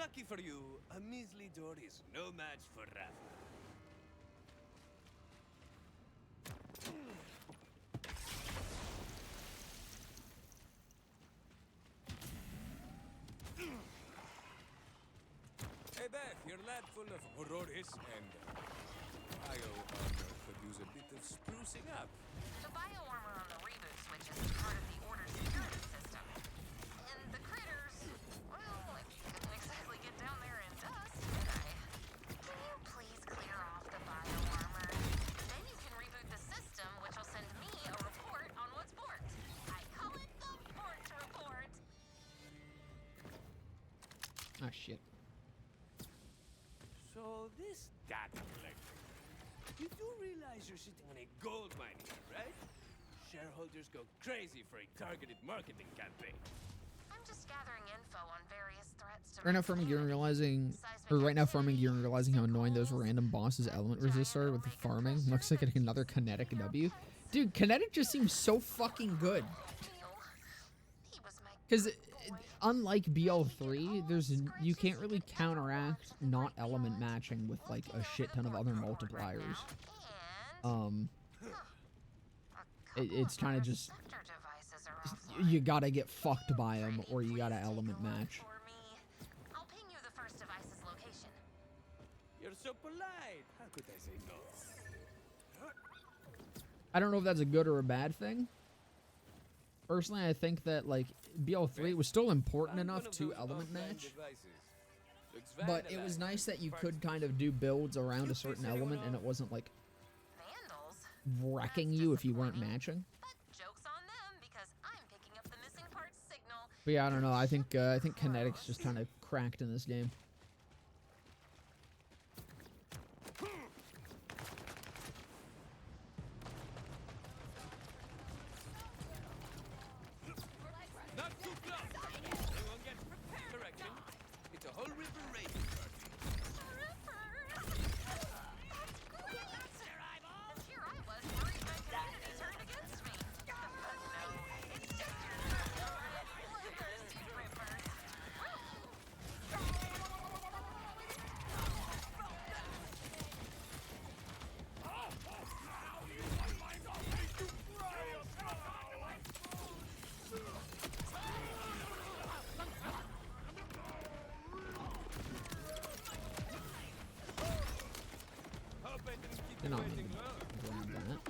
[SPEAKER 2] lucky for you, a measly door is no match for Rafa. Your lab full of horrores and bio armor could use a bit of sprucing up.
[SPEAKER 3] The bio armor on the reboot switch is part of the order security system. And the critters, well, I couldn't exactly get down there in dust, could I? Can you please clear off the bio armor? Then you can reboot the system, which will send me a report on what's borked. I call it the borked report.
[SPEAKER 1] Ah, shit.
[SPEAKER 2] So this data collector, you do realize you're sitting on a gold mine here, right? Shareholders go crazy for a targeted marketing campaign.
[SPEAKER 3] I'm just gathering info on various threats to
[SPEAKER 1] Right now, farming gear and realizing, or right now, farming gear and realizing how annoying those random bosses element resist are with the farming. Looks like getting another kinetic W. Dude, kinetic just seems so fucking good.
[SPEAKER 3] He was my
[SPEAKER 1] Because unlike BL3, you can't really counteract not element matching with like a shit ton of other multipliers. It's kind of just you gotta get fucked by them or you gotta element match.
[SPEAKER 3] I'll ping you the first device's location.
[SPEAKER 2] You're so polite. How could I say no?
[SPEAKER 1] I don't know if that's a good or a bad thing. Personally, I think that like BL3 was still important enough to element match, but it was nice that you could kind of do builds around a certain element and it wasn't like wrecking you if you weren't matching.
[SPEAKER 3] But joke's on them because I'm picking up the missing parts signal.
[SPEAKER 1] But yeah, I don't know. I think kinetics just kind of cracked in this game.
[SPEAKER 2] Not too close. Everyone get prepared. Correction. It's a whole river racing party.
[SPEAKER 3] That's great! And here I was worried my community turned against me. But no, it's just your bloodthirsty rippers.
[SPEAKER 2] Hope I didn't keep
[SPEAKER 1] They're
[SPEAKER 2] you
[SPEAKER 1] not
[SPEAKER 2] waiting
[SPEAKER 1] gonna
[SPEAKER 2] long.
[SPEAKER 1] grab that.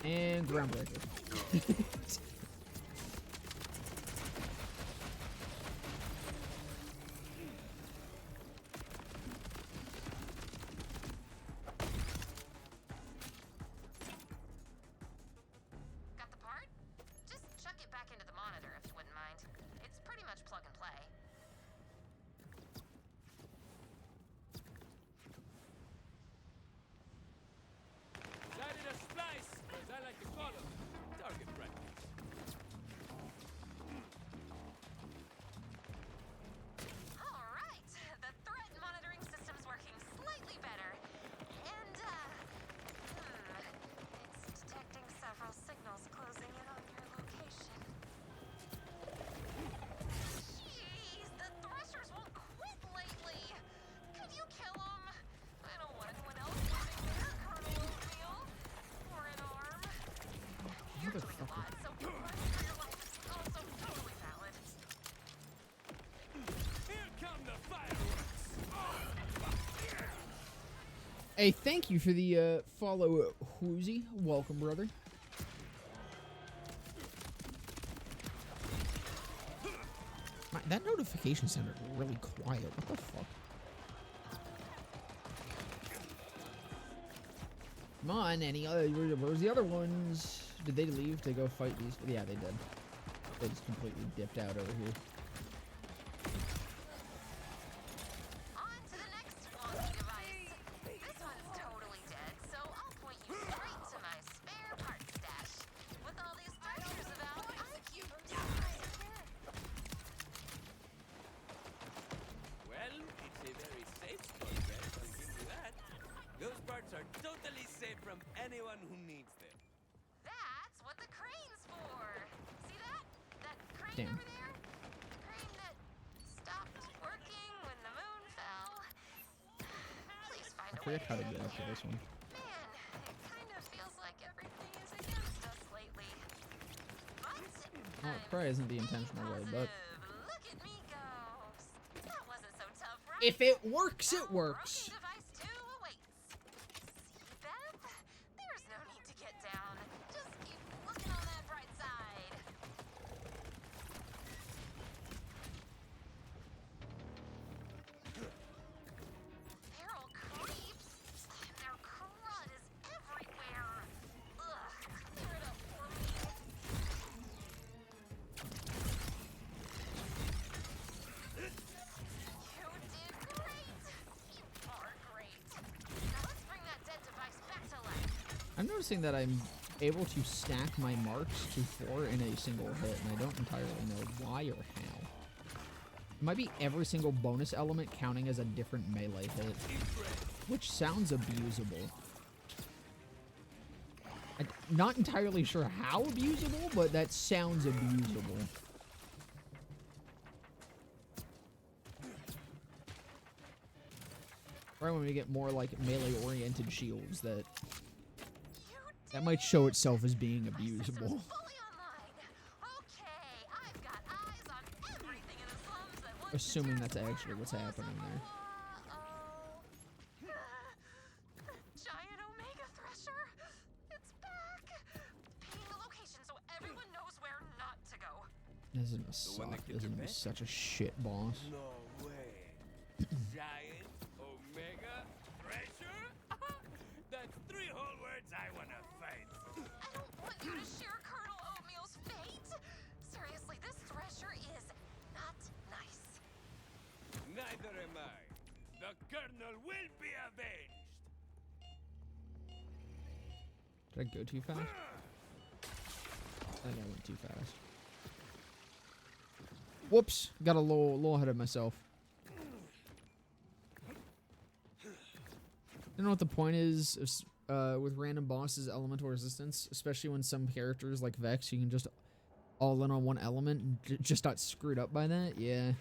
[SPEAKER 1] And groundbreaker.
[SPEAKER 3] Got the part? Just chuck it back into the monitor if you wouldn't mind. It's pretty much plug and play.
[SPEAKER 2] Lighted a splice, as I like to call them. Target practice.
[SPEAKER 3] All right, the threat monitoring system's working slightly better. And, it's detecting several signals closing in on your location. Jeez, the threshers won't quit lately. Could you kill them? I don't want anyone else losing their kernel oatmeal. Or an arm. You're doing a lot, so running for your life is also totally valid.
[SPEAKER 2] Here come the fireworks.
[SPEAKER 1] Hey, thank you for the follow, Whoozy. Welcome, brother. That notification sounded really quiet. What the fuck? Come on, any other? Where's the other ones? Did they leave to go fight these? Yeah, they did. They just completely dipped out over here.
[SPEAKER 3] On to the next wonky device. This one's totally dead, so I'll point you straight to my spare parts stash. With all these threshers about, I keep them secure.
[SPEAKER 2] Well, it's a very safe program, I'll give you that. Those parts are totally safe from anyone who needs them.
[SPEAKER 3] That's what the crane's for. See that? That crane
[SPEAKER 1] Damn.
[SPEAKER 3] over there? The crane that stopped working when the moon fell. Please find
[SPEAKER 1] I
[SPEAKER 3] a way
[SPEAKER 1] forget how to
[SPEAKER 3] get
[SPEAKER 1] get
[SPEAKER 3] in
[SPEAKER 1] up to
[SPEAKER 3] here.
[SPEAKER 1] this one.
[SPEAKER 3] Man, it kind of feels like everything is against
[SPEAKER 1] Probably isn't the intentional way, but
[SPEAKER 3] Look at me go. That wasn't so tough, right?
[SPEAKER 1] if it works, it works.
[SPEAKER 3] Broken device 2 awaits. See, Beth? There's no need to get down. Just keep looking on that bright side. They're all creeps. And their crud is everywhere. Ugh, clear it up for me. You did great. You are great. Now let's bring that dead device back to life.
[SPEAKER 1] I'm noticing that I'm able to stack my marks to 4 in a single hit, and I don't entirely know why or how. It might be every single bonus element counting as a different melee hit, which sounds abusable. I'm not entirely sure how abusable, but that sounds abusable. Right when we get more like melee-oriented shields, that might show itself as being abusable.
[SPEAKER 3] Fully online. Okay, I've got eyes on everything in the slums that once
[SPEAKER 1] Assuming
[SPEAKER 3] deserved
[SPEAKER 1] that's actually what's
[SPEAKER 3] more
[SPEAKER 1] happening there.
[SPEAKER 3] Uh-oh. Giant Omega Thresher. It's back. Pinging the location so everyone knows where not to go.
[SPEAKER 1] This is gonna
[SPEAKER 2] one that
[SPEAKER 1] suck.
[SPEAKER 2] killed
[SPEAKER 1] This is
[SPEAKER 2] your
[SPEAKER 1] gonna be
[SPEAKER 2] pet?
[SPEAKER 1] such a shit boss.
[SPEAKER 2] No way. Giant Omega Thresher? That's 3 whole words I wanna fight.
[SPEAKER 3] I don't want you to share Colonel Oatmeal's fate. Seriously, this Thresher is not nice.
[SPEAKER 2] Neither am I. The Colonel will be avenged.
[SPEAKER 1] Did I go too fast? I think I went too fast. Whoops! Got a little ahead of myself. I don't know what the point is with random bosses, elemental resistance, especially when some characters like Vex, you can just all in on one element and just not screwed up by that. Yeah.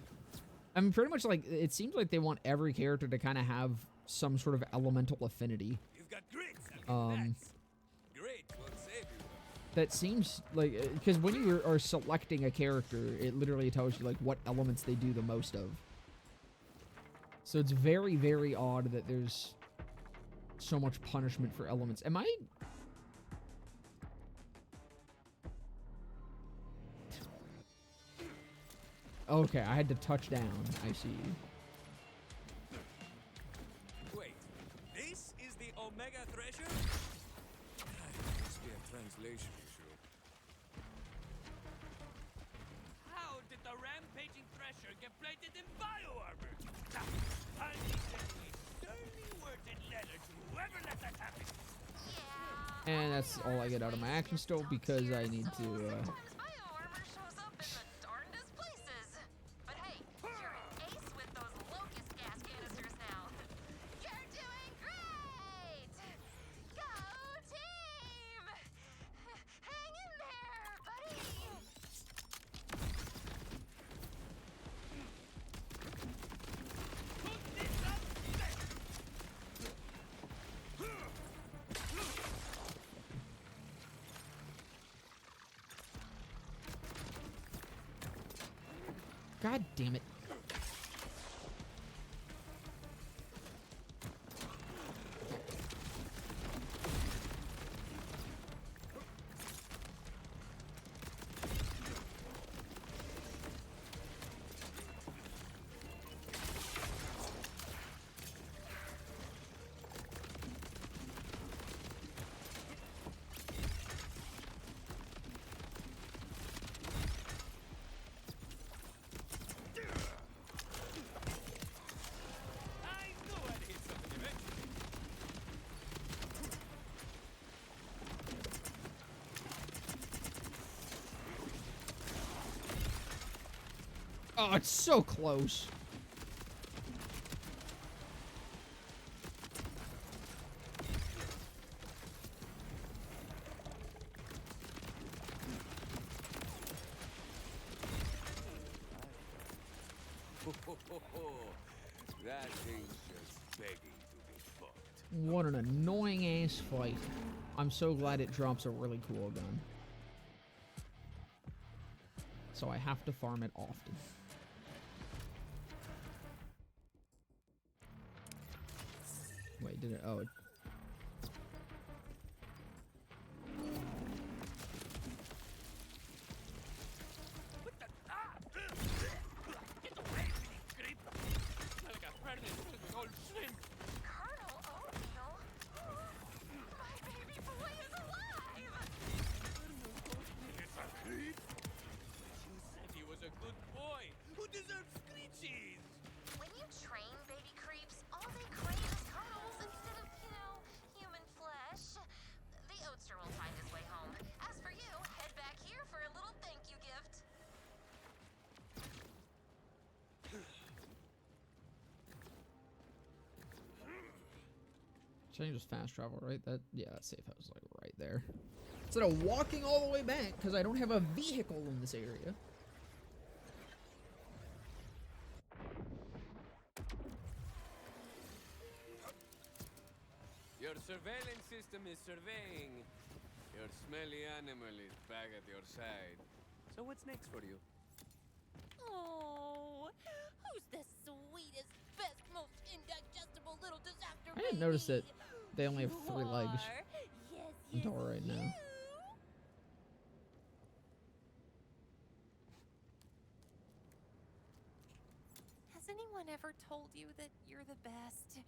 [SPEAKER 1] I mean, pretty much like, it seems like they want every character to kind of have some sort of elemental affinity.
[SPEAKER 2] You've got grits. Great will save you.
[SPEAKER 1] That seems like, because when you are selecting a character, it literally tells you like what elements they do the most of. So it's very, very odd that there's so much punishment for elements. Am I... Okay, I had to touch down. I see.
[SPEAKER 2] Wait, this is the Omega Thresher? Must be a translation issue. How did the rampaging Thresher get plated in bio-armor? I'll be sending a sternly worded letter to whoever let that happen.
[SPEAKER 3] Yeah.
[SPEAKER 1] And that's all I get out of my action still because I need to,
[SPEAKER 3] Sometimes bio-armor shows up in the darndest places. But hey, you're an ace with those locust gas canisters now. You're doing great! Go team! Hang in there, buddy!
[SPEAKER 1] God damn it.
[SPEAKER 2] I knew I'd hit something eventually.
[SPEAKER 1] Oh, it's so close.
[SPEAKER 2] That thing's just begging to be fucked.
[SPEAKER 1] What an annoying ass fight. I'm so glad it drops a really cool gun. so I have to farm it often. Wait, did it? Oh.
[SPEAKER 3] Colonel Oatmeal? My baby boy is alive!
[SPEAKER 2] It's a creep? You said he was a good boy who deserves screechies.
[SPEAKER 3] When you train baby creeps, all they crave is cuddles instead of, human flesh. The Oatster will find his way home. As for you, head back here for a little thank you gift.
[SPEAKER 1] Change is fast travel, right? Yeah, safe house is like right there. Instead of walking all the way back, because I don't have a vehicle in this area.
[SPEAKER 2] Your surveillance system is surveying. Your smelly animal is back at your side. So what's next for you?
[SPEAKER 4] Oh, who's the sweetest, best, most indigestible little disaster
[SPEAKER 1] I didn't notice that
[SPEAKER 4] baby?
[SPEAKER 1] they only have
[SPEAKER 4] You
[SPEAKER 1] 3 legs
[SPEAKER 4] are. Yes,
[SPEAKER 1] until right now.
[SPEAKER 4] you. Has anyone ever told you that you're the best?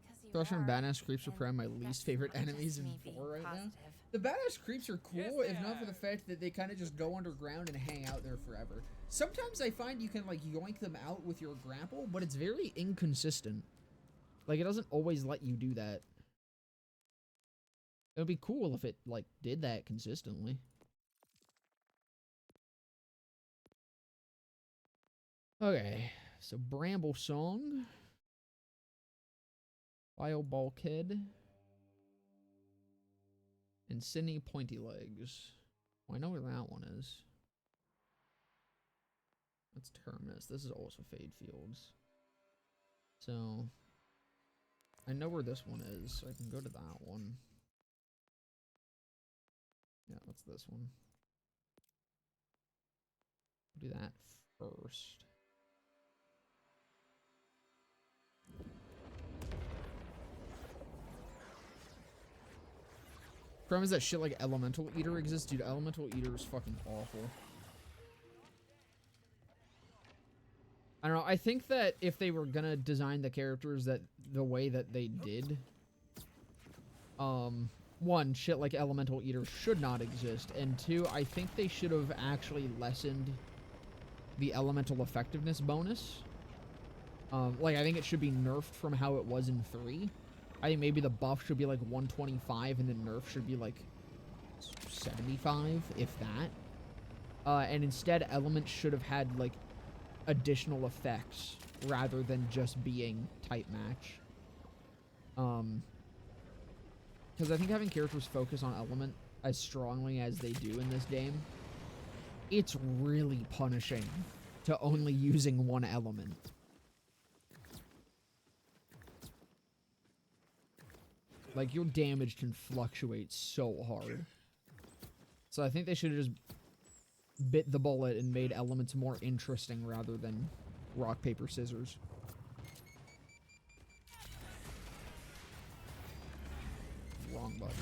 [SPEAKER 4] Because you
[SPEAKER 1] Thrush and
[SPEAKER 4] are,
[SPEAKER 1] Badass Creeps are
[SPEAKER 4] and
[SPEAKER 1] probably my
[SPEAKER 4] that's
[SPEAKER 1] least favorite
[SPEAKER 4] not just
[SPEAKER 1] enemies in
[SPEAKER 4] me being
[SPEAKER 1] 4 right now.
[SPEAKER 4] positive.
[SPEAKER 1] The Badass Creeps are cool,
[SPEAKER 2] Yes, they
[SPEAKER 1] if not for
[SPEAKER 2] are.
[SPEAKER 1] the fact that they kind of just go underground and hang out there forever. Sometimes I find you can, like, yoink them out with your grapple, but it's very inconsistent. Like, it doesn't always let you do that. It would be cool if it, like, did that consistently. Okay, so Bramble Song. Wild Bulkhead. And Sydney Pointy Legs. Well, I know where that one is. That's Terminus. This is also Fade Fields. So, I know where this one is, so I can go to that one. Yeah, what's this one? Do that first. Problem is that shit like Elemental Eater exists. Dude, Elemental Eater is fucking awful. I don't know. I think that if they were gonna design the characters that the way that they did, one, shit like Elemental Eater should not exist, and two, I think they should have actually lessened the elemental effectiveness bonus. Like, I think it should be nerfed from how it was in 3. I think maybe the buff should be like 125 and the nerf should be like 75, if that. And instead, elements should have had like additional effects rather than just being type match. Because I think having characters focus on element as strongly as they do in this game, it's really punishing to only using one element. Like, your damage can fluctuate so hard. So I think they should have just bit the bullet and made elements more interesting rather than rock, paper, scissors. Wrong button.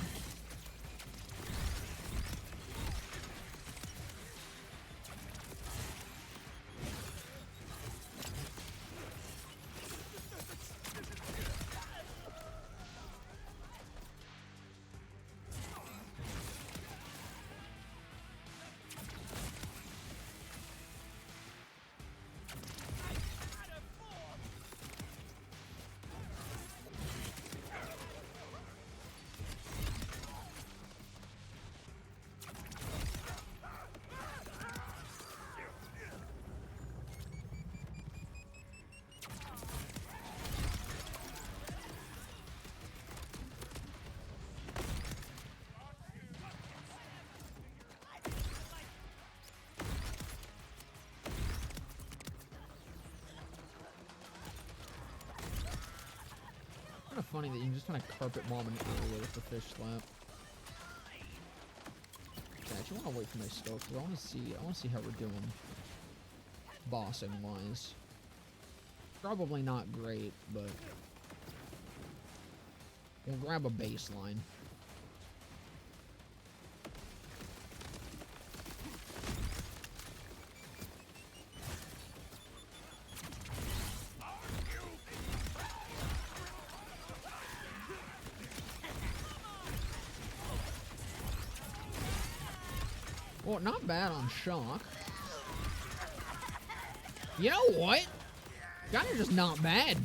[SPEAKER 1] Kind of funny that you can just kind of carpet bomb an area with the fish slap. It's actually want to wait for my stoke. I want to see how we're doing bossing wise. Probably not great, but we'll grab a baseline. Well, not bad on shock. You know what? Kinda just not bad.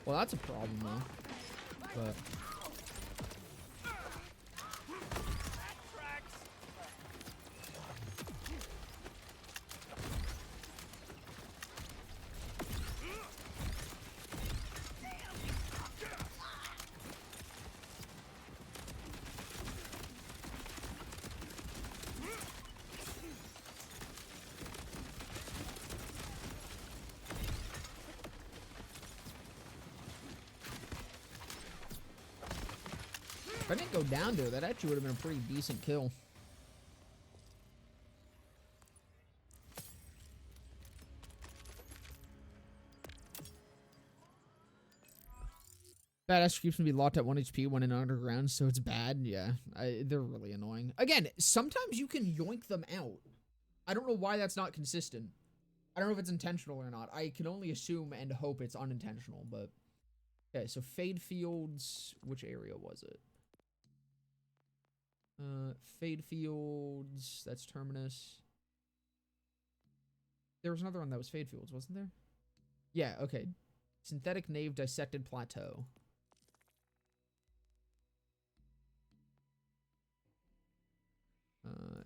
[SPEAKER 1] Well, that's a problem, though. But... if I didn't go down there, that actually would have been a pretty decent kill. Badass keeps me locked at 1 HP when in underground, so it's bad. Yeah, they're really annoying. Again, sometimes you can yoink them out. I don't know why that's not consistent. I don't know if it's intentional or not. I can only assume and hope it's unintentional, but... Okay, so Fade Fields... Which area was it? Fade Fields... That's Terminus. There was another one that was Fade Fields, wasn't there? Yeah, okay. Synthetic Nave Dissected Plateau.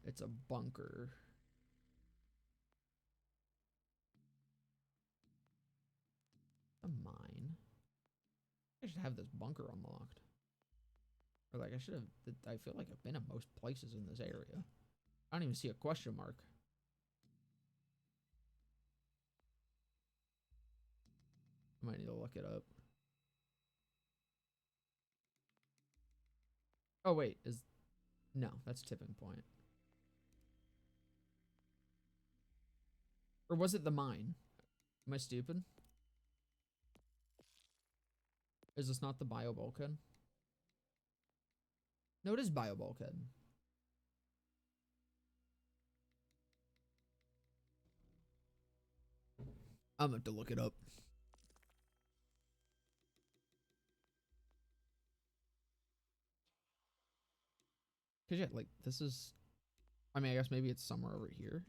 [SPEAKER 1] It's a bunker. A mine. I should have this bunker unlocked. Or like I should have. I feel like I've been in most places in this area. I don't even see a question mark. I might need to look it up. Oh wait, no, that's Tipping Point. Or was it the mine? Am I stupid? Is this not the bio bulkhead? No, it is bio bulkhead. I'm gonna have to look it up. Cause yeah, like this is, I mean, I guess maybe it's somewhere over here.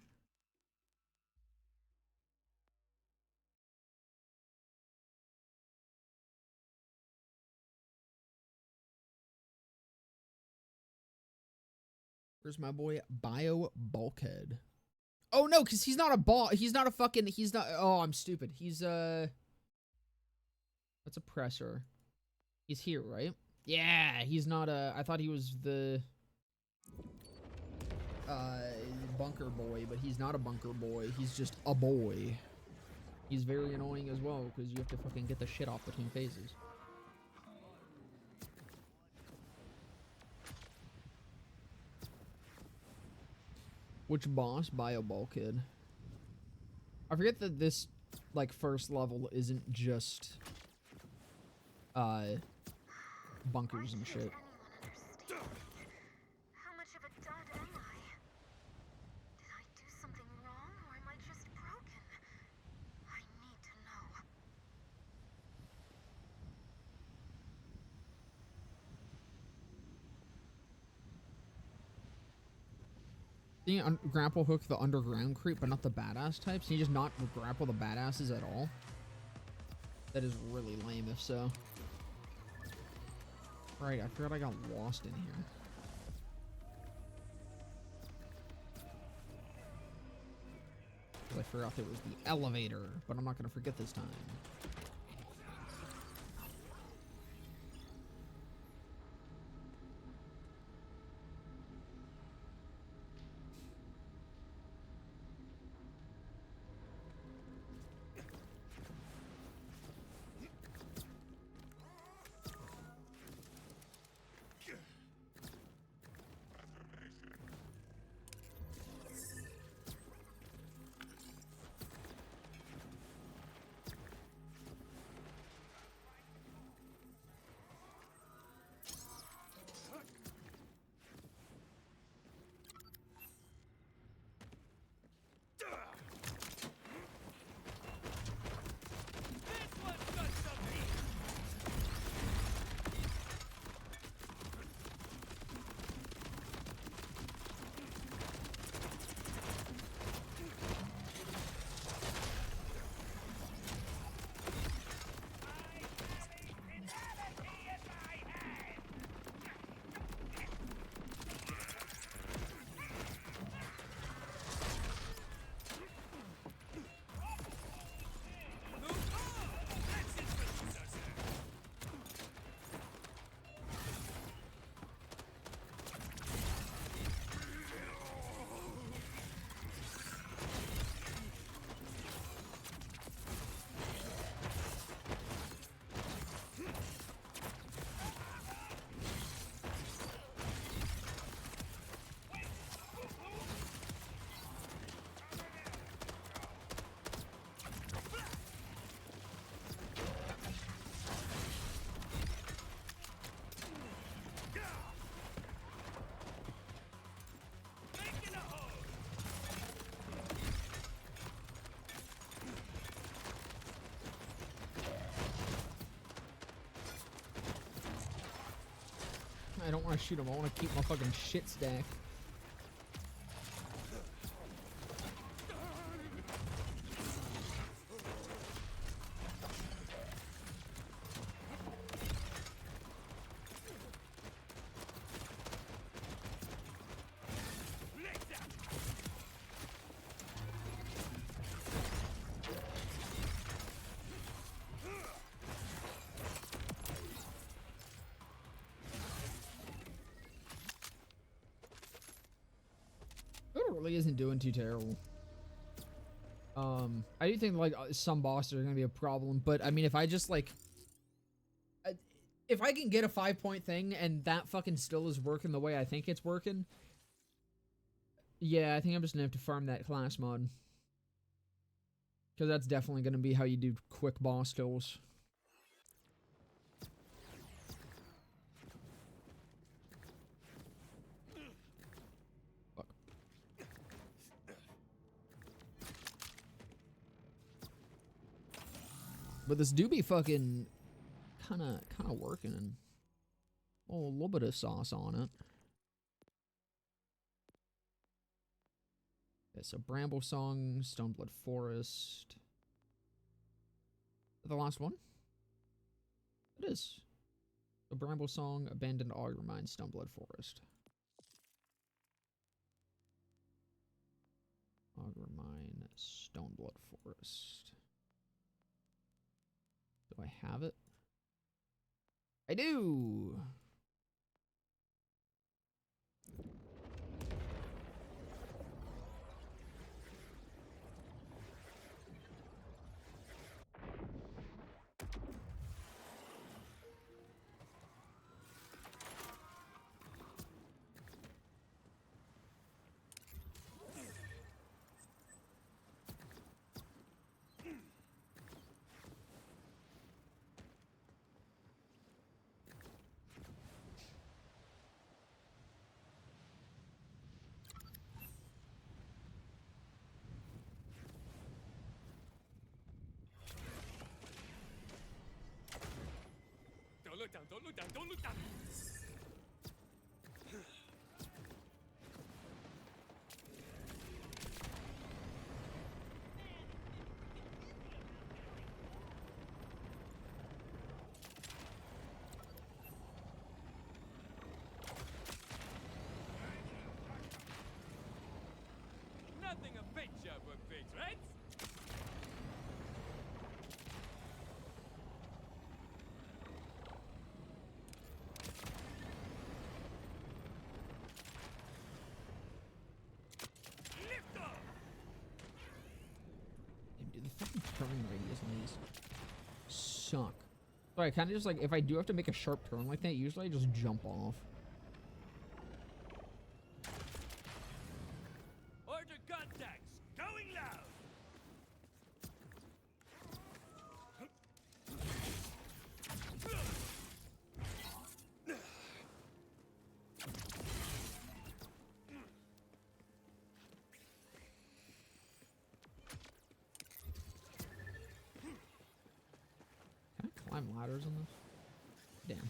[SPEAKER 1] Where's my boy Bio Bulkhead? Oh no, cause he's not a ball. He's not a fucking. He's not. Oh, I'm stupid. He's that's a presser. He's here, right? Yeah, he's not a. I thought he was the bunker boy, but he's not a bunker boy. He's just a boy. He's very annoying as well because you have to fucking get the shit off between phases. Which boss? Bio Bulkhead. I forget that this, like, first level isn't just, bunkers and shit.
[SPEAKER 3] How much of a dud am I? Did I do something wrong, or am I just broken? I need to know.
[SPEAKER 1] Can you grapple hook the underground creep, but not the badass types? Can you just not grapple the badasses at all? That is really lame if so. Right, I forgot I got lost in here. I forgot there was the elevator, but I'm not gonna forget this time. I don't want to shoot him. I want to keep my fucking shit stack. It really isn't doing too terrible. I do think like some bosses are gonna be a problem, but I mean, if I just like, if I can get a 5-point thing and that fucking still is working the way I think it's working, yeah, I think I'm just gonna have to farm that class mod. Because that's definitely gonna be how you do quick boss kills. Fuck. But this do be fucking kinda working, and a little bit of sauce on it. Okay, so Bramble Song, Stoneblood Forest. The last one? It is. So Bramble Song, Abandoned Auger Mine, Stoneblood Forest. Auger Mine, Stoneblood Forest. Do I have it? I do!
[SPEAKER 2] Don't look down, don't look down, don't look down! Nothing a bait job with pigs, right? Lift off!
[SPEAKER 1] Damn, dude, the fucking turn radius on these suck. So I kind of just like, if I do have to make a sharp turn like that, usually I just jump off.
[SPEAKER 2] Order contacts! Going loud!
[SPEAKER 1] Can I climb ladders on this? Damn.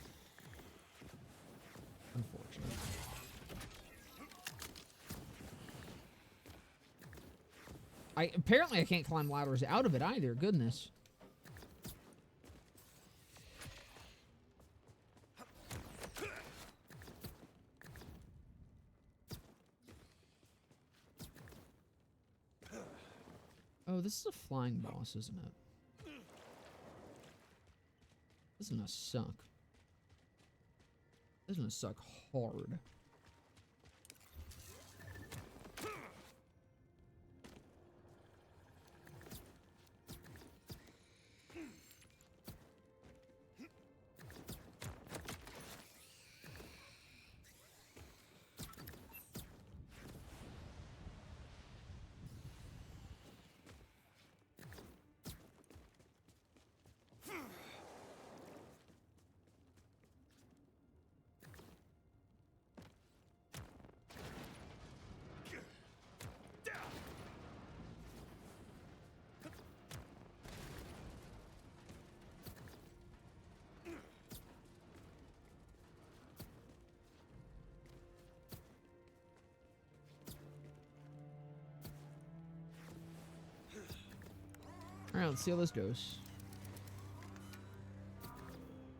[SPEAKER 1] Unfortunate. Apparently I can't climb ladders out of it either. Goodness. Oh, this is a flying boss, isn't it? This is gonna suck. This is gonna suck hard. Alright, let's see how this goes.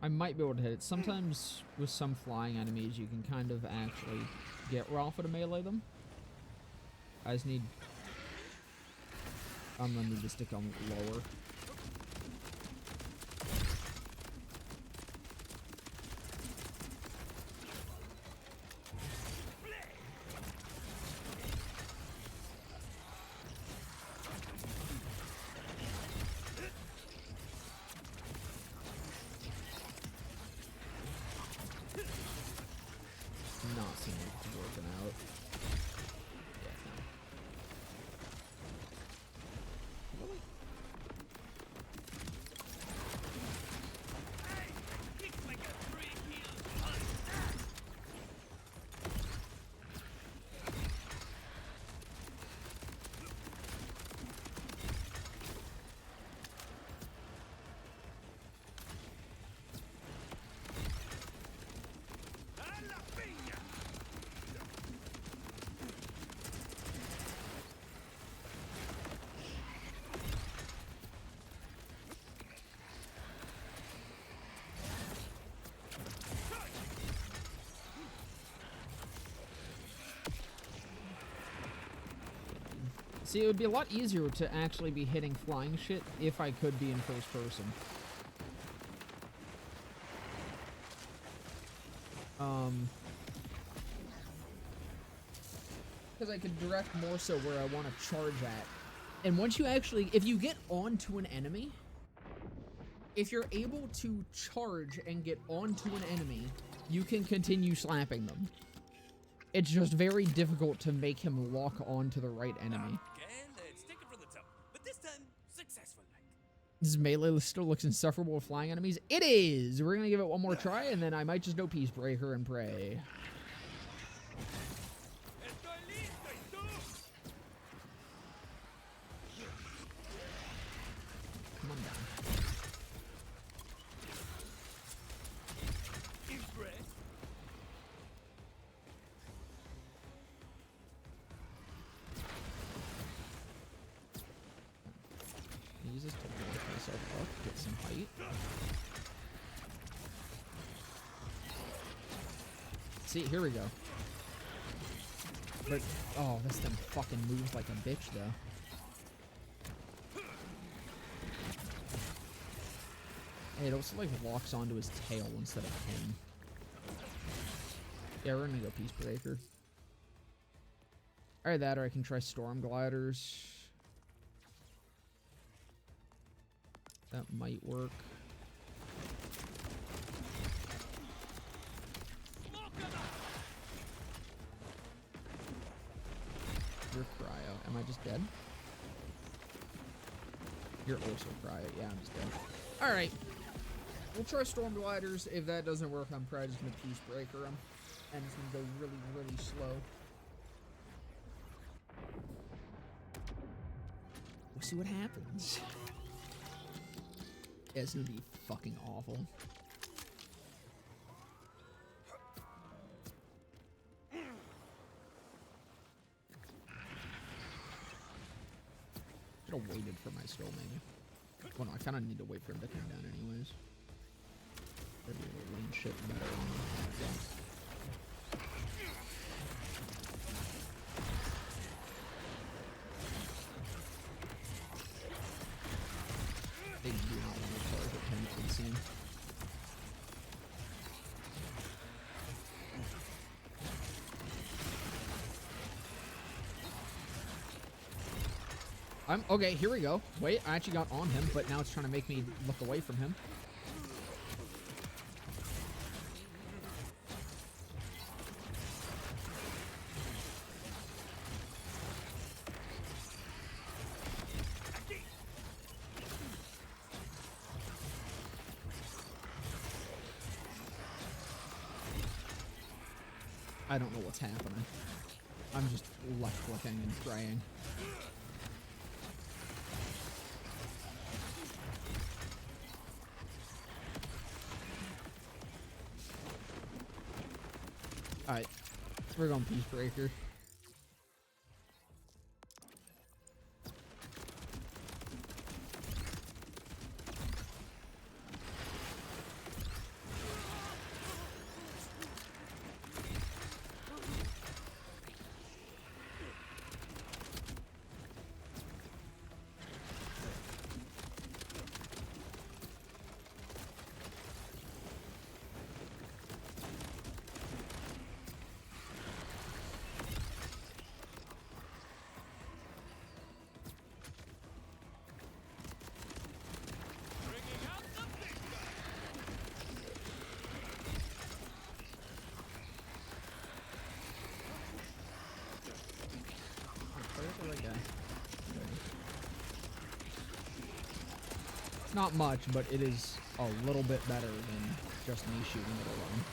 [SPEAKER 1] I might be able to hit it. Sometimes with some flying enemies, you can kind of actually get Rafa to melee them. I just need... I'm gonna need to stick on lower. Not seeing it working out. Yeah, no. Really? See, it would be a lot easier to actually be hitting flying shit if I could be in first person. Because I could direct more so where I want to charge at. And once you actually, if you get onto an enemy, if you're able to charge and get onto an enemy, you can continue slapping them. It's just very difficult to make him lock onto the right enemy.
[SPEAKER 2] Let's take it from the top, but this time successfully.
[SPEAKER 1] This melee still looks insufferable with flying enemies. It is! We're gonna give it one more try, and then I might just go Peacebreaker and pray. Come on down. Use this to lift myself up, get some height. See, here we go. But, oh, this thing fucking moves like a bitch, though. Hey, it also, like, locks onto his tail instead of him. Yeah, we're gonna go Peacebreaker. Either that, or I can try Storm Gliders. That might work. You're cryo. Am I just dead? You're also cryo. Yeah, I'm just dead. Alright. We'll try Storm Gliders. If that doesn't work, I'm probably just going to Peacebreaker him. And it's going to go really, really slow. We'll see what happens. Yeah, it's gonna be fucking awful. Should've waited for my skill, maybe. Well, no, I kinda need to wait for him to come down anyways. Better be able to lane shit better on him. They do not want to charge at him, it would seem. Okay, here we go. Wait, I actually got on him, but now it's trying to make me look away from him. I don't know what's happening. I'm just left clicking and praying. Alright, we're going Peacebreaker. It's not much, but it is a little bit better than just me shooting it alone.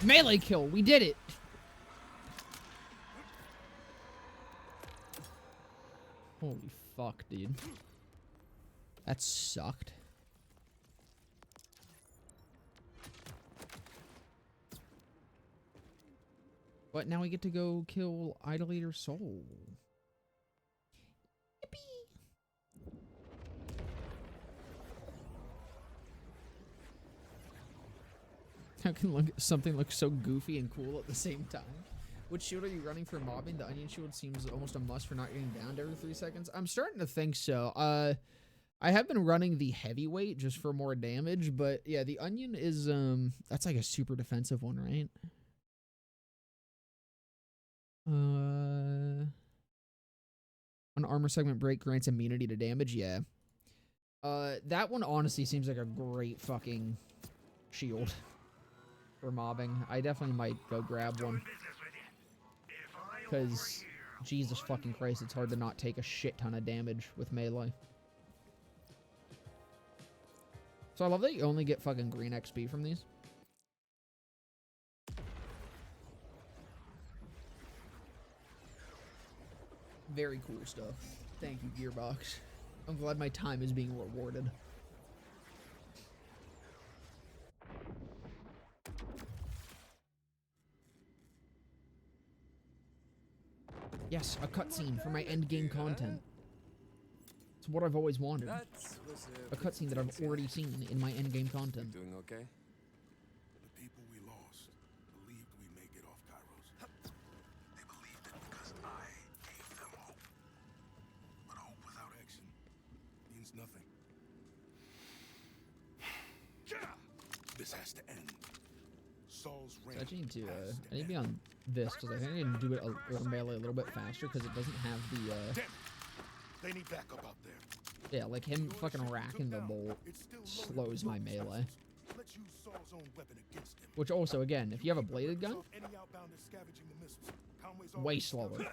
[SPEAKER 1] Melee kill. We did it. Holy fuck, dude. That sucked. But now we get to go kill Idolator Soul. Yippee! How can something look so goofy and cool at the same time? Which shield are you running for mobbing? The onion shield seems almost a must for not getting downed every 3 seconds. I'm starting to think so. I have been running the heavyweight just for more damage, but yeah, the onion is that's like a super defensive one, right? An armor segment break grants immunity to damage. Yeah. That one honestly seems like a great fucking shield for mobbing. I definitely might go grab one. Because, Jesus fucking Christ, it's hard to not take a shit ton of damage with melee. So I love that you only get fucking green XP from these. Very cool stuff. Thank you, Gearbox. I'm glad my time is being rewarded. Yes, a cutscene for my endgame content. It's what I've always wanted. A cutscene that I've already seen in my endgame content.
[SPEAKER 2] Doing okay?
[SPEAKER 5] The people we lost believed we may get off Kairos. They believed it because I gave them hope. But hope without action means nothing. This has to end. Saul's reign.
[SPEAKER 1] So I actually need to, I need to be on this, because I think I need to do it a melee a little bit faster, because it doesn't have the,
[SPEAKER 5] Damn it. They need backup out there.
[SPEAKER 1] yeah, like him fucking racking the bolt slows my melee.
[SPEAKER 5] Let's use Saul's own weapon against him.
[SPEAKER 1] Which also, again, if you have a bladed gun,
[SPEAKER 5] Any outbound is scavenging the missiles. Conway's
[SPEAKER 1] way
[SPEAKER 5] already
[SPEAKER 1] slower.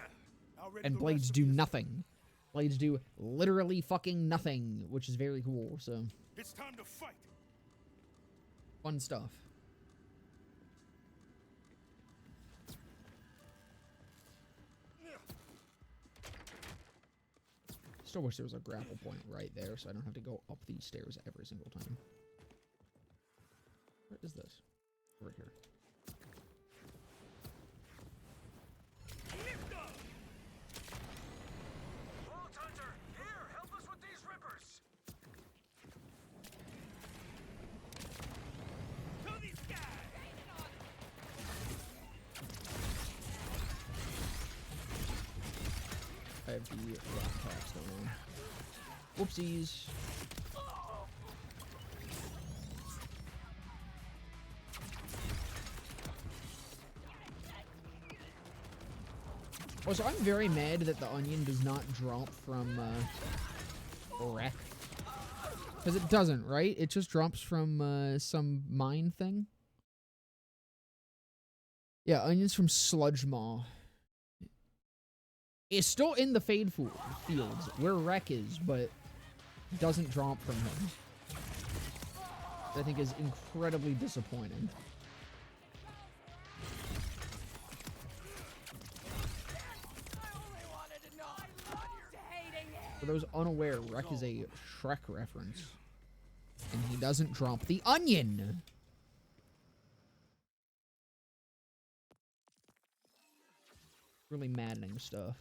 [SPEAKER 5] Already
[SPEAKER 1] And
[SPEAKER 5] the
[SPEAKER 1] blades
[SPEAKER 5] rest of
[SPEAKER 1] do
[SPEAKER 5] the-
[SPEAKER 1] nothing. Blades do literally fucking nothing, which is very cool, so
[SPEAKER 5] It's time to fight.
[SPEAKER 1] fun stuff. Still wish there was a grapple point right there, so I don't have to go up these stairs every single time. Where is this? Over here.
[SPEAKER 5] Vault Hunter, here, help us with these rippers.
[SPEAKER 1] have the rock capstone on. Whoopsies. Also, I'm very mad that the onion does not drop from wreck. Because it doesn't, right? It just drops from some mine thing. Yeah, onions from Sludge Maw. It's still in the Fade fields, where Wreck is, but doesn't drop from him. I think is incredibly disappointing. For those unaware, Wreck is a Shrek reference. And he doesn't drop the onion! Really maddening stuff.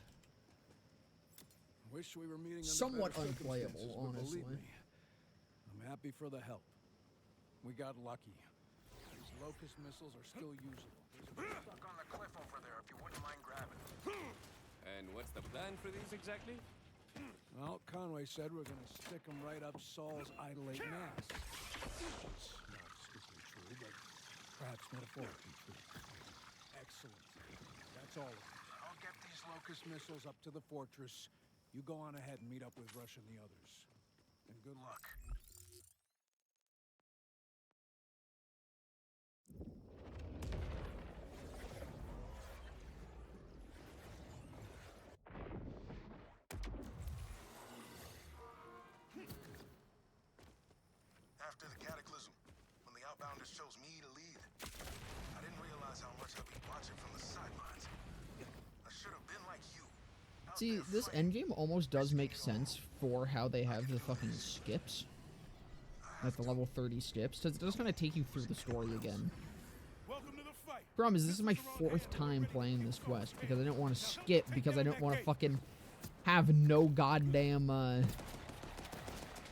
[SPEAKER 5] Wish we were meeting under
[SPEAKER 1] Somewhat
[SPEAKER 5] better
[SPEAKER 1] unplayable,
[SPEAKER 5] circumstances, but
[SPEAKER 1] honestly.
[SPEAKER 5] believe me, I'm happy for the help. We got lucky. These locust missiles are still usable. There's a stuck on the cliff over there if you wouldn't mind grabbing it.
[SPEAKER 2] And what's the plan for these exactly?
[SPEAKER 5] Well, Conway said we're gonna stick them right up Saul's idolate mass. It's not strictly true, but perhaps metaphorically true. Excellent. That's all of it. I'll get these locust missiles up to the fortress. You go on ahead and meet up with Rush and the others. And good luck.
[SPEAKER 6] After the cataclysm, when the Outbounders chose me to lead, I didn't realize how much I'd be watching from the sidelines. I should have been like you.
[SPEAKER 1] See, this endgame almost does make sense for how they have the fucking skips. Like the level 30 skips, because it does kind of take you through the story again.
[SPEAKER 5] Welcome to the fight.
[SPEAKER 1] Problem is, this is my 4th time playing this quest, because I didn't want to skip, because I didn't want to fucking have no goddamn,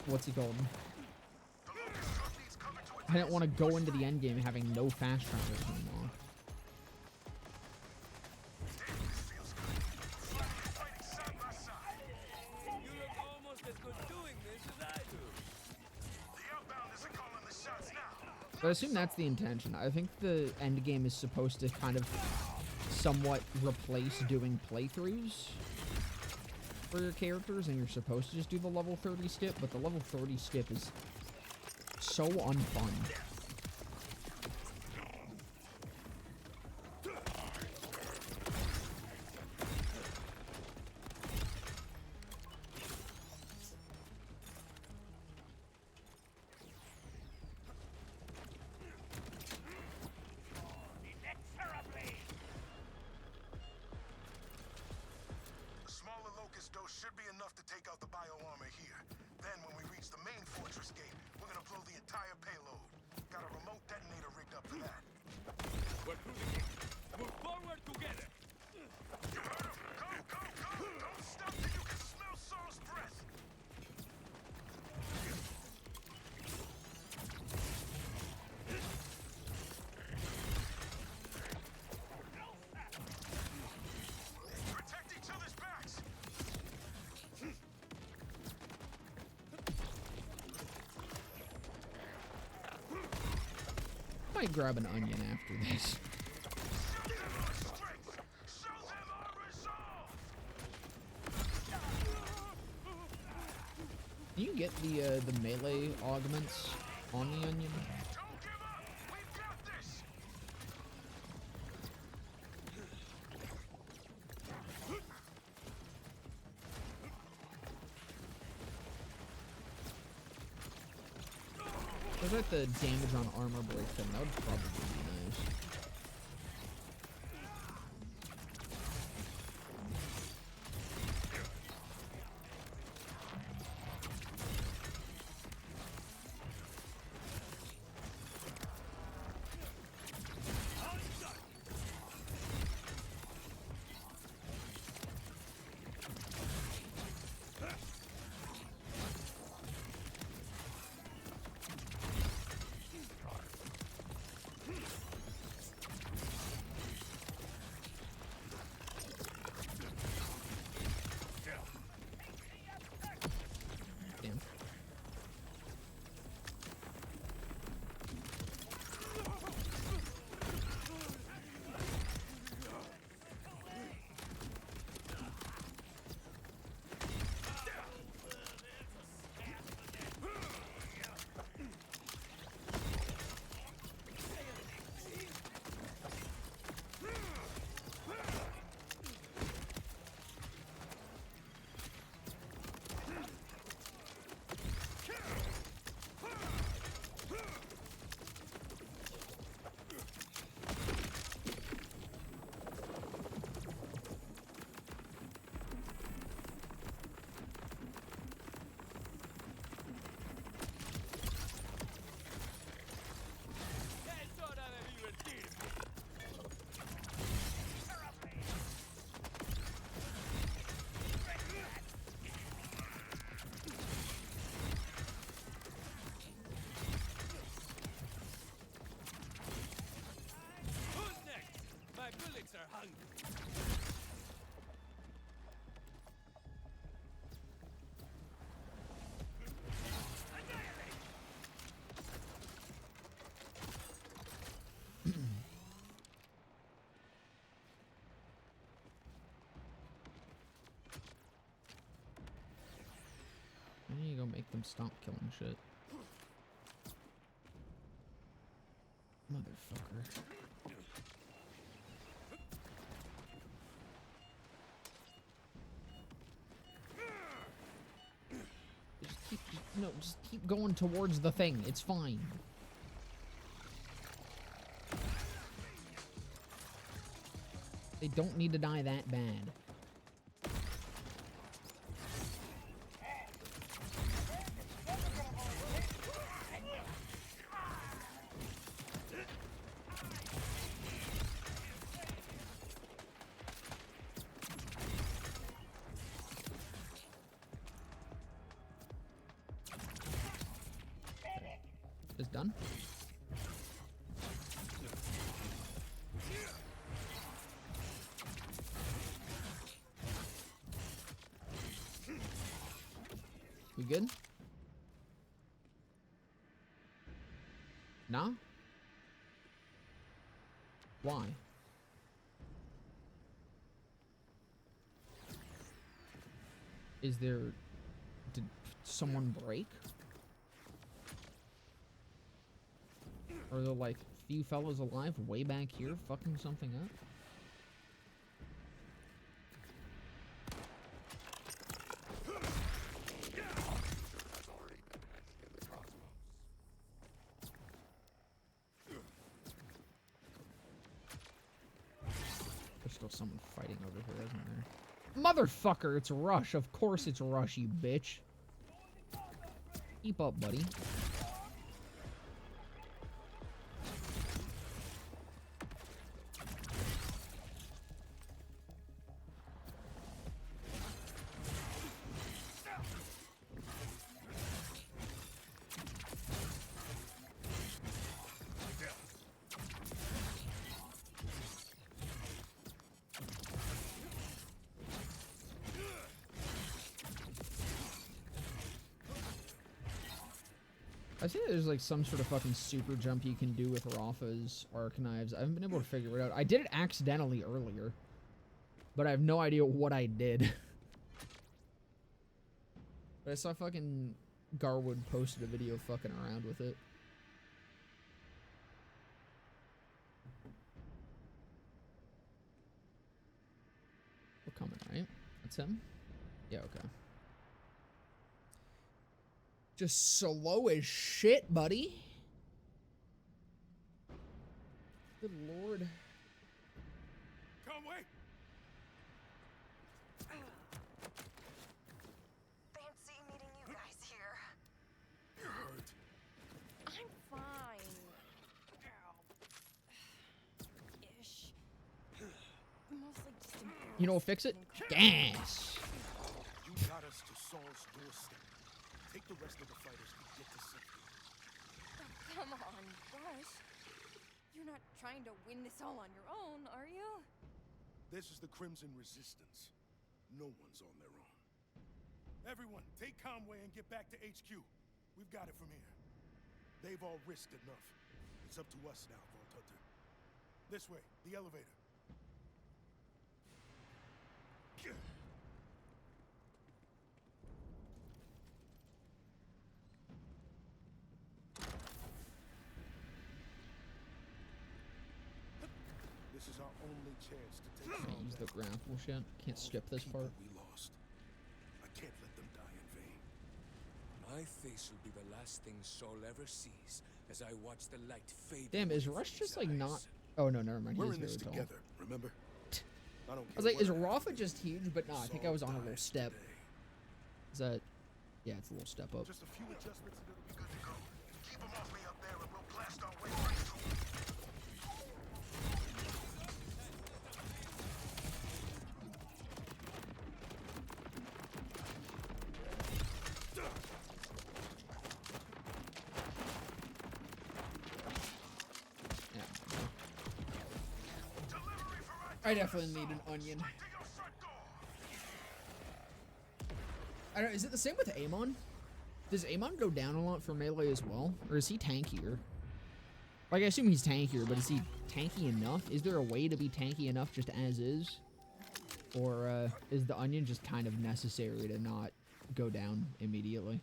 [SPEAKER 1] what's it called? I didn't want to go into the endgame having no fast travel anymore.
[SPEAKER 2] You look almost as good doing this as I do.
[SPEAKER 6] The Outbounders are calling the shots now.
[SPEAKER 1] But I assume that's the intention. I think the endgame is supposed to kind of somewhat replace doing playthroughs for your characters, and you're supposed to just do the level 30 skip, but the level 30 skip is so unfun.
[SPEAKER 6] A smaller locust dose should be enough to take out the bio-armor here. Then when we reach the main fortress gate, we're gonna blow the entire payload. Got a remote detonator rigged up for that.
[SPEAKER 2] We're through the gate. Move forward together.
[SPEAKER 6] You heard him! Go, go, go! Don't stop till you can smell Saul's breath! Protect each other's backs!
[SPEAKER 1] Might grab an onion after this.
[SPEAKER 6] Show them our strength! Show them our resolve!
[SPEAKER 1] Do you get the melee augments on the onion?
[SPEAKER 6] Don't give up! We've got this!
[SPEAKER 1] There's like the damage on armor break thing. That would probably be nice. stop killing shit. Motherfucker. Just keep going towards the thing. It's fine. They don't need to die that bad. Just done. We good? Nah? Why? Is there... Did someone break? Are there, like, few fellas alive way back here fucking something up? There's still someone fighting over here, isn't there? Motherfucker, it's Rush. Of course it's Rush, you bitch. Keep up, buddy. I think there's like some sort of fucking super jump you can do with Rafa's archives. I haven't been able to figure it out. I did it accidentally earlier, but I have no idea what I did. But I saw fucking Garwood posted a video fucking around with it. We're coming, right? That's him? Yeah, okay. Just slow as shit, buddy. Good lord.
[SPEAKER 6] Conway!
[SPEAKER 3] Fancy meeting you guys here.
[SPEAKER 6] You're hurt.
[SPEAKER 4] I'm fine. Ish. Mostly just embarrassed.
[SPEAKER 1] You know, fix it?
[SPEAKER 4] and
[SPEAKER 1] Gas.
[SPEAKER 6] You got us to Saul's doorstep. Take the rest of the fighters to get to safety.
[SPEAKER 4] Oh, come on, Rush. You're not trying to win this all on your own, are you?
[SPEAKER 6] This is the Crimson Resistance. No one's on their own. Everyone, take Conway and get back to HQ. We've got it from here. They've all risked enough. It's up to us now, Vault Hunter. This way, the elevator. This is our only chance to take
[SPEAKER 1] Can't
[SPEAKER 6] Saul
[SPEAKER 1] use the
[SPEAKER 6] down.
[SPEAKER 1] grapple shit. Can't
[SPEAKER 6] All
[SPEAKER 1] skip
[SPEAKER 6] the
[SPEAKER 1] this
[SPEAKER 6] people
[SPEAKER 1] part.
[SPEAKER 6] we lost. I can't let them die in vain.
[SPEAKER 2] My face will be the last thing Saul ever sees as I watch the light fade.
[SPEAKER 1] Damn, is
[SPEAKER 2] away
[SPEAKER 1] Rush
[SPEAKER 2] from
[SPEAKER 1] just
[SPEAKER 2] his
[SPEAKER 1] like not?
[SPEAKER 2] eyes.
[SPEAKER 1] Oh no, never mind.
[SPEAKER 6] We're
[SPEAKER 1] He's
[SPEAKER 6] in this
[SPEAKER 1] very tall.
[SPEAKER 6] together, remember? I don't
[SPEAKER 1] I was like,
[SPEAKER 6] care
[SPEAKER 1] is
[SPEAKER 6] what
[SPEAKER 1] Rafa
[SPEAKER 6] happens.
[SPEAKER 1] just huge? But no, I think I
[SPEAKER 6] Saul
[SPEAKER 1] was on a little
[SPEAKER 6] dies
[SPEAKER 1] step.
[SPEAKER 6] today.
[SPEAKER 1] Is that? Yeah, it's a little step up.
[SPEAKER 6] Just a few adjustments and it'll be good to go. Keep them off me up there and we'll blast our way right through.
[SPEAKER 1] Yeah. I definitely need an onion.
[SPEAKER 6] To your front door.
[SPEAKER 1] I don't. Is it the same with Amon? Does Amon go down a lot for melee as well, or is he tankier? Like, I assume he's tankier, but is he tanky enough? Is there a way to be tanky enough just as is? Or is the onion just kind of necessary to not go down immediately?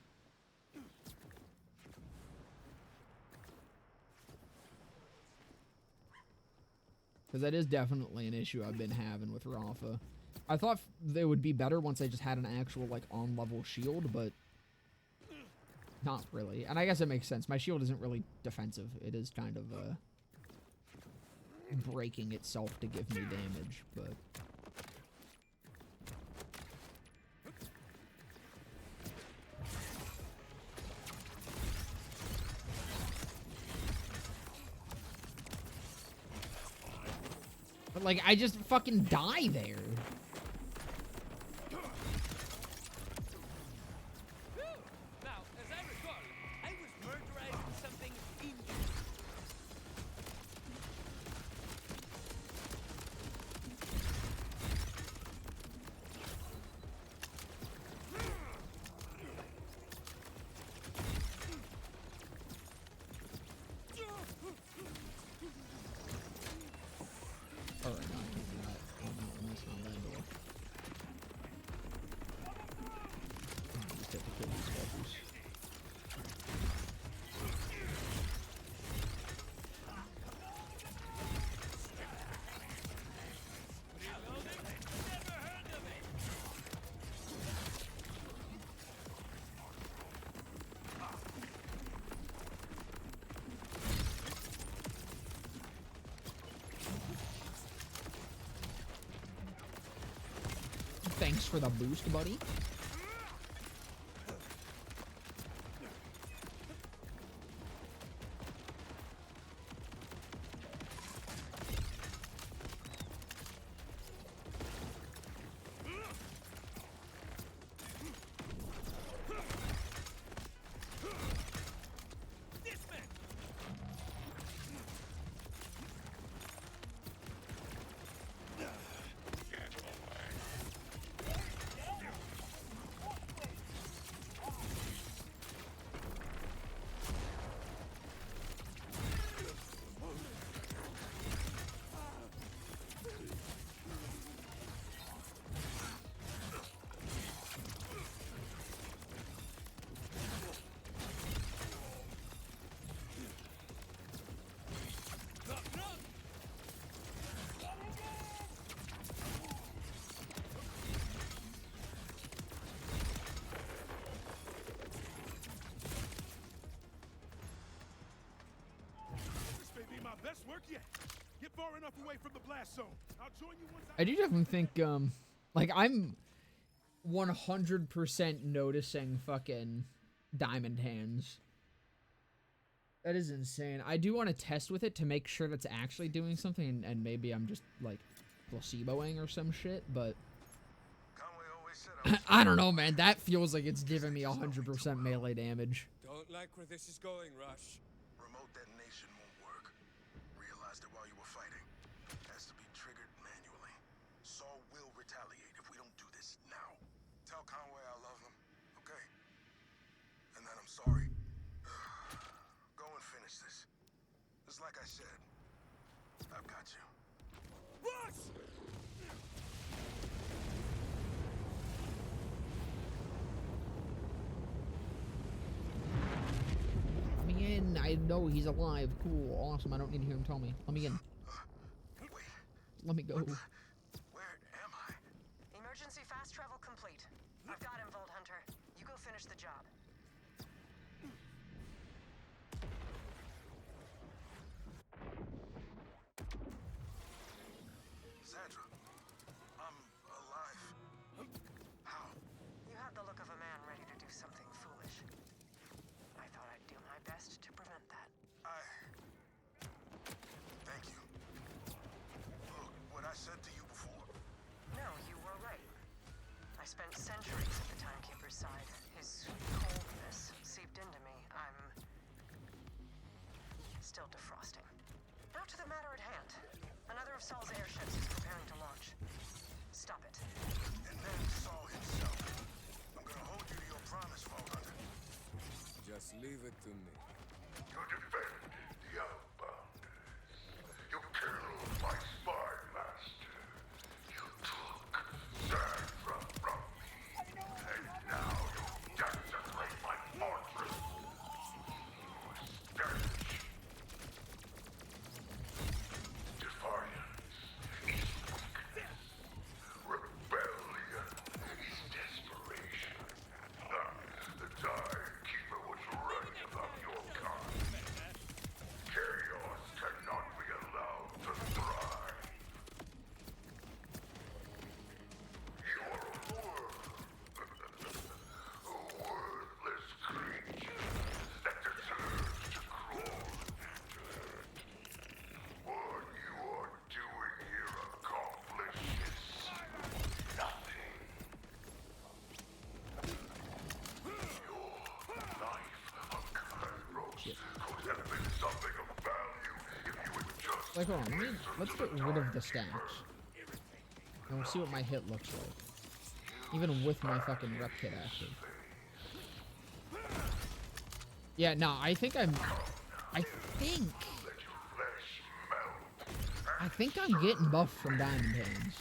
[SPEAKER 1] Because that is definitely an issue I've been having with Rafa. I thought they would be better once I just had an actual, like, on-level shield, but not really. And I guess it makes sense. My shield isn't really defensive. It is kind of, breaking itself to give me damage, but... But, like, I just fucking die there.
[SPEAKER 2] Now, as I recall, I was murderizing something in
[SPEAKER 1] Alright, no, I can't do that. Oh, no, that's not that door. Just have to kill these fuckers. Thanks for the boost, buddy.
[SPEAKER 6] Best work yet. Get far enough away from the blast zone. I'll join you once
[SPEAKER 1] I do definitely think, like, I'm 100% noticing fucking diamond hands. That is insane. I do want to test with it to make sure that's actually doing something, and maybe I'm just, like, placeboing or some shit, but... I don't know, man. That feels like it's giving me 100% melee damage.
[SPEAKER 2] Don't like where this is going, Rush.
[SPEAKER 5] Remote detonation won't work. Realized it while you were fighting. Has to be triggered manually. Saul will retaliate if we don't do this now. Tell Conway I love him, okay? And that I'm sorry. Go and finish this. Just like I said, I've got you.
[SPEAKER 2] Rush!
[SPEAKER 1] Let me in. I know he's alive. Cool. Awesome. I don't need to hear him tell me. Let me in.
[SPEAKER 5] Wait,
[SPEAKER 1] Let me go.
[SPEAKER 5] where am I?
[SPEAKER 3] Emergency fast travel complete. I've got him, Vault Hunter. You go finish the job.
[SPEAKER 5] Sandra, I'm alive. How?
[SPEAKER 3] You had the look of a man ready to do something foolish. I thought I'd do my best to prevent that.
[SPEAKER 5] Thank you. Look, what I said to you before.
[SPEAKER 3] No, you were right. I spent centuries at the Timekeeper's side. His coldness seeped into me. I'm still defrosting. Now to the matter at hand. Another of Saul's airships is preparing to launch. Stop it.
[SPEAKER 5] And then Saul himself. I'm gonna hold you to your promise, Vault Hunter.
[SPEAKER 2] Just leave it to me.
[SPEAKER 7] You defended the outbound. You killed my spy master. You took Sandra from me. And now you desecrate my fortress. Stench. Defiant.
[SPEAKER 1] Like, hold on, let's get rid of the stacks. And we'll see what my hit looks like. Even with my fucking rep kit active. Yeah, nah, I think I'm getting buffed from Diamond Hands.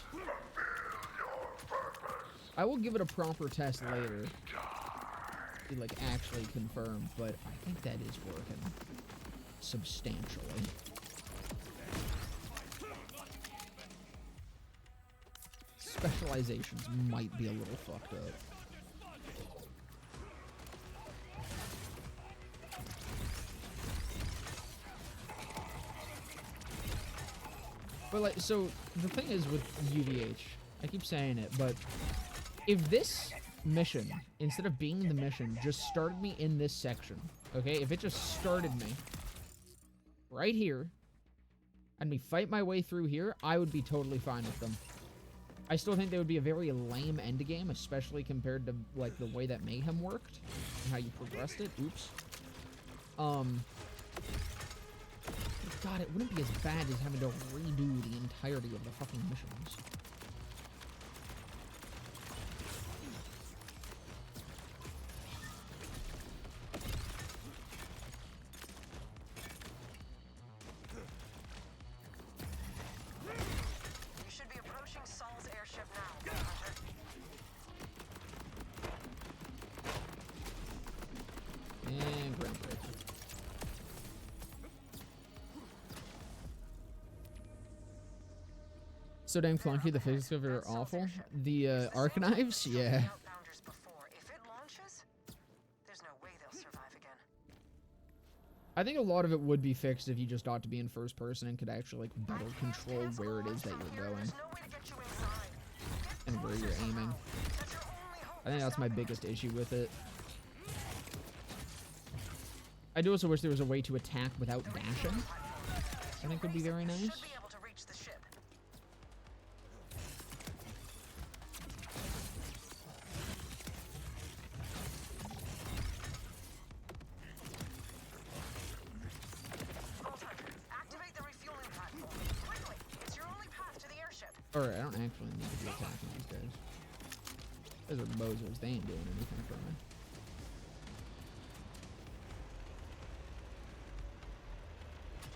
[SPEAKER 1] I will give it a proper test later. To, like, actually confirm, but I think that is working. Substantially. Specializations might be a little fucked up. But like, so the thing is with UVH, I keep saying it, but if this mission, instead of being the mission, just started me in this section, okay? If it just started me right here, and me fight my way through here, I would be totally fine with them. I still think they would be a very lame endgame, especially compared to like the way that Mayhem worked and how you progressed it. Oops. God, it wouldn't be as bad as having to redo the entirety of the fucking missions.
[SPEAKER 3] You should be approaching Saul's airship now.
[SPEAKER 1] And groundbreaker. So damn clunky, the physics of it are awful. The archives, yeah. I think a lot of it would be fixed if you just ought to be in first person and could actually like better control where it is that you're going. And where you're aiming. I think that's my biggest issue with it. I do also wish there was a way to attack without dashing. I think would be very nice. Alright, I don't actually need to be attacking these guys. Those are bozos. They ain't doing anything for me.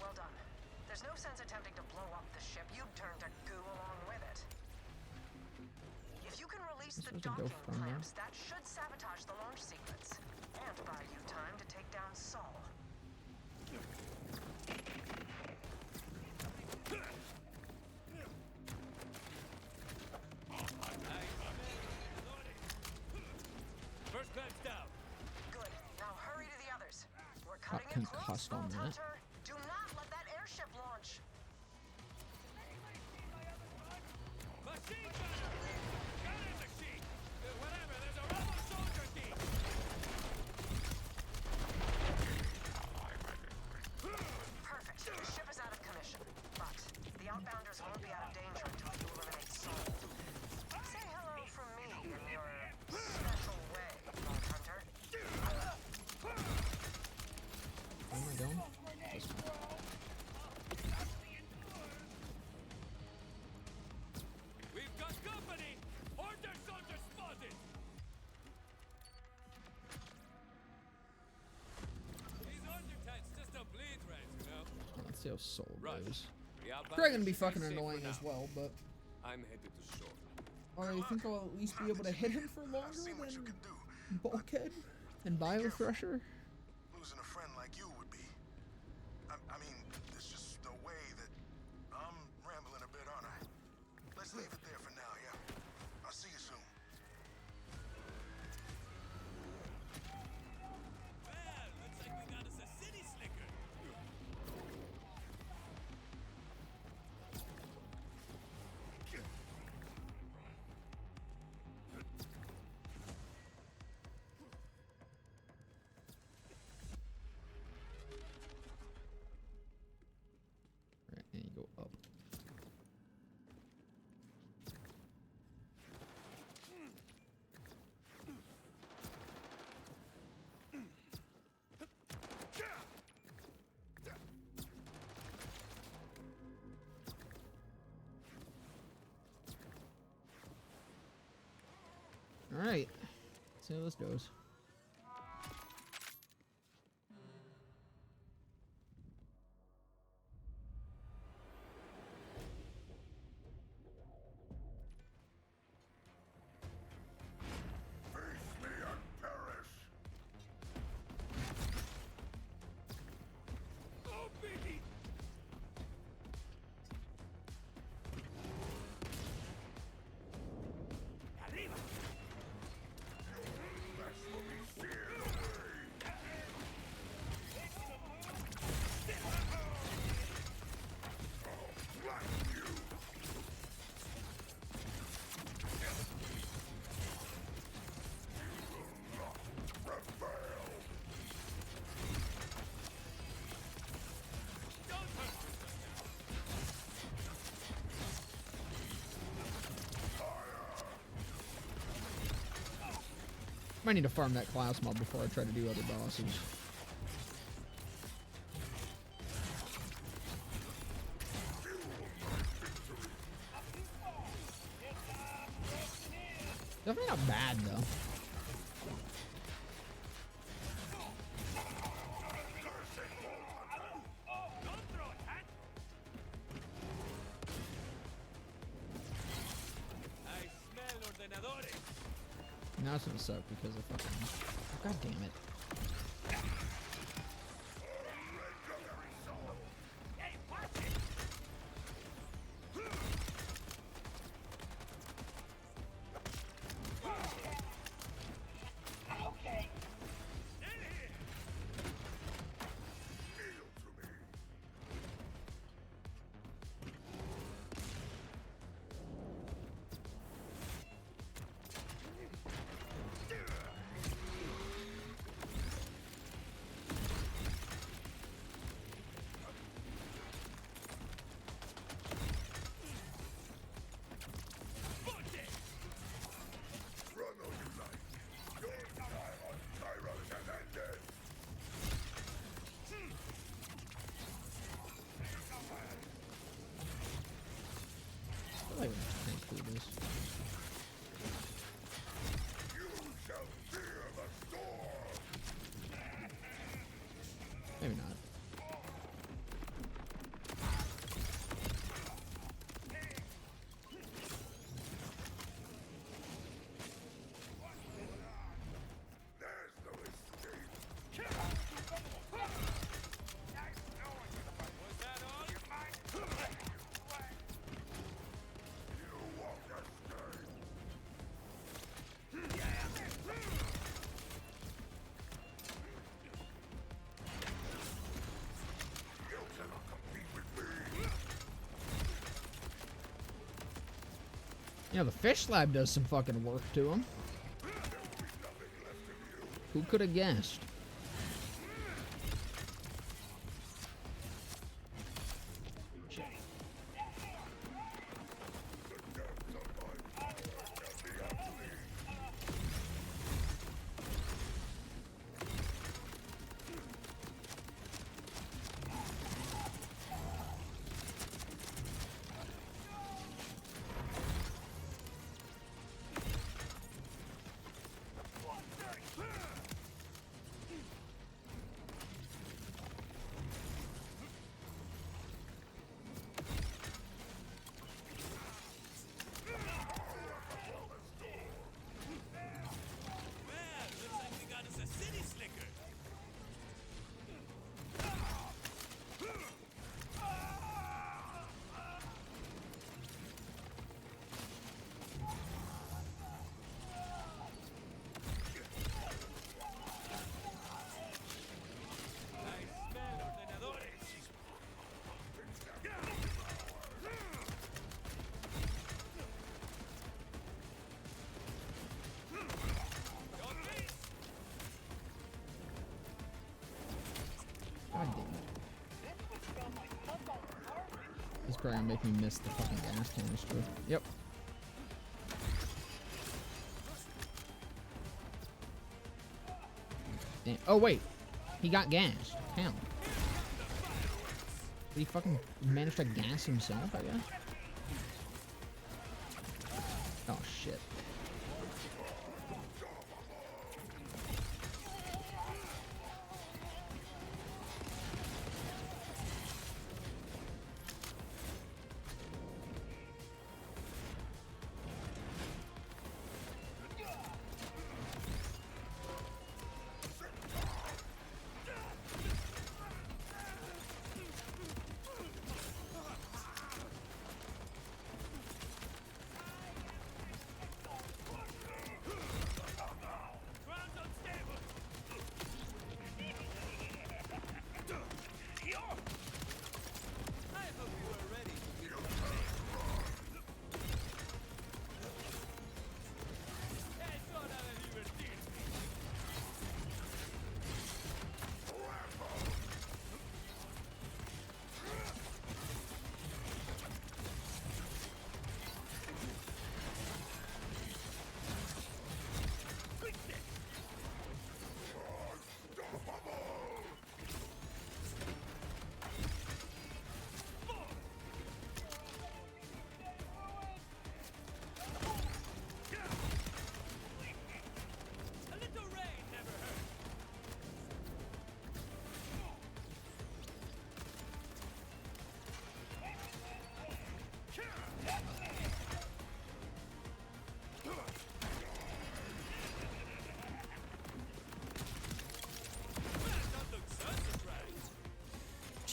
[SPEAKER 3] Well done. There's no sense attempting to blow up the ship. You'd turn to goo along with it. If you can release the docking clamps, that should sabotage the launch sequence. And buy you time to take down Saul.
[SPEAKER 2] First crack's down.
[SPEAKER 3] Good. Now hurry to the others. We're cutting
[SPEAKER 1] Got
[SPEAKER 3] it close,
[SPEAKER 1] concussed on that.
[SPEAKER 3] Hunter. Do not let that airship launch.
[SPEAKER 2] Machine gunner! Gunner machine! Whatever, there's a rebel soldier team!
[SPEAKER 3] Perfect. The ship is out of commission. But the outbounders won't be out of danger until you eliminate Saul. Say hello from me in your special way, Vault Hunter.
[SPEAKER 1] Where am I going? This way.
[SPEAKER 2] We've got company! Order soldier spotted! These order tanks just a bleed right, you know?
[SPEAKER 1] Let's see how Soul goes.
[SPEAKER 2] The outbound
[SPEAKER 1] Probably gonna be
[SPEAKER 2] should
[SPEAKER 1] fucking
[SPEAKER 2] safe for
[SPEAKER 1] annoying as
[SPEAKER 2] now.
[SPEAKER 1] well, but
[SPEAKER 2] I'm headed to shore.
[SPEAKER 1] I think I'll at least be able to hit him for longer
[SPEAKER 6] See what you
[SPEAKER 1] than
[SPEAKER 6] can do.
[SPEAKER 1] Bulkhead and Bio Thresher.
[SPEAKER 6] Losing a friend like you would be. I mean, it's just the way that I'm rambling a bit, aren't I? Let's leave it there for now, yeah? I'll see you soon.
[SPEAKER 2] Well, looks like we got us a city slicker.
[SPEAKER 1] Alright, and you go up. see how this goes.
[SPEAKER 7] Face me and perish!
[SPEAKER 2] Oh, baby! Arriba!
[SPEAKER 7] Flesh will be seared away! I'll blast you! You will not prevail!
[SPEAKER 2] Don't hurt
[SPEAKER 1] Might need to farm that class mob before I try to do other bosses. Definitely not bad though.
[SPEAKER 2] I smell ordenadores.
[SPEAKER 1] Now it's gonna suck because of fucking. Oh, God damn it.
[SPEAKER 2] Hey, watch it!
[SPEAKER 7] Okay. Kneel to me. Run all you like. Your time on Kairos has ended.
[SPEAKER 1] I feel like we can through this.
[SPEAKER 7] You shall fear the storm.
[SPEAKER 1] Maybe not.
[SPEAKER 7] There's no escape.
[SPEAKER 2] Was that all?
[SPEAKER 7] You won't escape. You cannot compete with me.
[SPEAKER 1] You know, the fish lab does some fucking work to him.
[SPEAKER 7] There will be nothing left of you.
[SPEAKER 1] Who could have guessed?
[SPEAKER 7] The depths of my power shall be unleashed.
[SPEAKER 2] Well, looks like we got us a city slicker. I smell ordenadores. Your face.
[SPEAKER 1] God damn it. He's probably gonna make me miss the fucking gas canister. Yep. Damn. Oh wait, he got gassed. How? Did he fucking manage to gas himself, I guess? Oh shit.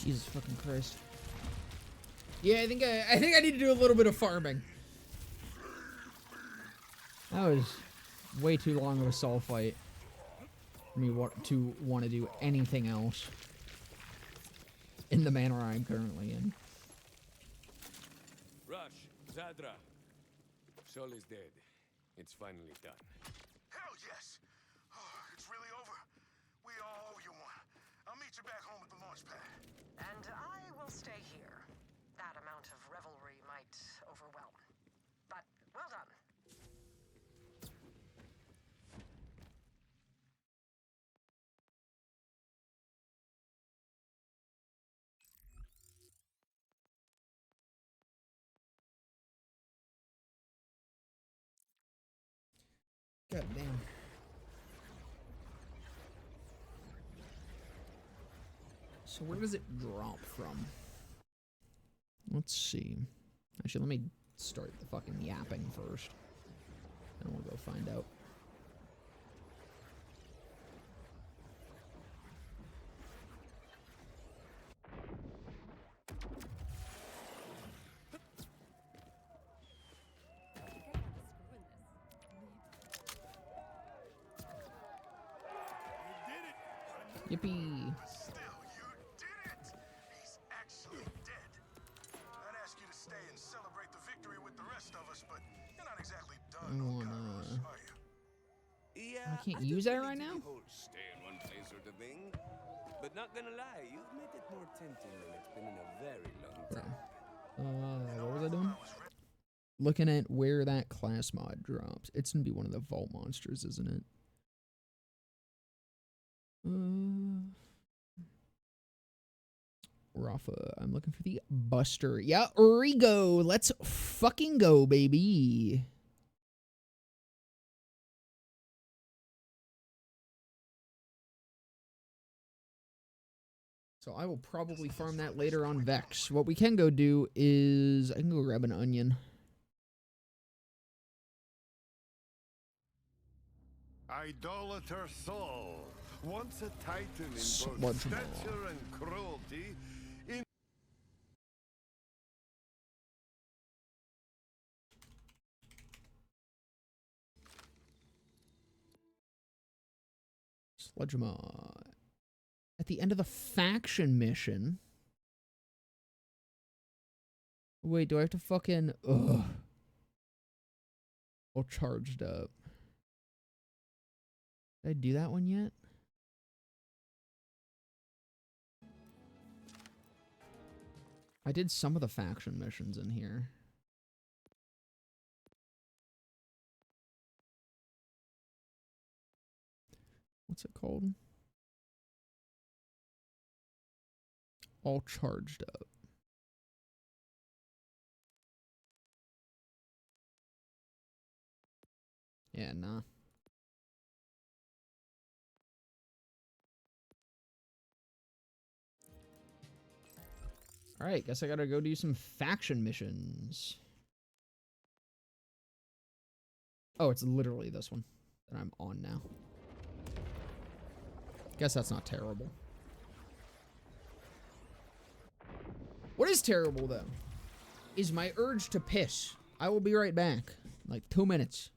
[SPEAKER 1] Jesus fucking Christ. Yeah, I think I need to do a little bit of farming. That was way too long of a soul fight for me to want to do anything else in the manner I'm currently in.
[SPEAKER 2] Rush, Zadra. Sol is dead. It's finally done.
[SPEAKER 5] Hell yes! Oh, it's really over. We all owe you one. I'll meet you back home at the launch pad.
[SPEAKER 8] And I will stay here. That amount of revelry might overwhelm. But well done.
[SPEAKER 1] God damn. So where does it drop from? Let's see. Actually, let me start the fucking yapping first. And we'll go find out. Yippee.
[SPEAKER 5] Still, you did it! He's actually dead. I'd ask you to stay and celebrate the victory with the rest of us, but you're not exactly done on Kairos, are you?
[SPEAKER 2] Yeah,
[SPEAKER 1] I can't
[SPEAKER 2] don't
[SPEAKER 1] use that
[SPEAKER 2] really
[SPEAKER 1] right
[SPEAKER 2] do
[SPEAKER 1] now?
[SPEAKER 2] the whole stay in one place sort of thing. But not gonna lie, you've made it more tempting than it's been in a very long time.
[SPEAKER 1] What was I doing? Looking at where that class mod drops. It's gonna be one of the vault monsters, isn't it? Rafa, I'm looking for the Buster. Yeah, Rigo. Let's fucking go, baby. So I will probably farm that later on Vex. What we can go do is I can go grab an onion.
[SPEAKER 7] Idolater Saul, once a titan in both
[SPEAKER 1] Sludge
[SPEAKER 7] stature and cruelty, in
[SPEAKER 1] Sludgemaw. At the end of the faction mission. Wait, do I have to fucking... Ugh. All charged up. Did I do that one yet? I did some of the faction missions in here. What's it called? All charged up. Yeah, nah. Alright, guess I gotta go do some faction missions. Oh, it's literally this one that I'm on now. Guess that's not terrible. What is terrible, though, is my urge to piss. I will be right back. Like 2 minutes.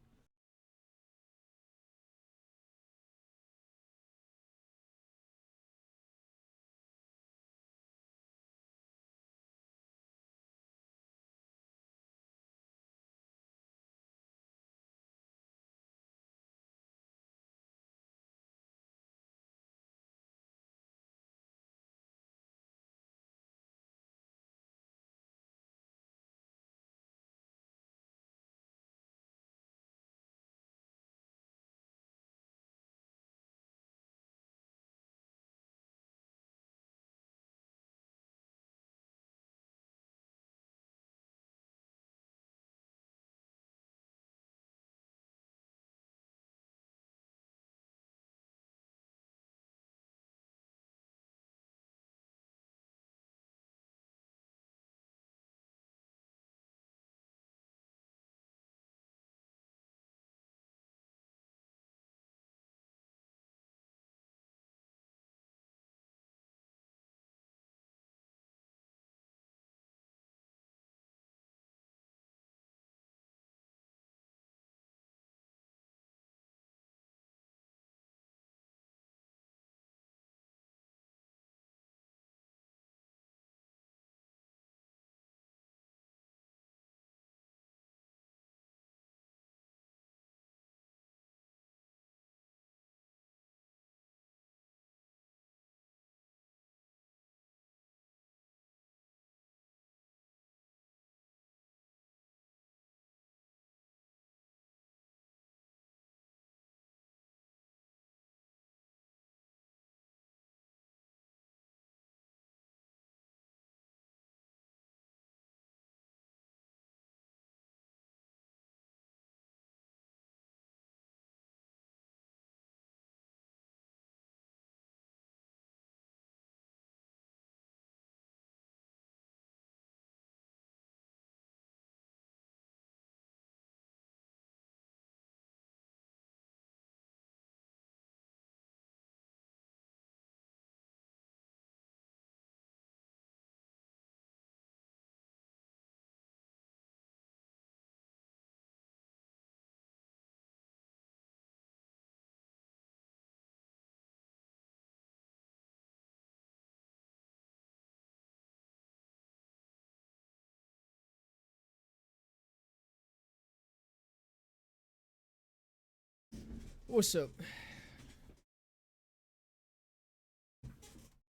[SPEAKER 1] What's up?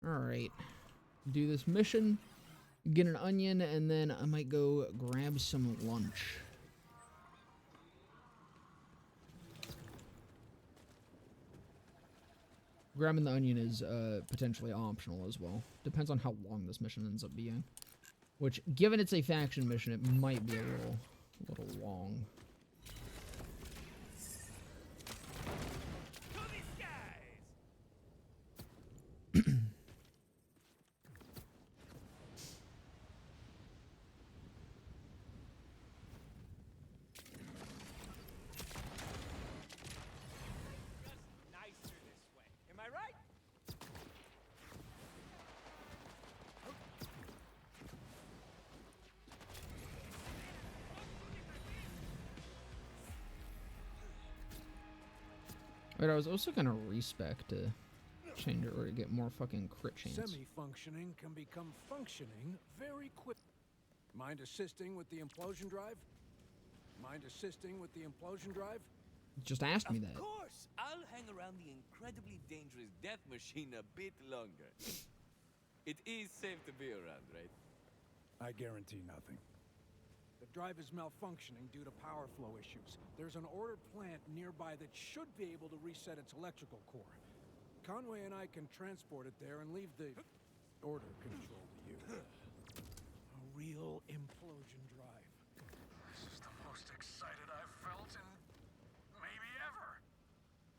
[SPEAKER 1] Alright. Do this mission, get an onion, and then I might go grab some lunch. Grabbing the onion is potentially optional as well. Depends on how long this mission ends up being. Which, given it's a faction mission, it might be a little long. But I was also gonna respec to change it or to get more fucking crit chance.
[SPEAKER 6] Semi-functioning can become functioning very quick. Mind assisting with the implosion drive? Mind assisting with the implosion drive?
[SPEAKER 1] Just asked me that.
[SPEAKER 2] Of course! I'll hang around the incredibly dangerous death machine a bit longer. It is safe to be around, right?
[SPEAKER 6] I guarantee nothing. The drive is malfunctioning due to power flow issues. There's an ordered plant nearby that should be able to reset its electrical core. Conway and I can transport it there and leave the order control to you. A real implosion drive. This is the most excited I've felt in maybe ever.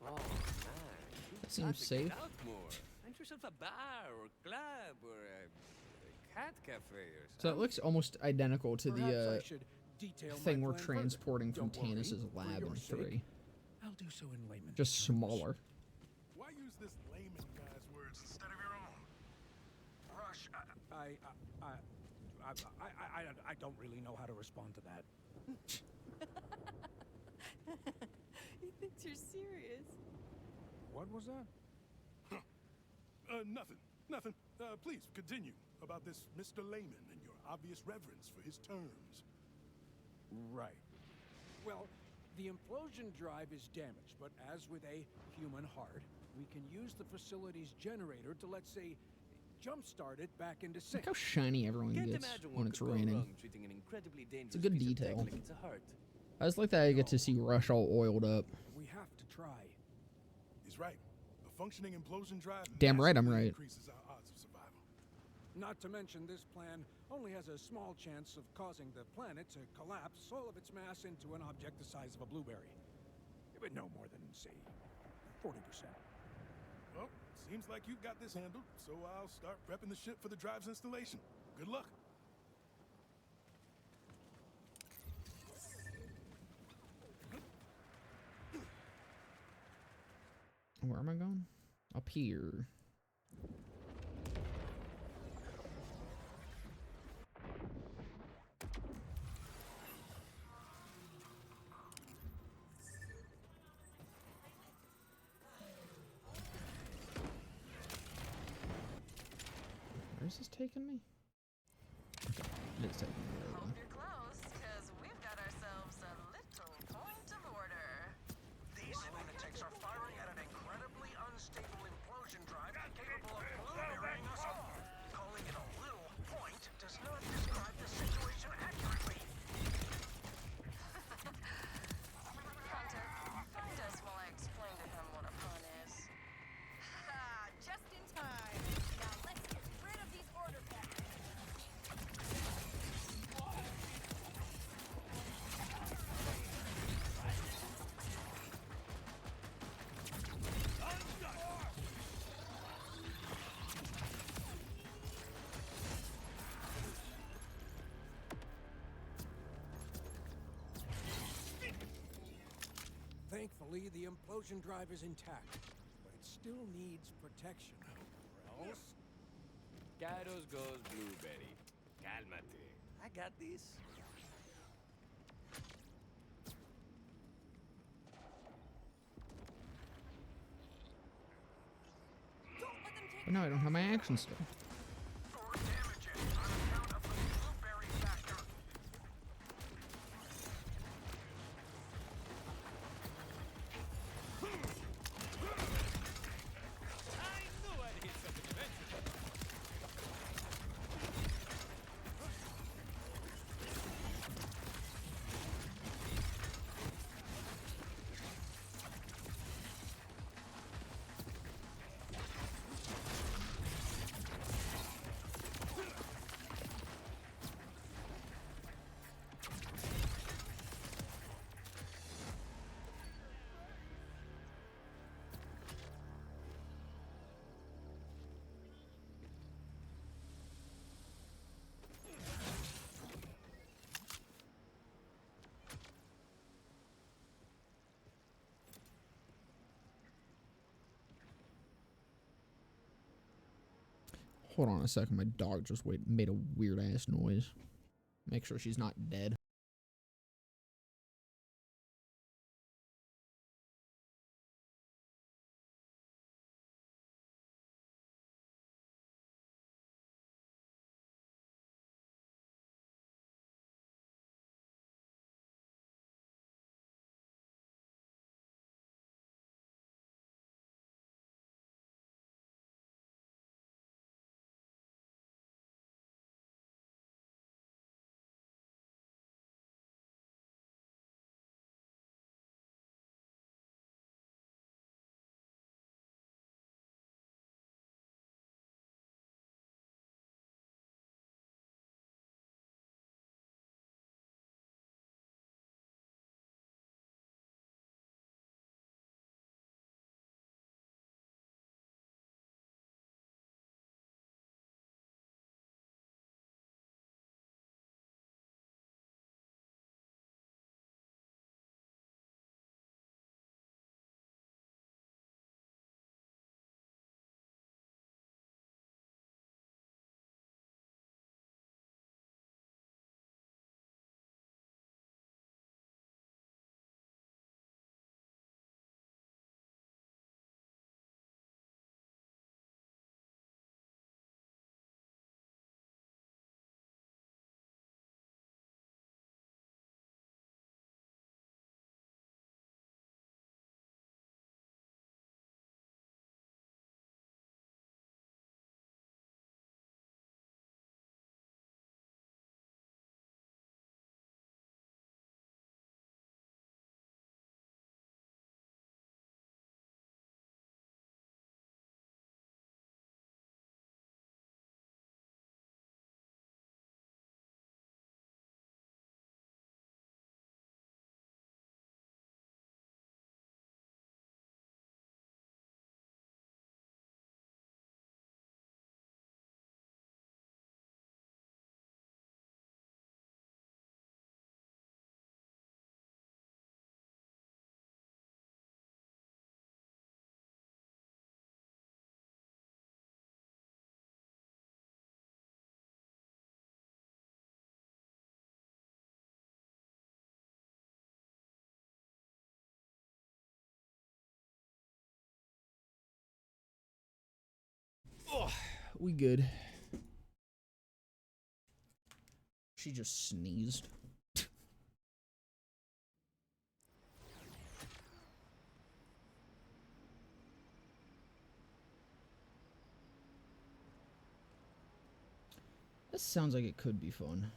[SPEAKER 2] Oh, man.
[SPEAKER 1] Seems safe.
[SPEAKER 2] Get out more. Find yourself a bar or club or a cat cafe or something.
[SPEAKER 1] So it looks almost identical to
[SPEAKER 6] Perhaps I
[SPEAKER 1] the
[SPEAKER 6] should detail
[SPEAKER 1] thing
[SPEAKER 6] my
[SPEAKER 1] we're
[SPEAKER 6] plan further.
[SPEAKER 1] transporting from
[SPEAKER 6] Don't worry,
[SPEAKER 1] Tannis's
[SPEAKER 6] for
[SPEAKER 1] lab
[SPEAKER 6] your
[SPEAKER 1] in
[SPEAKER 6] sake,
[SPEAKER 1] 3.
[SPEAKER 6] I'll do so in layman's
[SPEAKER 1] Just
[SPEAKER 6] terms.
[SPEAKER 1] smaller.
[SPEAKER 5] Why use this layman guy's words instead of your own?
[SPEAKER 6] Rush, I don't really know how to respond to that.
[SPEAKER 4] He thinks you're serious.
[SPEAKER 6] What was that?
[SPEAKER 5] Nothing. Please continue about this Mr. Layman and your obvious reverence for his terms.
[SPEAKER 6] Right. Well, the implosion drive is damaged, but as with a human heart, we can use the facility's generator to, let's say, jumpstart it back into sync.
[SPEAKER 1] Look how shiny everyone
[SPEAKER 2] Can't
[SPEAKER 1] gets
[SPEAKER 2] imagine
[SPEAKER 1] when
[SPEAKER 2] what
[SPEAKER 1] it's
[SPEAKER 2] could go
[SPEAKER 1] raining.
[SPEAKER 2] wrong treating an incredibly dangerous
[SPEAKER 1] It's a good
[SPEAKER 2] piece of tech
[SPEAKER 1] detail.
[SPEAKER 2] like it's a heart.
[SPEAKER 1] I just like that I get to see Rush all oiled up.
[SPEAKER 6] We have to try.
[SPEAKER 5] He's right. A functioning implosion drive
[SPEAKER 1] Damn right I'm
[SPEAKER 5] massively
[SPEAKER 1] right.
[SPEAKER 5] increases our odds of survival.
[SPEAKER 6] Not to mention, this plan only has a small chance of causing the planet to collapse all of its mass into an object the size of a blueberry. But no more than, say, 40%.
[SPEAKER 5] Well, seems like you've got this handled, so I'll start prepping the ship for the drive's installation. Good luck.
[SPEAKER 1] Where am I going? Up here. Where's this taking me? It's taking me there.
[SPEAKER 3] Hope you're close, because we've got ourselves a little point of order.
[SPEAKER 8] These lunatics are firing at an incredibly unstable implosion drive capable of blueberrying us all. Calling it a little point does not describe the situation accurately.
[SPEAKER 3] Hunter, find us while I explain to him what a pun is.
[SPEAKER 4] Ha! Just in time. Now let's get rid of these order packets.
[SPEAKER 6] Thankfully, the implosion drive is intact, but it still needs protection. Or else...
[SPEAKER 2] Gyros goes blueberry. Calmate. I got this.
[SPEAKER 4] Don't let them take
[SPEAKER 1] But no, I don't have my action still.
[SPEAKER 8] Or damage it on account of the blueberry factor.
[SPEAKER 1] Hold on a second. My dog just made a weird ass noise. Make sure she's not dead. Oh, we good. She just sneezed. This sounds like it could be fun.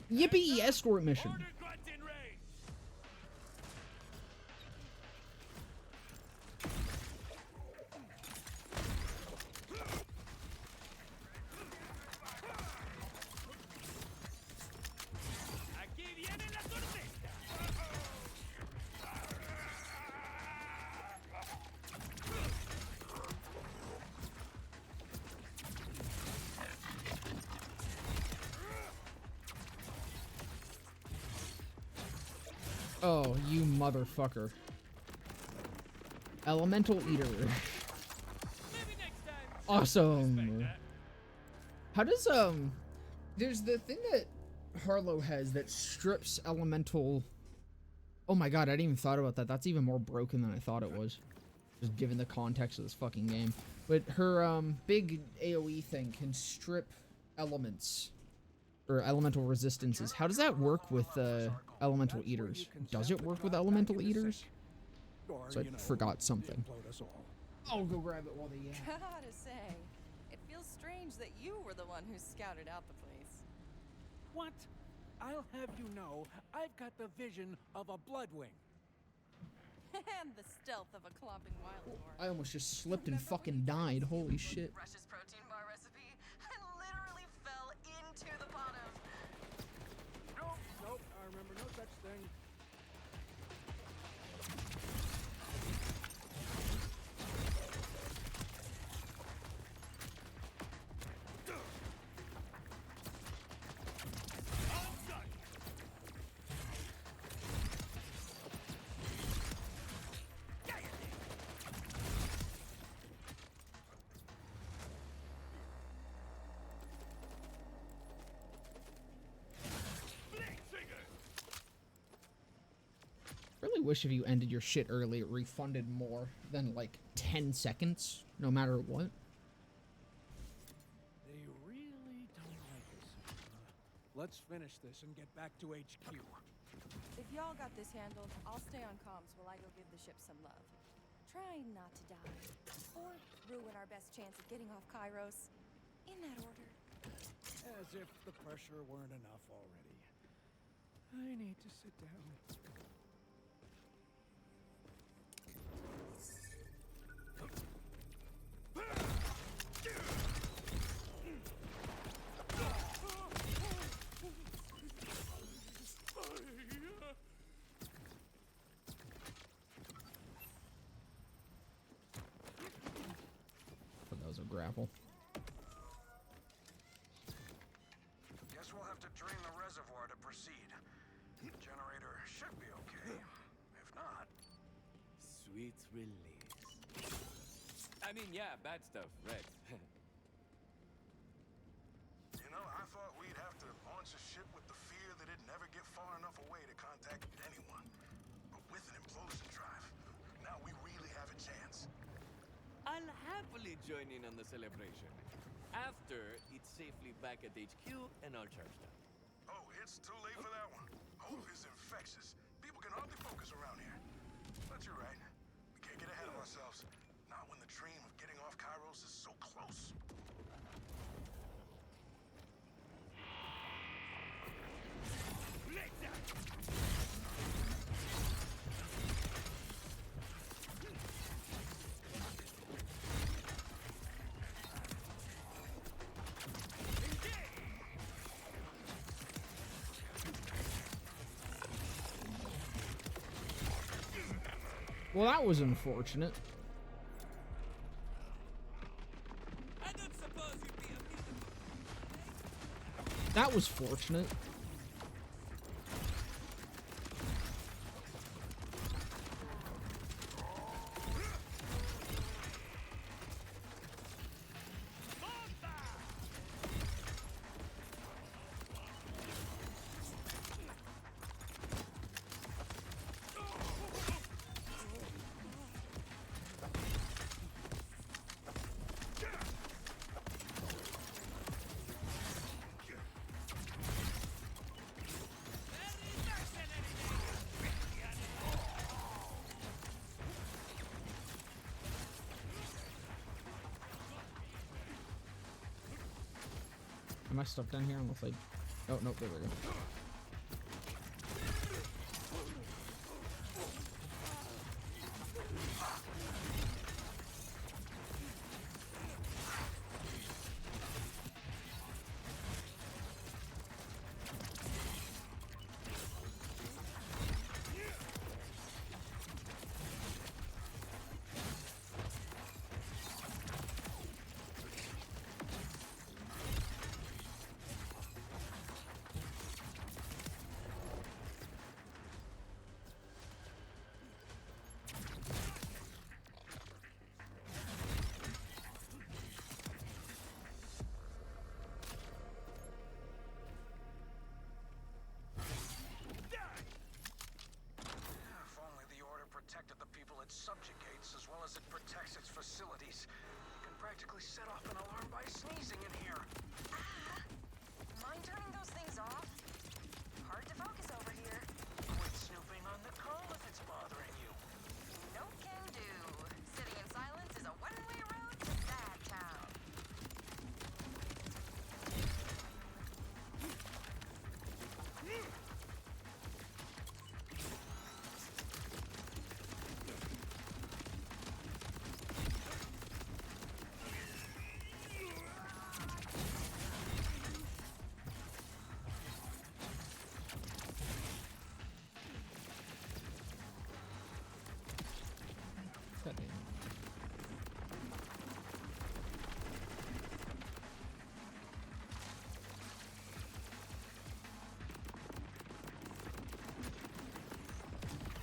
[SPEAKER 1] Yippee! Escort mission. Oh, you motherfucker. Elemental Eater. Awesome. How does, there's the thing that Harlow has that strips elemental... Oh my god, I didn't even thought about that. That's even more broken than I thought it was. Just given the context of this fucking game. But her, big AoE thing can strip elements. Or elemental resistances. How does that work with, elemental eaters? Does it work with elemental eaters? So I forgot something. I'll go grab it while they
[SPEAKER 9] Gotta say, it feels strange that you were the one who scouted out the place.
[SPEAKER 8] What? I'll have you know, I've got the vision of a bloodwing.
[SPEAKER 9] And the stealth of a clopping wild boar.
[SPEAKER 1] I almost just slipped and fucking died. Holy shit.
[SPEAKER 3] Rush's protein bar recipe and literally fell into the pot of...
[SPEAKER 8] Nope, I remember no such thing.
[SPEAKER 1] wish if you ended your shit early, it refunded more than, like, 10 seconds, no matter what.
[SPEAKER 8] They really don't like us. Let's finish this and get back to HQ.
[SPEAKER 9] If y'all got this handled, I'll stay on comms while I go give the ship some love. Try not to die. Or ruin our best chance at getting off Kairos. In that order.
[SPEAKER 8] As if the pressure weren't enough already. I need to sit down.
[SPEAKER 1] But that was a grapple.
[SPEAKER 8] Guess we'll have to drain the reservoir to proceed. Generator should be okay. If not...
[SPEAKER 2] Sweet release. I mean, yeah, bad stuff, right?
[SPEAKER 5] You know, I thought we'd have to launch a ship with the fear that it'd never get far enough away to contact anyone. But with an implosion drive, now we really have a chance.
[SPEAKER 2] I'll happily join in on the celebration. After it's safely back at HQ and all charged up.
[SPEAKER 5] Oh, it's too late for that one. Hope is infectious. People can hardly focus around here. But you're right. We can't get ahead of ourselves. Not when the dream of getting off Kairos is so close.
[SPEAKER 1] Well, that was unfortunate.
[SPEAKER 2] I don't suppose you'd be amenable.
[SPEAKER 1] That was fortunate. Am I stuck down here? Unless I... Oh, nope, there we go.
[SPEAKER 8] Protected the people it subjugates as well as it protects its facilities. You can practically set off an alarm by sneezing in here.
[SPEAKER 3] Mind turning those things off? Hard to focus over here.
[SPEAKER 8] Quit snooping on the call if it's bothering you.
[SPEAKER 3] No can do. Sitting in silence is a one-way road to Sad Town.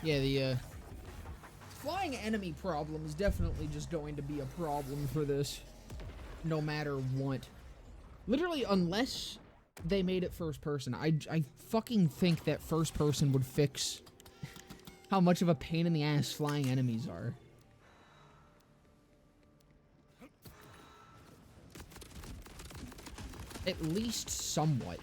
[SPEAKER 1] Yeah, the flying enemy problem is definitely just going to be a problem for this, no matter what. Literally, unless they made it first person, I fucking think that first person would fix how much of a pain in the ass flying enemies are. At least somewhat.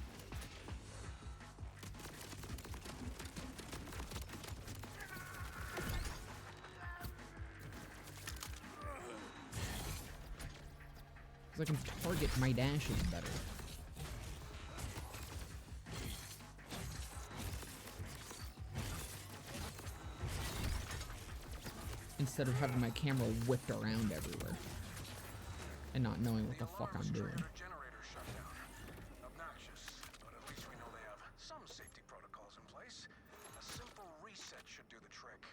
[SPEAKER 1] I can target my dashes better. Instead of having my camera whipped around everywhere. And not knowing what the fuck I'm doing.
[SPEAKER 8] Generator shutdown. Obnoxious, but at least we know they have some safety protocols in place. A simple reset should do the trick.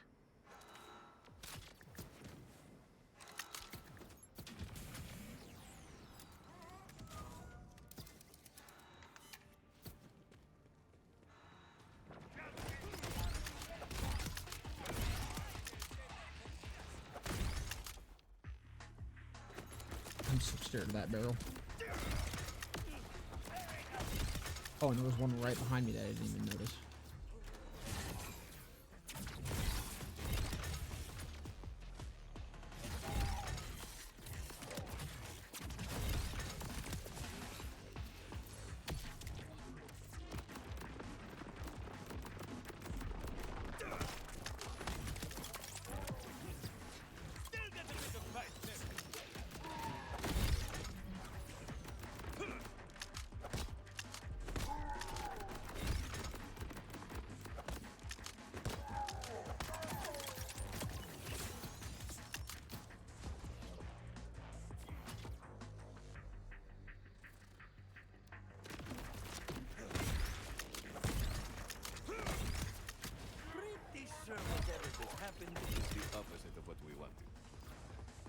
[SPEAKER 1] I'm so scared of that barrel. Oh, and there was one right behind me that I didn't even notice.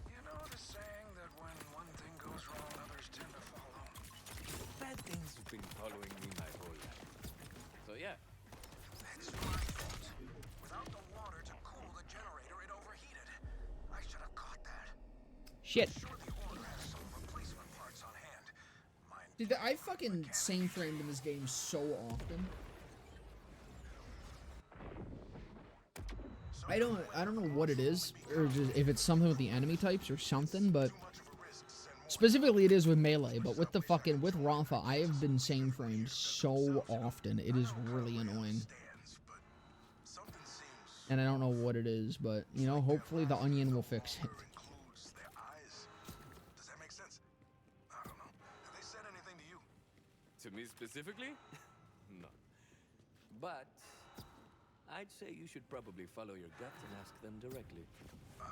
[SPEAKER 8] You know the saying that when one thing goes wrong, others tend to follow.
[SPEAKER 2] Bad things have been following me my whole life. So yeah.
[SPEAKER 8] It's my fault. Without the water to cool the generator, it overheated. I should have caught that.
[SPEAKER 1] Shit.
[SPEAKER 8] Sure, the order has some replacement parts on hand. Mine.
[SPEAKER 1] Dude, I fucking same framed in this game so often. I don't know what it is, or just if it's something with the enemy types or something, but specifically it is with melee, but with with Rafa, I have been same framed so often. It is really annoying. And I don't know what it is, but you know, hopefully the onion will fix it.
[SPEAKER 5] Includes their eyes. Does that make sense? I don't know. Have they said anything to you?
[SPEAKER 2] To me specifically? No. But I'd say you should probably follow your gut and ask them directly.
[SPEAKER 5] I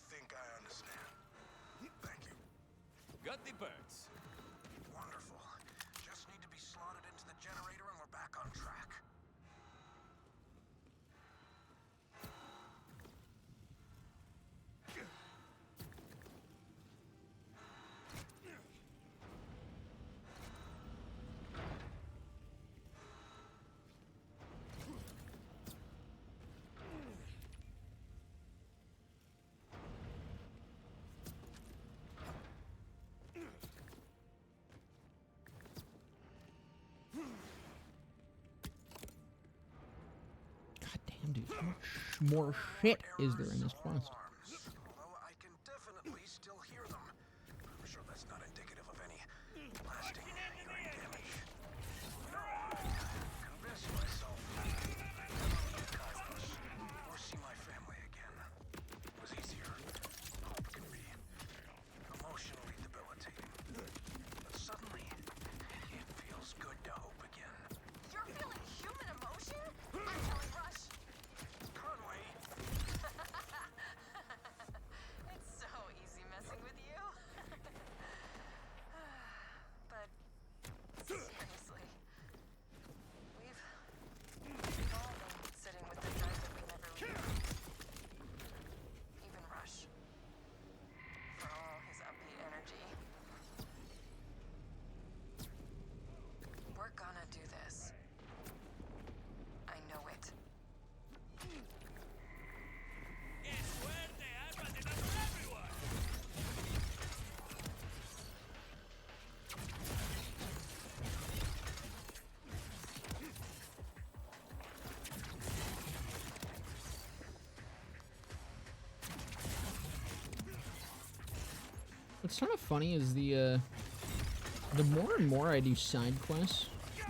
[SPEAKER 5] think I understand. Thank you.
[SPEAKER 2] Got the birds.
[SPEAKER 8] Wonderful. Just need to be slotted into the generator and we're back on track.
[SPEAKER 1] God damn, dude, how much more shit is there in this quest?
[SPEAKER 8] Although I can definitely still hear them. I'm sure that's not indicative of any lasting hearing damage. No, I convinced myself I never leave Kairos or see my family again. It was easier. Hope can be emotionally debilitating. But suddenly, it feels good to hope again.
[SPEAKER 3] You're feeling human emotion? I'm telling Rush.
[SPEAKER 8] Conway,
[SPEAKER 1] What's kind of funny is the more and more I do side quests,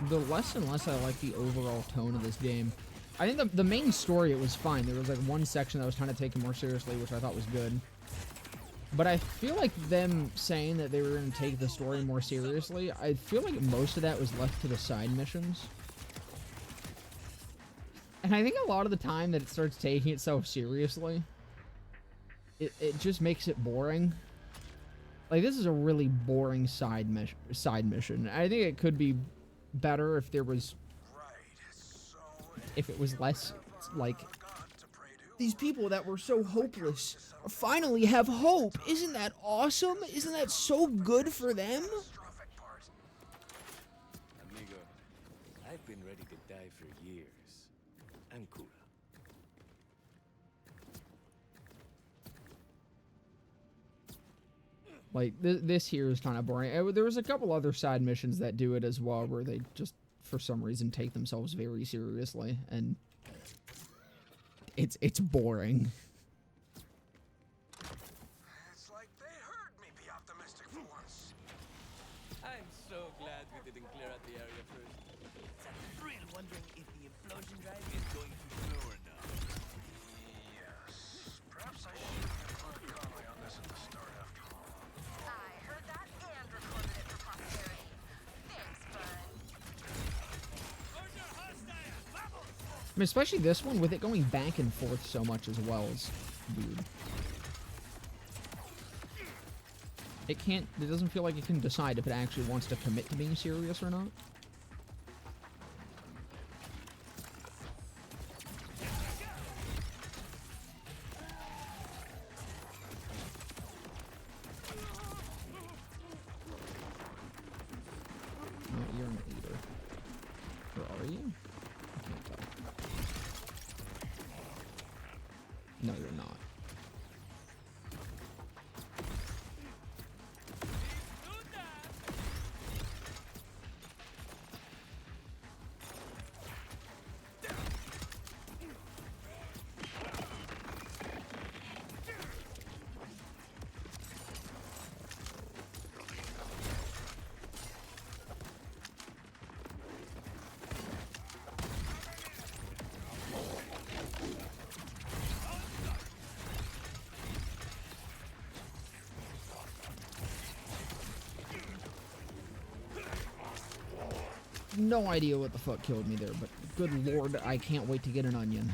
[SPEAKER 1] the less and less I like the overall tone of this game. I think the main story, it was fine. There was like one section that was trying to take it more seriously, which I thought was good. But I feel like them saying that they were going to take the story more seriously, I feel like most of that was left to the side missions. And I think a lot of the time that it starts taking itself seriously, it just makes it boring. Like, this is a really boring side mission. I think it could be better if there was... if it was less, like... These people that were so hopeless finally have hope. Isn't that awesome? Isn't that so good for them?
[SPEAKER 2] Amigo, I've been ready to die for years. I'm cool.
[SPEAKER 1] Like, this here is kind of boring. There was a couple other side missions that do it as well, where they just, for some reason, take themselves very seriously, and it's boring.
[SPEAKER 8] It's like they heard me be optimistic for once.
[SPEAKER 2] I'm so glad we didn't clear out the area first.
[SPEAKER 10] It's a thrill wondering if the implosion drive is going to blow or not.
[SPEAKER 8] Yes. Perhaps I should have included Conway on this at the start after all.
[SPEAKER 3] I heard that and recorded it for posterity. Thanks, bud.
[SPEAKER 1] I mean, especially this one, with it going back and forth so much as well, is weird. It doesn't feel like it can decide if it actually wants to commit to being serious or not. Oh, you're an eater. Or are you? I can't tell. No, you're not. No idea what the fuck killed me there, but good lord, I can't wait to get an onion.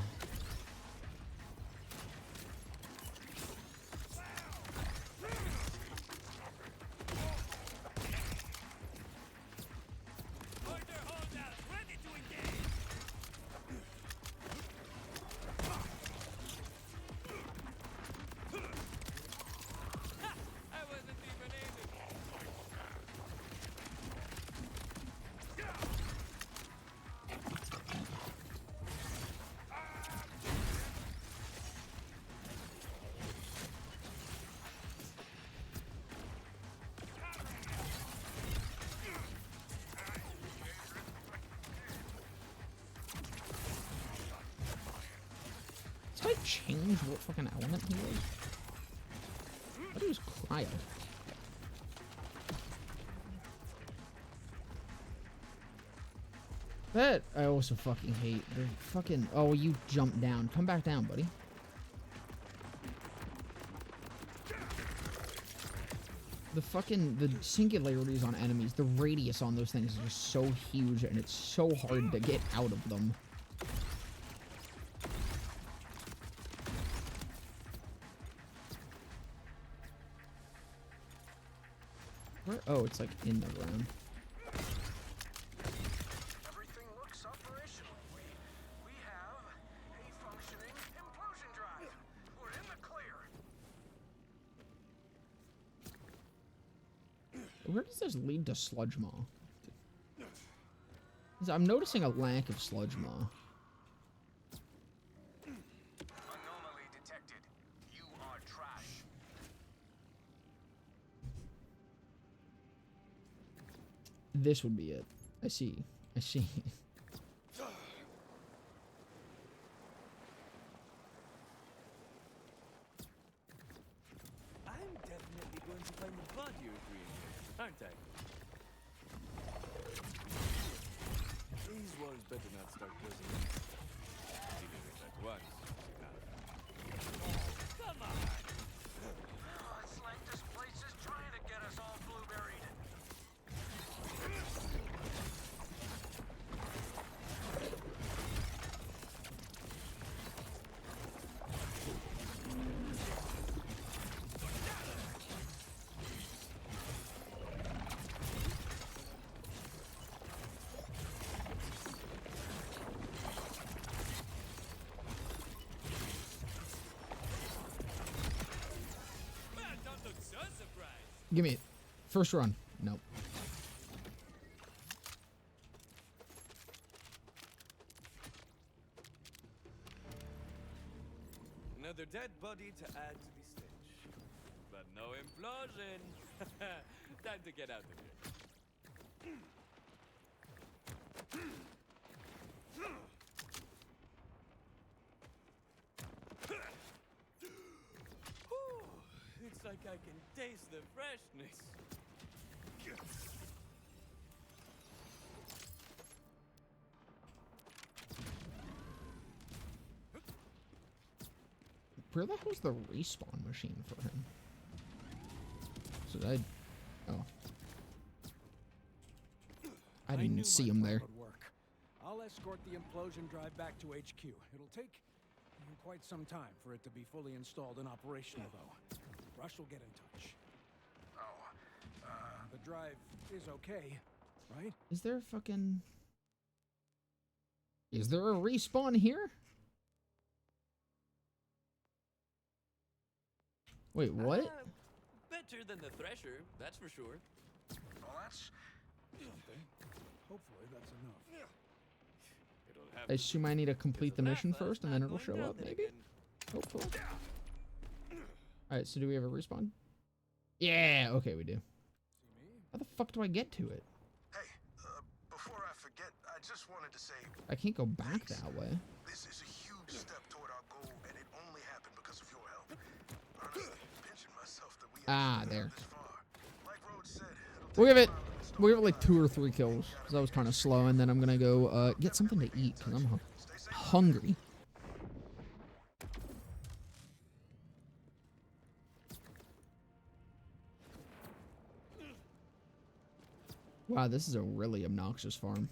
[SPEAKER 1] Did I change what fucking element he was? I thought he was cryo. That I also fucking hate. The fucking... Oh, you jumped down. Come back down, buddy. The fucking... The singularities on enemies, the radius on those things is just so huge, and it's so hard to get out of them. Where? Oh, it's like in the ground.
[SPEAKER 8] Everything looks operational. We have a functioning implosion drive. We're in the clear.
[SPEAKER 1] Where does this lead to Sludge Maw? I'm noticing a lack of Sludge Maw.
[SPEAKER 8] Anomaly detected. You are trash.
[SPEAKER 1] This would be it. I see. I see.
[SPEAKER 10] I'm definitely going to find the
[SPEAKER 2] aren't I? These walls better not start closing in. Even if at once. Come on!
[SPEAKER 8] Oh, it's like this place is trying to get us all blueberried.
[SPEAKER 2] Man, don't look so surprised.
[SPEAKER 1] Give me it. First run. Nope.
[SPEAKER 2] Another dead body to add to the stage. But no implosion. Time to get out of here. Whew, it's like I can taste the freshness.
[SPEAKER 1] Where the hell's the respawn machine for him? So I... Oh. I
[SPEAKER 11] knew
[SPEAKER 1] didn't see
[SPEAKER 11] my
[SPEAKER 1] him
[SPEAKER 11] plan
[SPEAKER 1] there.
[SPEAKER 11] would work. I'll escort the implosion drive back to HQ. It'll take quite some time for it to be fully installed and operational, though. Rush will get in touch.
[SPEAKER 8] Oh,
[SPEAKER 11] The drive is okay, right?
[SPEAKER 1] Is there a fucking... Is there a respawn here? Wait, what?
[SPEAKER 2] Better than the Thresher, that's for sure.
[SPEAKER 8] well, that's
[SPEAKER 11] Something. Hopefully that's enough.
[SPEAKER 2] It'll have
[SPEAKER 1] I assume I need to complete the mission
[SPEAKER 2] Rafa's
[SPEAKER 1] first and
[SPEAKER 2] not
[SPEAKER 1] then it'll
[SPEAKER 2] going
[SPEAKER 1] show
[SPEAKER 2] down
[SPEAKER 1] up,
[SPEAKER 2] there
[SPEAKER 1] maybe?
[SPEAKER 2] again.
[SPEAKER 1] Hopefully. Alright, so do we have a respawn? Yeah, okay, we do.
[SPEAKER 11] See me?
[SPEAKER 1] How the fuck do I get to it?
[SPEAKER 5] Hey, before I forget, I just wanted to say
[SPEAKER 1] I can't go back that way.
[SPEAKER 5] this is a huge step toward our goal, and it only happened because of your help. Honestly, pinching myself that we
[SPEAKER 1] Ah,
[SPEAKER 5] actually
[SPEAKER 1] there.
[SPEAKER 5] got this far. Like Rhodes said, it'll
[SPEAKER 1] We'll
[SPEAKER 5] take
[SPEAKER 1] give it...
[SPEAKER 5] a while to install
[SPEAKER 1] We'll give it
[SPEAKER 5] the
[SPEAKER 1] like 2 or 3 kills. Because that was kind of slow. And then I'm going to go get something to eat. Because I'm hungry. Wow, this is a really obnoxious farm.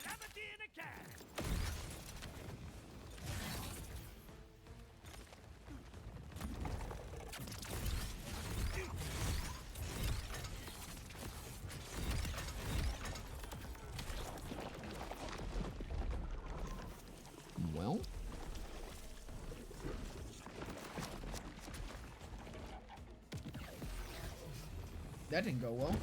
[SPEAKER 8] calamity in a can.
[SPEAKER 1] Well. That didn't go well.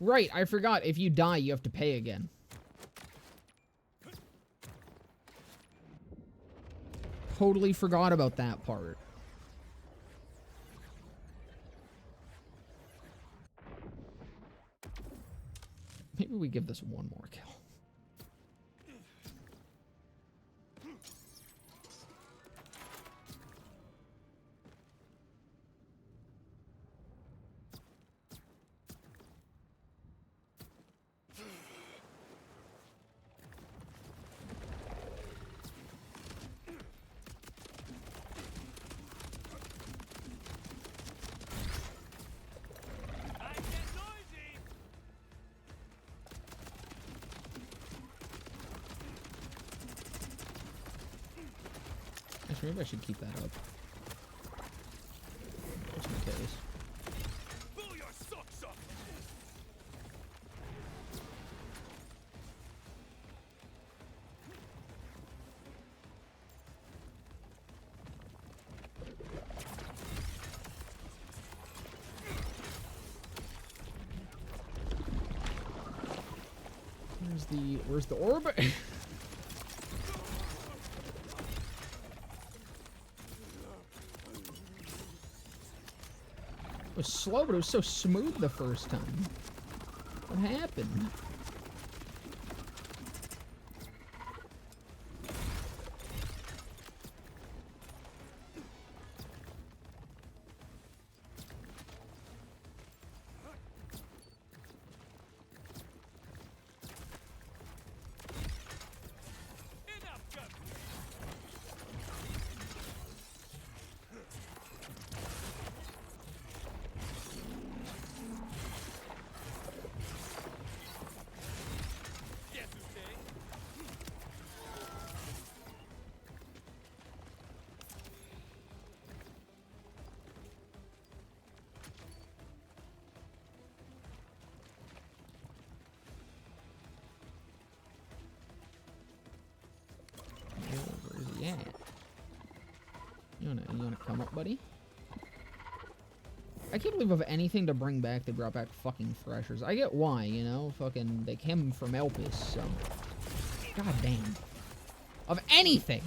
[SPEAKER 1] Right, I forgot. If you die, you have to pay again. Totally forgot about that part. Maybe we give this one more kill.
[SPEAKER 8] I get noisy.
[SPEAKER 1] Actually, maybe I should keep that up. Just in case.
[SPEAKER 6] Pull your socks up!
[SPEAKER 1] Where's the orb? It was slow, but it was so smooth the first time. What happened? Where's he at? You wanna come up, buddy? I can't believe of anything to bring back, they brought back fucking Threshers. I get why, you know? Fucking, they came from Elpis, so... God damn. Of anything!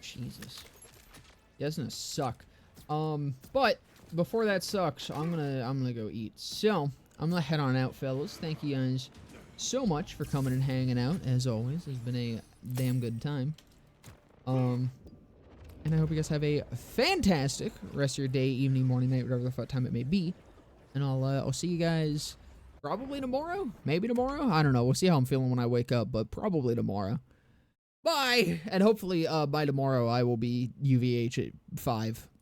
[SPEAKER 1] Jesus. Yeah, it's gonna suck. But before that sucks, I'm gonna go eat. So I'm gonna head on out, fellas. Thank you guys so much for coming and hanging out. As always, it's been a damn good time. And I hope you guys have a fantastic rest of your day, evening, morning, night, whatever the fuck time it may be. And I'll see you guys probably tomorrow, maybe tomorrow. I don't know. We'll see how I'm feeling when I wake up, but probably tomorrow. Bye! And hopefully, by tomorrow, I will be UVH at 5.